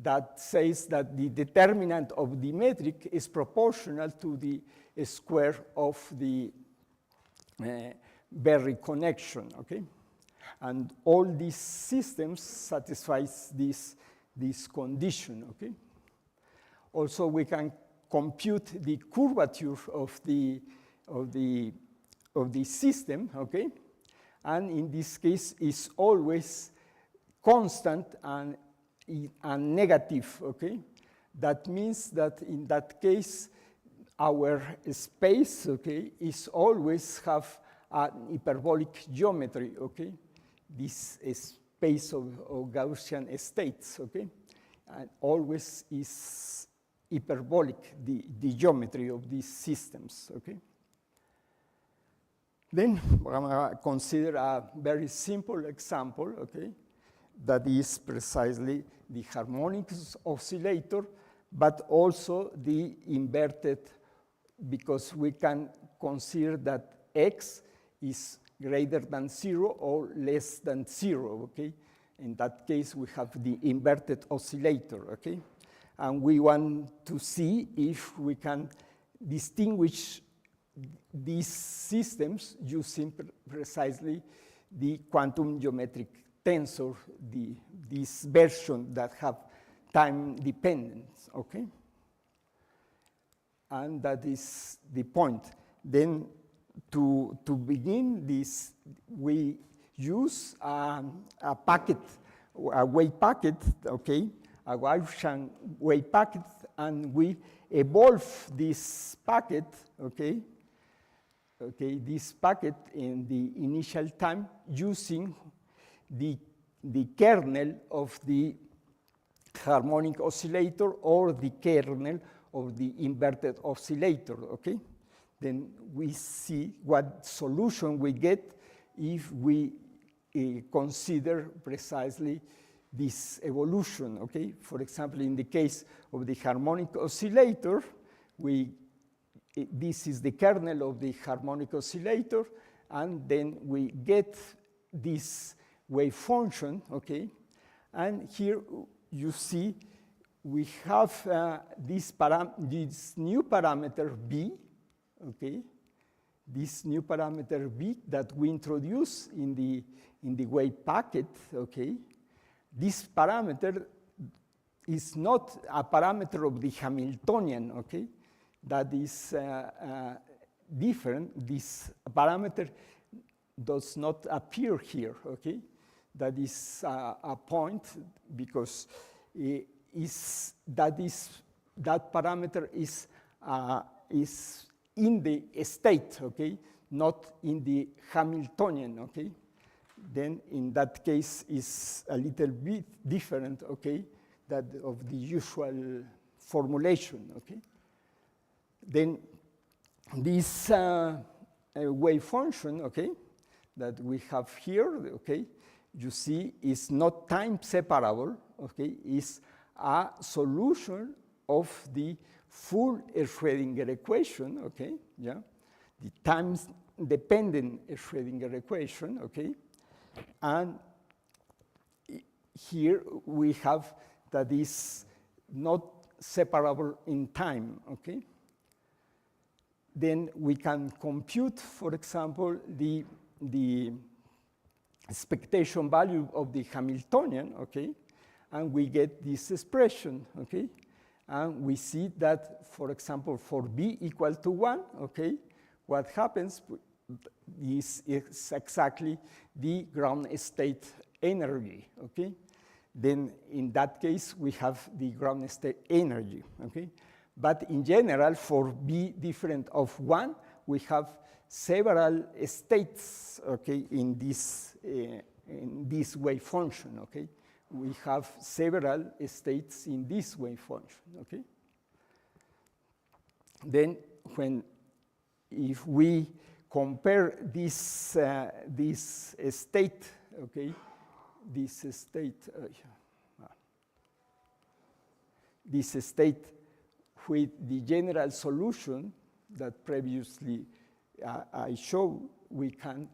that says that the determinant of the metric is proportional to the square of the Berry connection, okay? And all these systems satisfies this condition, okay? Also, we can compute the curvature of the system, okay? And in this case, it's always constant and negative, okay? That means that in that case, our space, okay, is always have an hyperbolic geometry, okay? This space of Gaussian states, okay? And always is hyperbolic, the geometry of these systems, okay? Then we're gonna consider a very simple example, okay? That is precisely the harmonic oscillator, but also the inverted, because we can consider that x is greater than 0 or less than 0, okay? In that case, we have the inverted oscillator, okay? And we want to see if we can distinguish these systems using precisely the quantum geometric tensor, this version that have time dependence, okay? And that is the point. Then to begin this, we use a packet, a wave packet, okay? A Gaussian wave packet, and we evolve this packet, okay? Okay, this packet in the initial time using the kernel of the harmonic oscillator or the kernel of the inverted oscillator, okay? Then we see what solution we get if we consider precisely this evolution, okay? For example, in the case of the harmonic oscillator, this is the kernel of the harmonic oscillator, and then we get this wave function, okay? And here you see we have this new parameter b, okay? This new parameter b that we introduce in the wave packet, okay? This parameter is not a parameter of the Hamiltonian, okay? That is different. This parameter does not appear here, okay? That is a point because that parameter is in the state, okay? Not in the Hamiltonian, okay? Then in that case is a little bit different, okay? That of the usual formulation, okay? Then this wave function, okay, that we have here, okay, you see is not time separable, okay, is a solution of the full Schrödinger equation, okay, yeah, the time dependent Schrödinger equation, okay, and here we have that is not separable in time, okay. Then we can compute, for example, the expectation value of the Hamiltonian, okay, and we get this expression, okay, and we see that, for example, for b equal to 1, okay, what happens is exactly the ground state energy, okay. Then in that case, we have the ground state energy, okay. But in general, for b different of 1, we have several states, okay, in this wave function, okay. We have several states in this wave function, okay. Then if we compare this state, okay, this state with the general solution that previously I showed, we can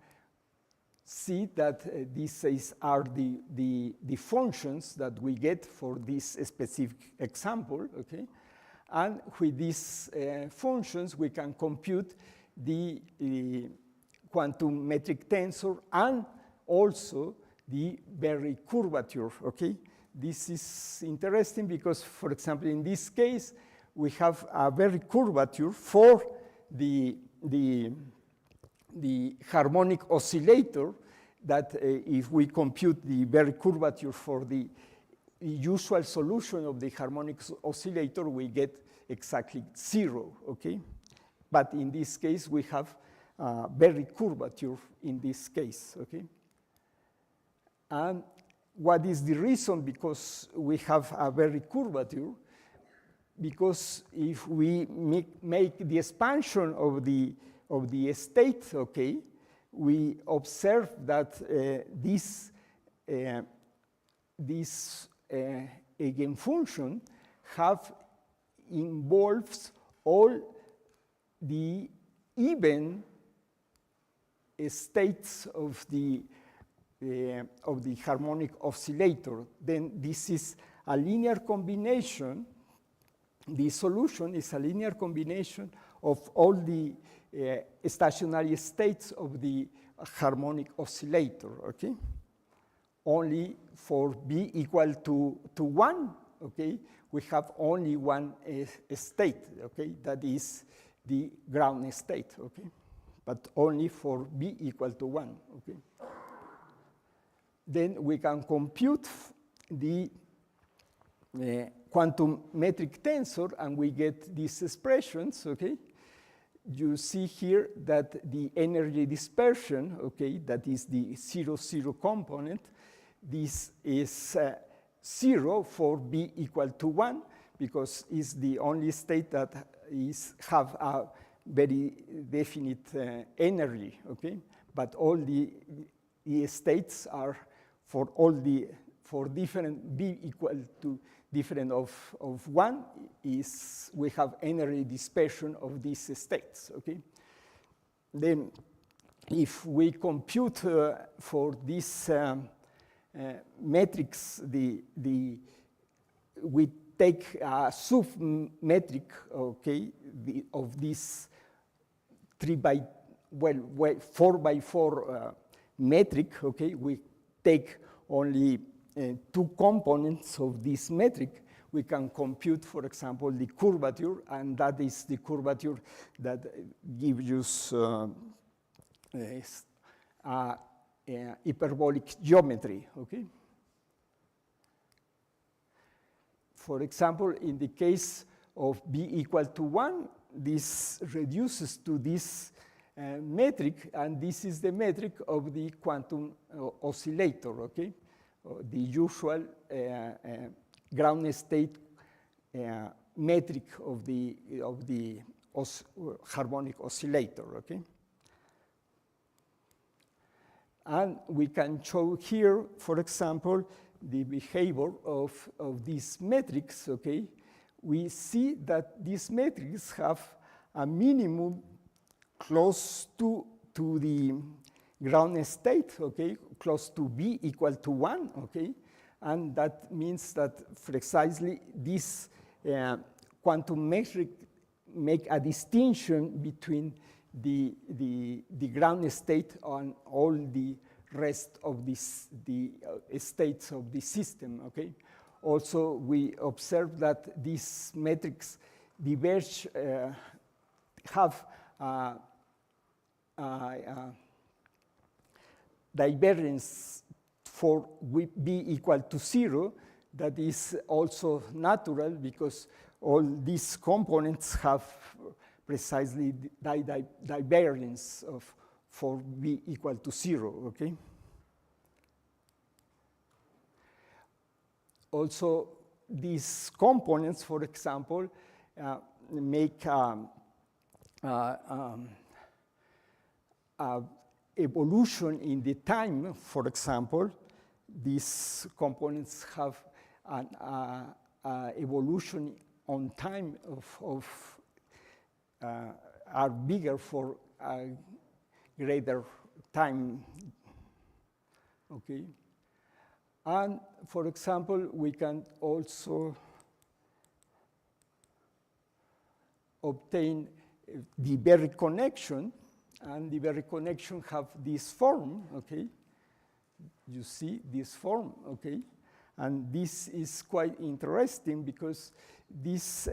see that these are the functions that we get for this specific example, okay? And with these functions, we can compute the quantum metric tensor and also the Berry curvature, okay? This is interesting because, for example, in this case, we have a Berry curvature for the harmonic oscillator that if we compute the Berry curvature for the usual solution of the harmonic oscillator, we get exactly 0, okay? But in this case, we have Berry curvature in this case, okay? And what is the reason? Because we have a Berry curvature, because if we make the expansion of the state, okay, we observe that this eigenfunction involves all the even states of the harmonic oscillator. Then this is a linear combination. The solution is a linear combination of all the stationary states of the harmonic oscillator, okay? Only for b equal to 1, okay, we have only one state, okay? That is the ground state, okay? But only for b equal to 1, okay? Then we can compute the quantum metric tensor, and we get these expressions, okay? You see here that the energy dispersion, okay, that is the 0, 0 component, this is 0 for b equal to 1, because it's the only state that have a very definite energy, okay? But all the states are for different b equal to different of 1 is we have energy dispersion of these states, okay? Then if we compute for this metrics, we take a submetric, okay, of this 4x4 metric, okay? We take only 2 components of this metric. We can compute, for example, the curvature, and that is the curvature that gives us hyperbolic geometry, okay? For example, in the case of b equal to 1, this reduces to this metric, and this is the metric of the quantum oscillator, okay? The usual ground state metric of the harmonic oscillator, okay? And we can show here, for example, the behavior of these metrics, okay? We see that these metrics have a minimum close to the ground state, okay? Close to B equal to 1, okay? And that means that precisely this quantum metric make a distinction between the ground state and all the rest of the states of the system, okay? Also, we observe that these metrics diverge, have divergence for B equal to 0. That is also natural because all these components have precisely divergence for B equal to 0, okay? Also, these components, for example, make evolution in the time. For example, these components have an evolution on time are bigger for a greater time, okay? And for example, we can also obtain the Berry connection, and the Berry connection have this form, okay? You see this form, okay? And this is quite interesting because this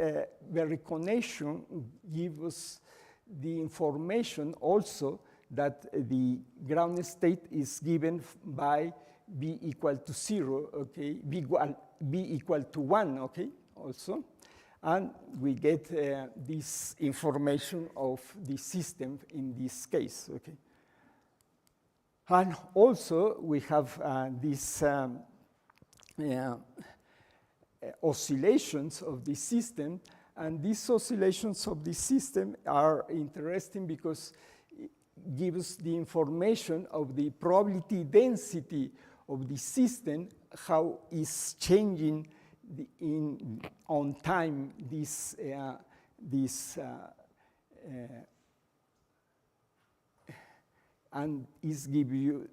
Berry connection gives us the information also that the ground state is given by B equal to 0, okay? B equal to 1, okay, also. And we get this information of the system in this case, okay? And also, we have these oscillations of the system, and these oscillations of the system are interesting because it gives the information of the probability density of the system, how is changing on time and is give you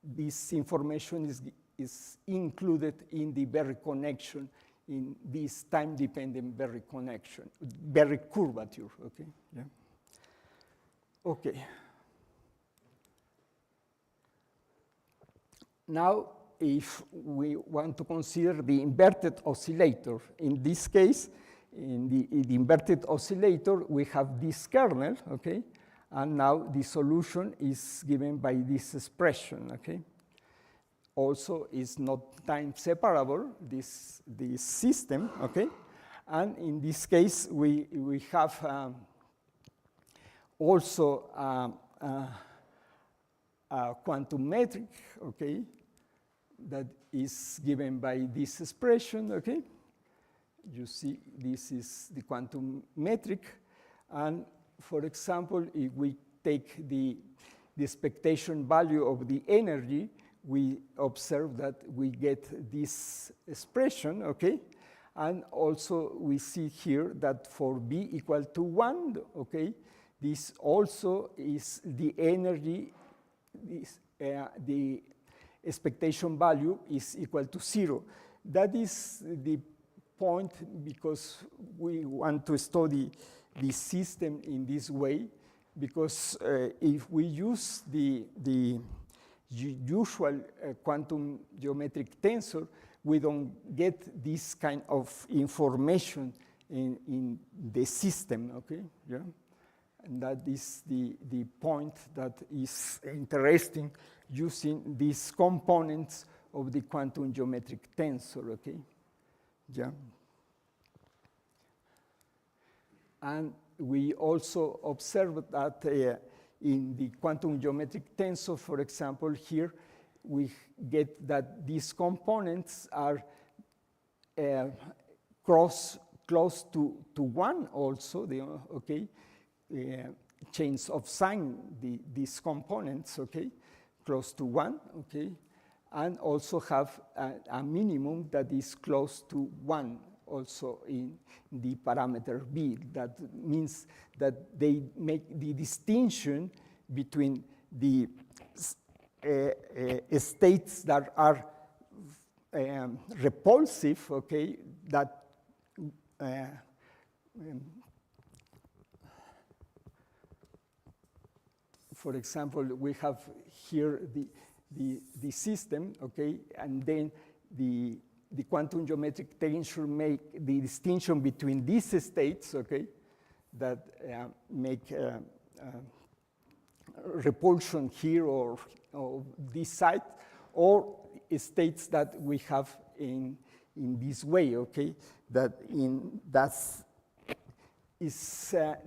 this information is included in the Berry connection, in this time-dependent Berry connection, Berry curvature, okay? Yeah. Okay. Now, if we want to consider the inverted oscillator, in this case, in the inverted oscillator, we have this kernel, okay? And now the solution is given by this expression, okay? Also, is not time separable, this system, okay? And in this case, we have also a quantum metric, okay? That is given by this expression, okay? You see, this is the quantum metric. And for example, if we take the expectation value of the energy, we observe that we get this expression, okay? And also we see here that for B equal to 1, okay, this also is the energy, the expectation value is equal to 0. That is the point because we want to study the system in this way, because if we use the usual quantum geometric tensor, we don't get this kind of information in the system, okay? Yeah? And that is the point that is interesting using these components of the quantum geometric tensor, okay? Yeah. And we also observe that in the quantum geometric tensor, for example, here, we get that these components are close to 1 also, okay? Chains of sign, these components, okay? close to 1, okay? And also have a minimum that is close to 1 also in the parameter B. That means that they make the distinction between the states that are repulsive, okay, that for example, we have here the system, okay, and then the quantum geometric tensor make the distinction between these states, okay, that make repulsion here or this side, or states that we have in this way, okay, that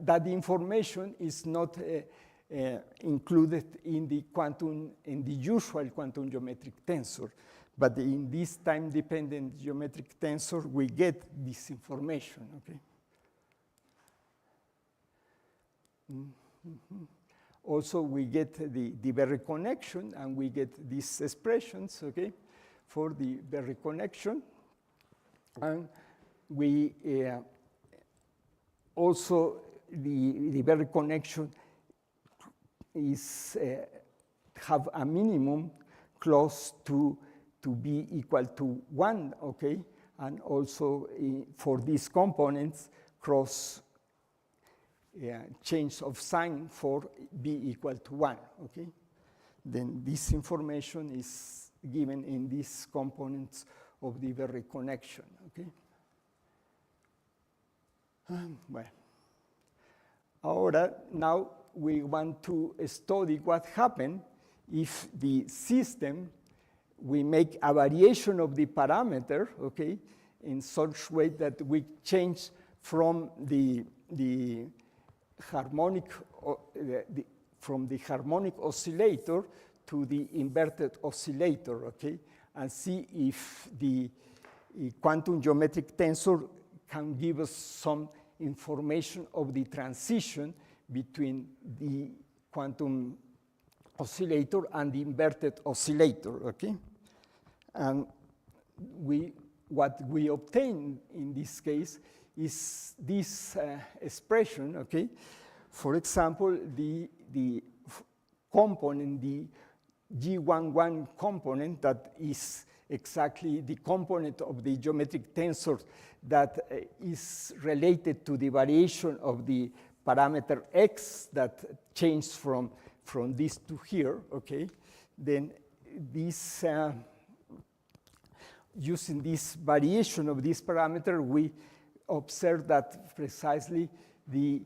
that information is not included in the usual quantum geometric tensor. But in this time-dependent geometric tensor, we get this information, okay? Also, we get the Berry connection, and we get these expressions, okay, for the Berry connection. And we also, the Berry connection is have a minimum close to be equal to 1, okay? And also for these components, cross change of sign for b equal to 1, okay? Then this information is given in these components of the Berry connection, okay? Well, now we want to study what happens if the system, we make a variation of the parameter, okay, in such way that we change from the harmonic oscillator to the inverted oscillator, okay, and see if the quantum geometric tensor can give us some information of the transition between the quantum oscillator and the inverted oscillator, okay? And what we obtain in this case is this expression, okay? For example, the component, the G11 component, that is exactly the component of the geometric tensor that is related to the variation of the parameter x that changed from this to here, okay? Then this, using this variation of this parameter, we observe that precisely the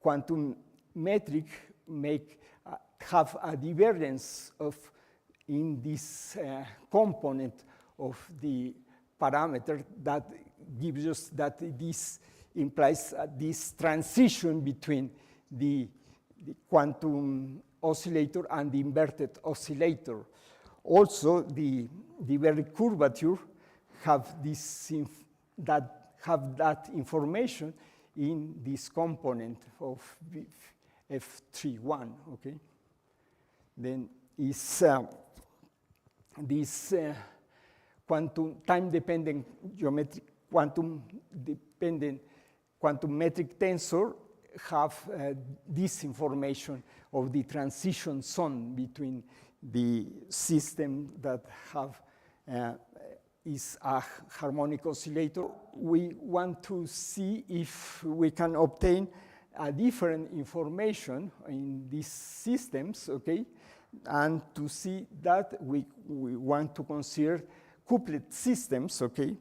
quantum metric have a divergence in this component of the parameter that gives us that this implies this transition between the quantum oscillator and the inverted oscillator. Also, the Berry curvature have that information in this component of F31, okay? Then is this time-dependent geometric quantum-dependent quantum metric tensor have this information of the transition zone between the system that have is a harmonic oscillator. We want to see if we can obtain a different information in these systems, okay? And to see that, we want to consider couplet systems, okay?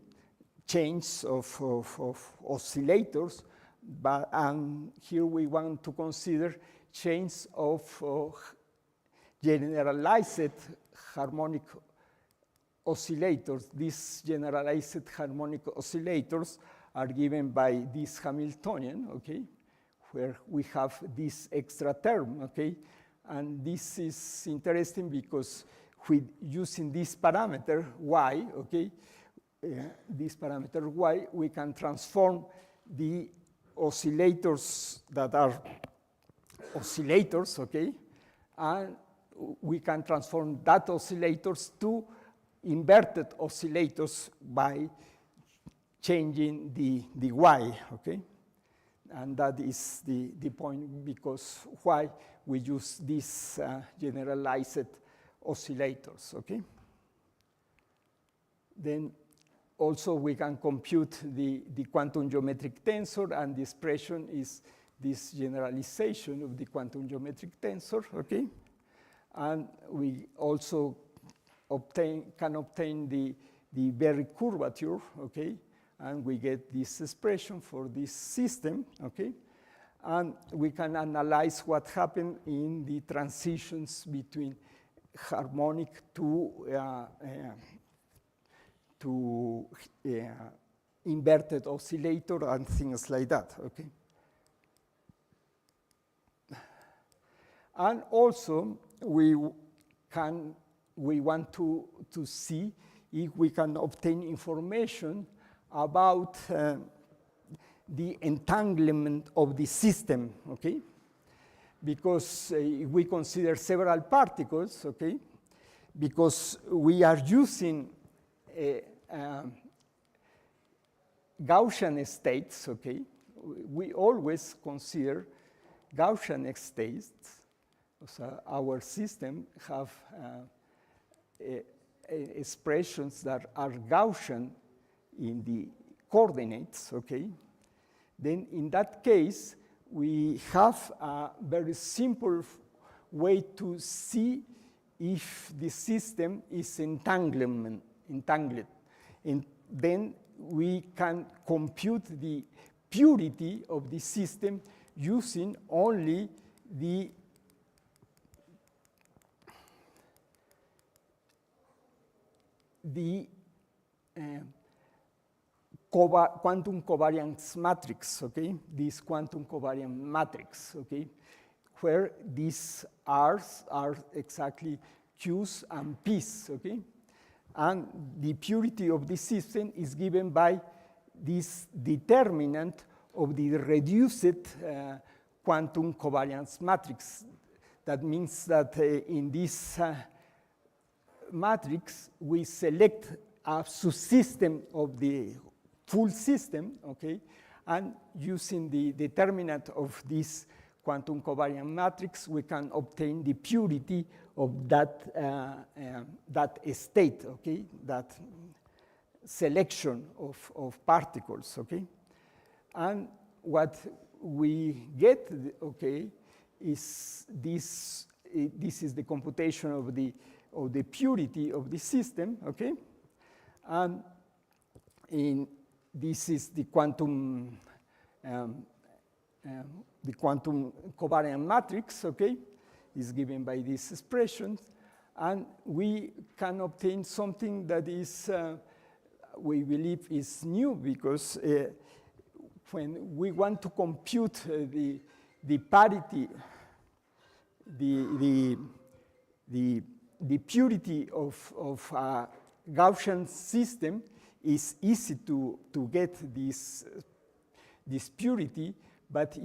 Chains of oscillators, but here we want to consider chains of generalized harmonic oscillators. These generalized harmonic oscillators are given by this Hamiltonian, okay, where we have this extra term, okay? And this is interesting because with using this parameter y, okay, this parameter y, we can transform the oscillators that are oscillators, okay, and we can transform that oscillators to inverted oscillators by changing the y, okay? And that is the point, because why we use these generalized oscillators, okay? Then also we can compute the quantum geometric tensor, and the expression is this generalization of the quantum geometric tensor, okay? And we also can obtain the Berry curvature, okay? And we get this expression for this system, okay? And we can analyze what happened in the transitions between harmonic to inverted oscillator and things like that, okay? And also, we want to see if we can obtain information about the entanglement of the system, okay? Because we consider several particles, okay? Because we are using Gaussian states, okay? We always consider Gaussian states. So our system have expressions that are Gaussian in the coordinates, okay? Then in that case, we have a very simple way to see if the system is entangled. And then we can compute the purity of the system using only the quantum covariance matrix, okay? This quantum covariance matrix, okay? Where these R's are exactly Q's and P's, okay? And the purity of the system is given by this determinant of the reduced quantum covariance matrix. That means that in this matrix, we select a subsystem of the full system, okay? And using the determinant of this quantum covariance matrix, we can obtain the purity of that, that state, okay? That selection of particles, okay? And what we get, okay, is this is the computation of the purity of the system, okay? And this is the quantum covariance matrix, okay? Is given by these expressions. And we can obtain something that is, we believe is new, because when we want to compute the parity, the purity of a Gaussian system, is easy to get this purity, but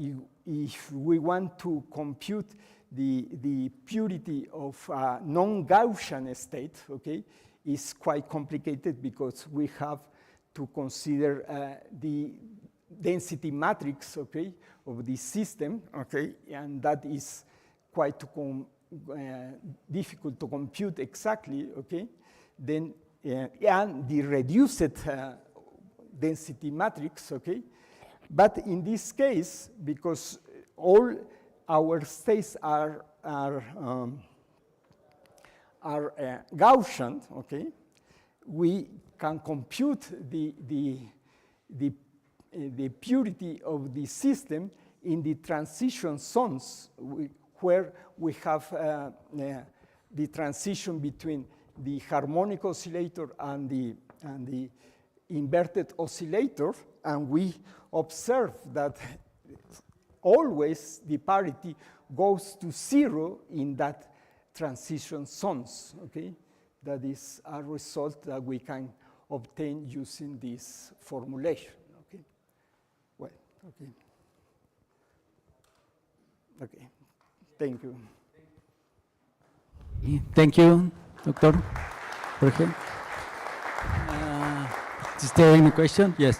if we want to compute the purity of a non-Gaussian state, okay, is quite complicated, because we have to consider the density matrix, okay, of the system, okay, and that is quite difficult to compute exactly, okay. Then and the reduced density matrix, okay. But in this case, because all our states are Gaussian, okay, we can compute the purity of the system in the transition zones, where we have the transition between the harmonic oscillator and the inverted oscillator, and we observe that always the parity goes to 0 in that transition zones, okay? That is a result that we can obtain using this formulation, okay? Well, okay. Okay, thank you. Thank you, Doctor Jorge. Is there any question? Yes.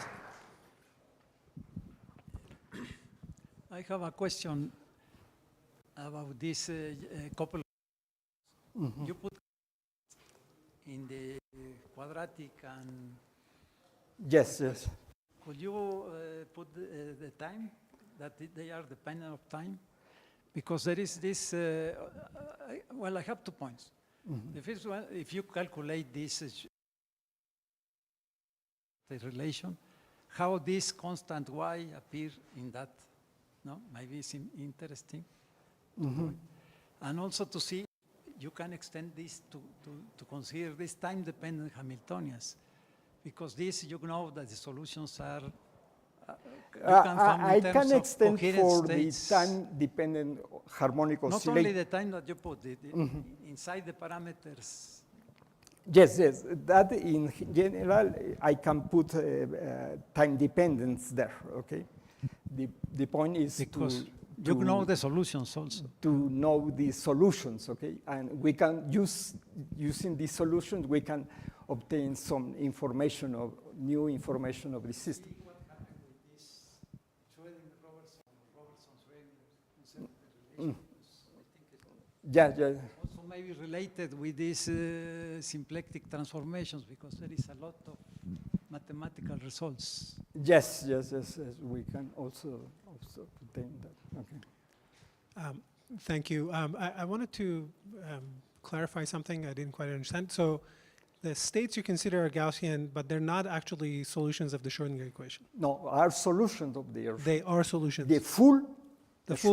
I have a question about this couple. You put in the quadratic and Yes, yes. could you put the time that they are dependent of time? Because there is this, well, I have 2 points. The first one, if you calculate this, the relation, how this constant y appear in that, no? Maybe it's interesting. And also to see, you can extend this to consider this time-dependent Hamiltonians, because this, you know that the solutions are, you can form in I terms can of extend coherent for states. the time-dependent harmonic Not oscillator. only the time that you put, inside the parameters. Yes, yes. That in general, I can put time dependence there. Okay. The point is Because you know the solutions also. to know the solutions. Okay, and we can using these solutions we can obtain some information of new information of the system. Yeah, yeah. Also maybe related with these symplectic transformations, because there is a lot of mathematical results. Yes, yes, yes, yes. We can also obtain that. Okay. Thank you. I wanted to clarify something I didn't quite understand. So the states you consider are Gaussian, but they're not actually solutions of the Schrodinger equation. No, are solutions of the They are solutions. The full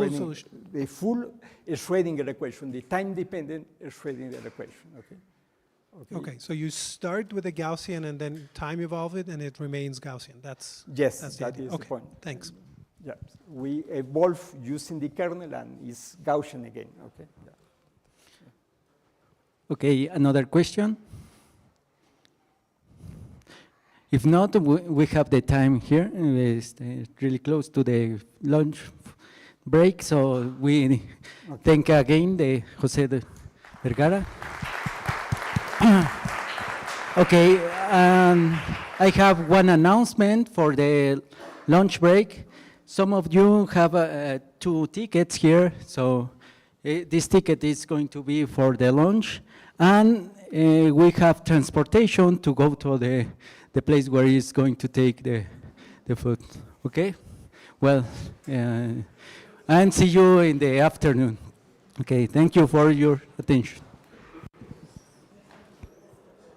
solution. The full Schrodinger equation, the time-dependent Schrodinger equation. Okay. Okay, so you start with a Gaussian and then time evolve it and it remains Gaussian. That's Yes, that's that idea. is the Okay, point. thanks. Yeah, we evolve using the kernel and it's Gaussian again. Okay. Yeah. Okay, another question? If not, we have the time here. It's really close to the lunch break, so we thank again the Jose de Vergara. Okay, I have one announcement for the lunch break. Some of you have 2 tickets here, so this ticket is going to be for the lunch, and we have transportation to go to the place where it's going to take the food. Okay? Well, and see you in the afternoon. Okay, thank you for your attention.